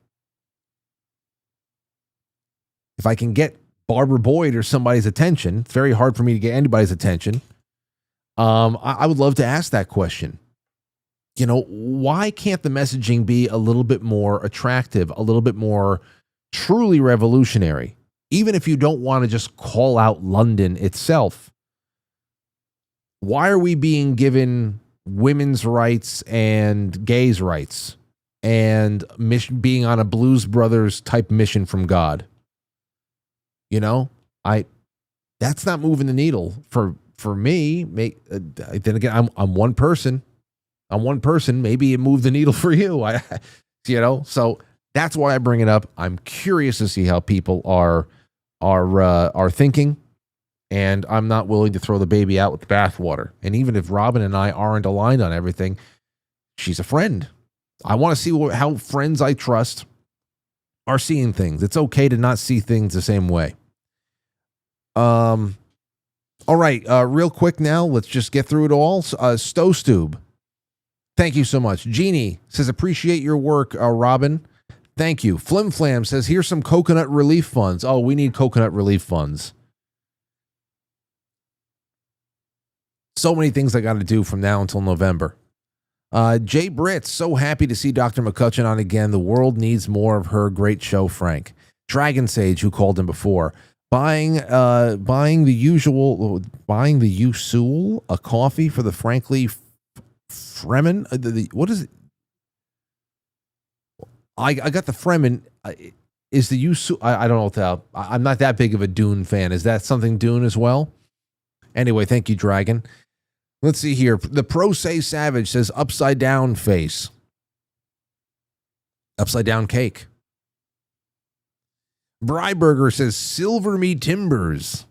If I can get Barbara Boyd or somebody's attention, it's very hard for me to get anybody's attention. I would love to ask that question. Why can't the messaging be a little bit more attractive, a little bit more truly revolutionary? even if you don't want to just call out London itself, why are we being given women's rights and gays' rights and being on a Blues Brothers type mission from God? That's not moving the needle for me. Then again, I'm one person. Maybe it moved the needle for you. So that's why I bring it up. I'm curious to see how people are thinking, and I'm not willing to throw the baby out with the bathwater. And even if Robin and I aren't aligned on everything, she's a friend. I want to see how friends I trust are seeing things. It's okay to not see things the same way. All right, real quick now, let's just get through it all. Stowstube, thank you so much. Jeannie says, appreciate your work, Robin. Thank you. Flim Flam says, here's some coconut relief funds. Oh, we need coconut relief funds. So many things I got to do from now until November. Jay Britt, so happy to see Dr. McCutcheon on again. The world needs more of her. Great show, Frank. Dragon Sage, who called him before. Buying the Usul, a coffee for the Frankly Fremen. What is it? I got the Fremen. Is the Usul? I don't know. I'm not that big of a Dune fan. Is that something Dune as well? Anyway, thank you, Dragon. Let's see here. The Pro Say Savage says upside down face. Upside down cake. Bryburger says silver me timbers.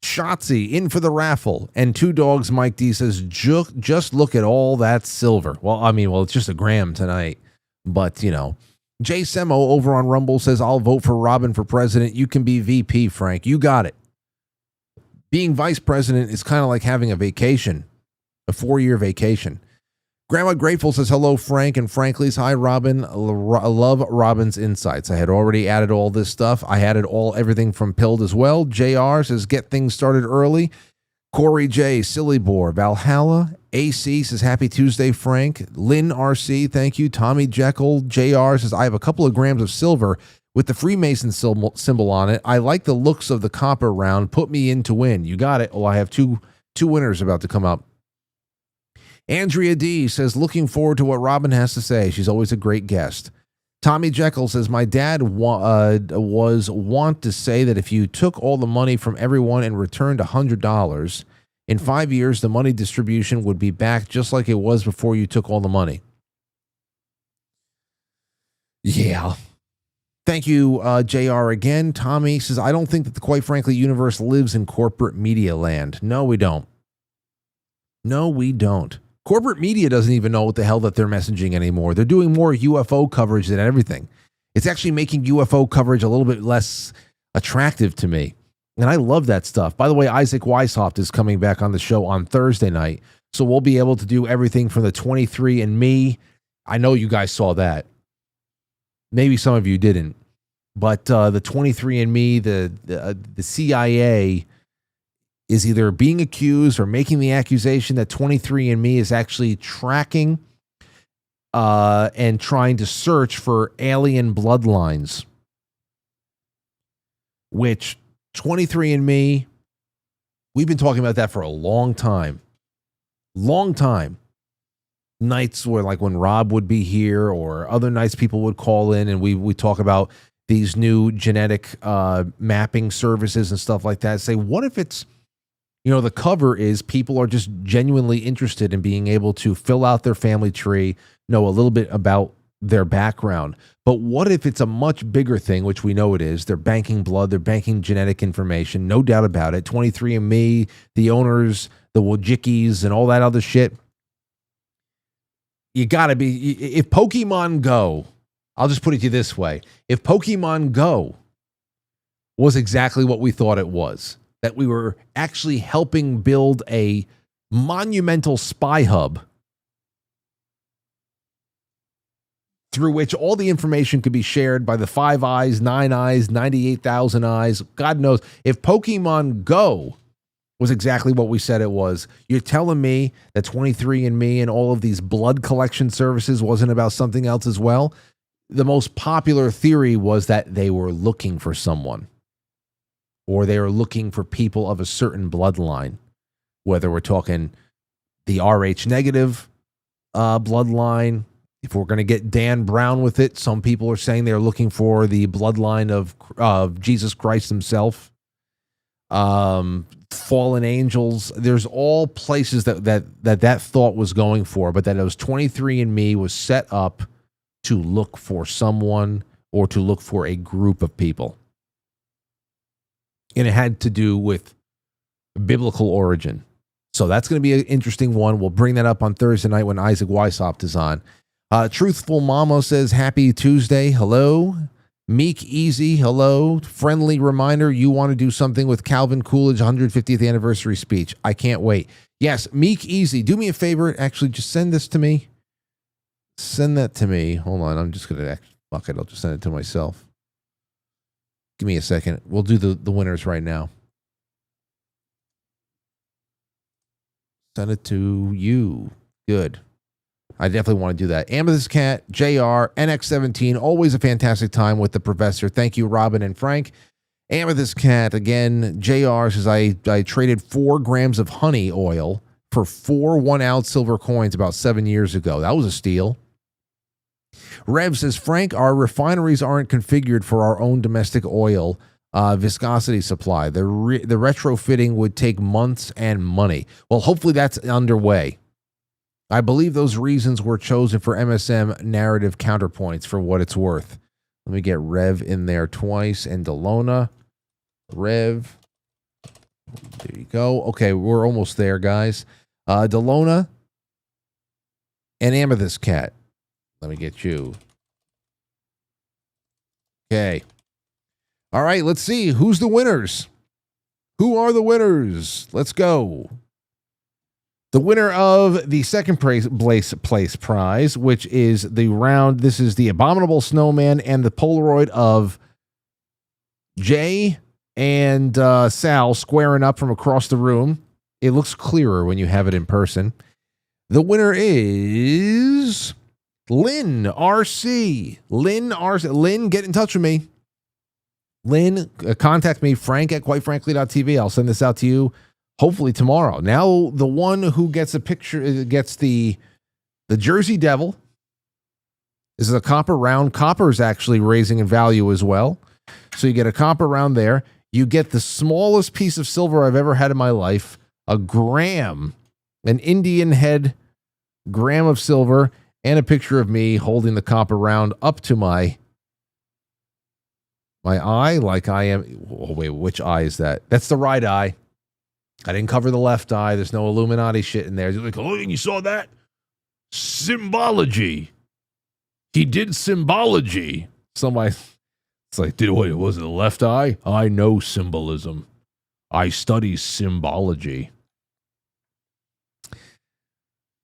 Shotzi in for the raffle. And Two Dogs Mike D says just look at all that silver. Well, it's just a gram tonight. But, Jay Semo over on Rumble says I'll vote for Robin for president. You can be VP, Frank. You got it. Being vice president is kind of like having a vacation, a 4-year vacation. Grandma Grateful says, hello, Frank and Frankly's. Hi, Robin. I love Robin's insights. I had already added all this stuff. I added everything from Pilled as well. JR says, get things started early. Corey J, Silly Boar, Valhalla. AC says, happy Tuesday, Frank. Lynn RC, thank you. Tommy Jekyll. JR says, I have a couple of grams of silver with the Freemason symbol on it. I like the looks of the copper round. Put me in to win. You got it. Oh, I have two winners about to come up. Andrea D says, looking forward to what Robin has to say. She's always a great guest. Tommy Jekyll says, my dad was want to say that if you took all the money from everyone and returned $100, in 5 years, the money distribution would be back just like it was before you took all the money. Yeah. Thank you, JR again. Tommy says, I don't think that the Quite Frankly universe lives in corporate media land. No, we don't. Corporate media doesn't even know what the hell that they're messaging anymore. They're doing more UFO coverage than everything. It's actually making UFO coverage a little bit less attractive to me. And I love that stuff. By the way, Isaac Weishaupt is coming back on the show on Thursday night. So we'll be able to do everything from the 23andMe. I know you guys saw that. Maybe some of you didn't. But the 23andMe, the CIA is either being accused or making the accusation that 23andMe is actually tracking and trying to search for alien bloodlines, which 23andMe, we've been talking about that for a long time. Nights where, like, when Rob would be here or other nights people would call in and we talk about these new genetic mapping services and stuff like that. Say, what if it's, the cover is people are just genuinely interested in being able to fill out their family tree, know a little bit about their background. But what if it's a much bigger thing, which we know it is? They're banking blood, they're banking genetic information, no doubt about it. 23andMe, the owners, the Wojcicki's, and all that other shit. You gotta be, if Pokemon Go, I'll just put it to you this way. If Pokemon Go was exactly what we thought it was, that we were actually helping build a monumental spy hub through which all the information could be shared by the 5 eyes, 9 eyes, 98,000 eyes. God knows. If Pokemon Go was exactly what we said it was, you're telling me that 23andMe and all of these blood collection services wasn't about something else as well? the most popular theory was that they were looking for someone, or they were looking for people of a certain bloodline, whether we're talking the Rh negative bloodline. If we're going to get Dan Brown with it, some people are saying they're looking for the bloodline of Jesus Christ himself. Fallen angels. There's all places that thought was going for, but that it was 23andMe was set up to look for someone or to look for a group of people. And it had to do with biblical origin. So that's going to be an interesting one. We'll bring that up on Thursday night when Isaac Weishaupt is on. Truthful Mama says, happy Tuesday. Hello. Meek Easy, hello. Friendly reminder, you want to do something with Calvin Coolidge 150th anniversary speech. I can't wait. Yes, Meek Easy, do me a favor. Actually, just send this to me. Send that to me. Hold on, I'm just going to, fuck it, I'll just send it to myself. Give me a second. We'll do the winners right now. Send it to you. Good. I definitely want to do that. Amethyst Cat, JR, NX17, always a fantastic time with the professor. Thank you, Robin and Frank. Amethyst Cat, again, JR says, I traded 4 grams of honey oil for 4 1-ounce silver coins about 7 years ago. That was a steal. Rev says, Frank, our refineries aren't configured for our own domestic oil viscosity supply. The retrofitting would take months and money. Well, hopefully that's underway. I believe those reasons were chosen for MSM narrative counterpoints for what it's worth. Let me get Rev in there twice and Delona. Rev. There you go. Okay, we're almost there, guys. Delona and Amethyst Cat. Let me get you. Okay. All right, let's see. Who's the winners? Who are the winners? Let's go. The winner of the second place prize, which is the round, this is the Abominable Snowman and the Polaroid of Jay and Sal squaring up from across the room. It looks clearer when you have it in person. The winner is Lynn RC. Lynn, get in touch with me. Lynn, contact me, Frank at quitefrankly.tv. I'll send this out to you. Hopefully tomorrow. Now the one who gets a picture gets the Jersey Devil. This is a copper round. Copper is actually raising in value as well. So you get a copper round there. You get the smallest piece of silver I've ever had in my life. A gram, an Indian head gram of silver, and a picture of me holding the copper round up to my eye like I am. Oh, wait, which eye is that? That's the right eye. I didn't cover the left eye. There's no Illuminati shit in there. You're like, oh, you saw that? Symbology. He did symbology. Somebody, it's like, was it the left eye? I know symbolism. I study symbology.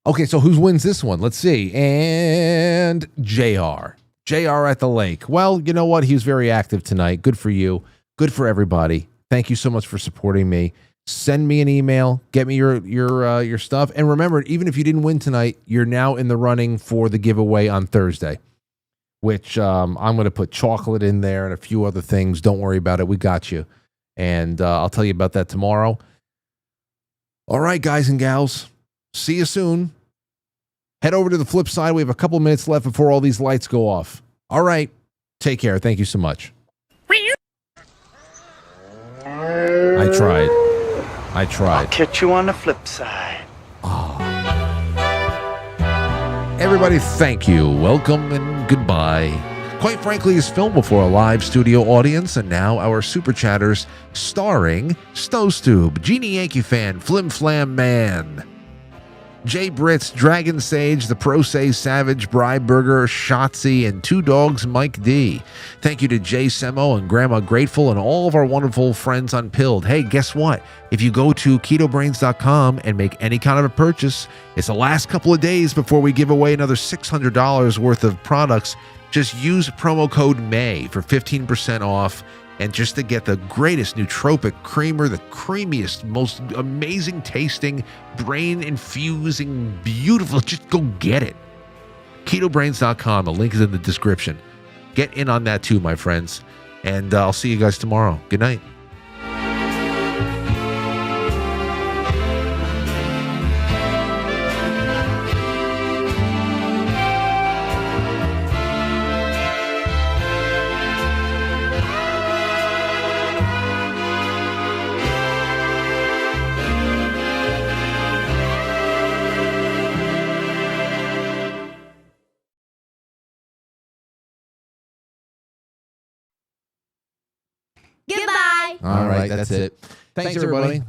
Okay, so who wins this one? Let's see. And JR. JR at the lake. Well, you know what? He was very active tonight. Good for you. Good for everybody. Thank you so much for supporting me. Send me an email. Get me your stuff. And remember, even if you didn't win tonight, you're now in the running for the giveaway on Thursday, which I'm going to put chocolate in there and a few other things. Don't worry about it. We got you. And I'll tell you about that tomorrow. All right, guys and gals. See you soon. Head over to the flip side. We have a couple minutes left before all these lights go off. All right. Take care. Thank you so much. I tried. I'll catch you on the flip side. Oh. Everybody, thank you. Welcome and goodbye. Quite Frankly is filmed before a live studio audience, and now our super chatters starring Stowstube, Genie Yankee Fan, Flim Flam Man, Jay Britz, Dragon Sage, The Pro Say Savage, Bri Burger, Shotzi, and Two Dogs Mike D. Thank you to Jay Semo and Grandma Grateful and all of our wonderful friends on Pilled. Hey, guess what? If you go to ketobrains.com and make any kind of a purchase, it's the last couple of days before we give away another $600 worth of products. Just use promo code MAY for 15% off. And just to get the greatest nootropic creamer, the creamiest, most amazing tasting, brain infusing, beautiful, just go get it. Ketobrains.com. The link is in the description. Get in on that too, my friends. And I'll see you guys tomorrow. Good night. Goodbye. All right, that's it. Thanks everybody.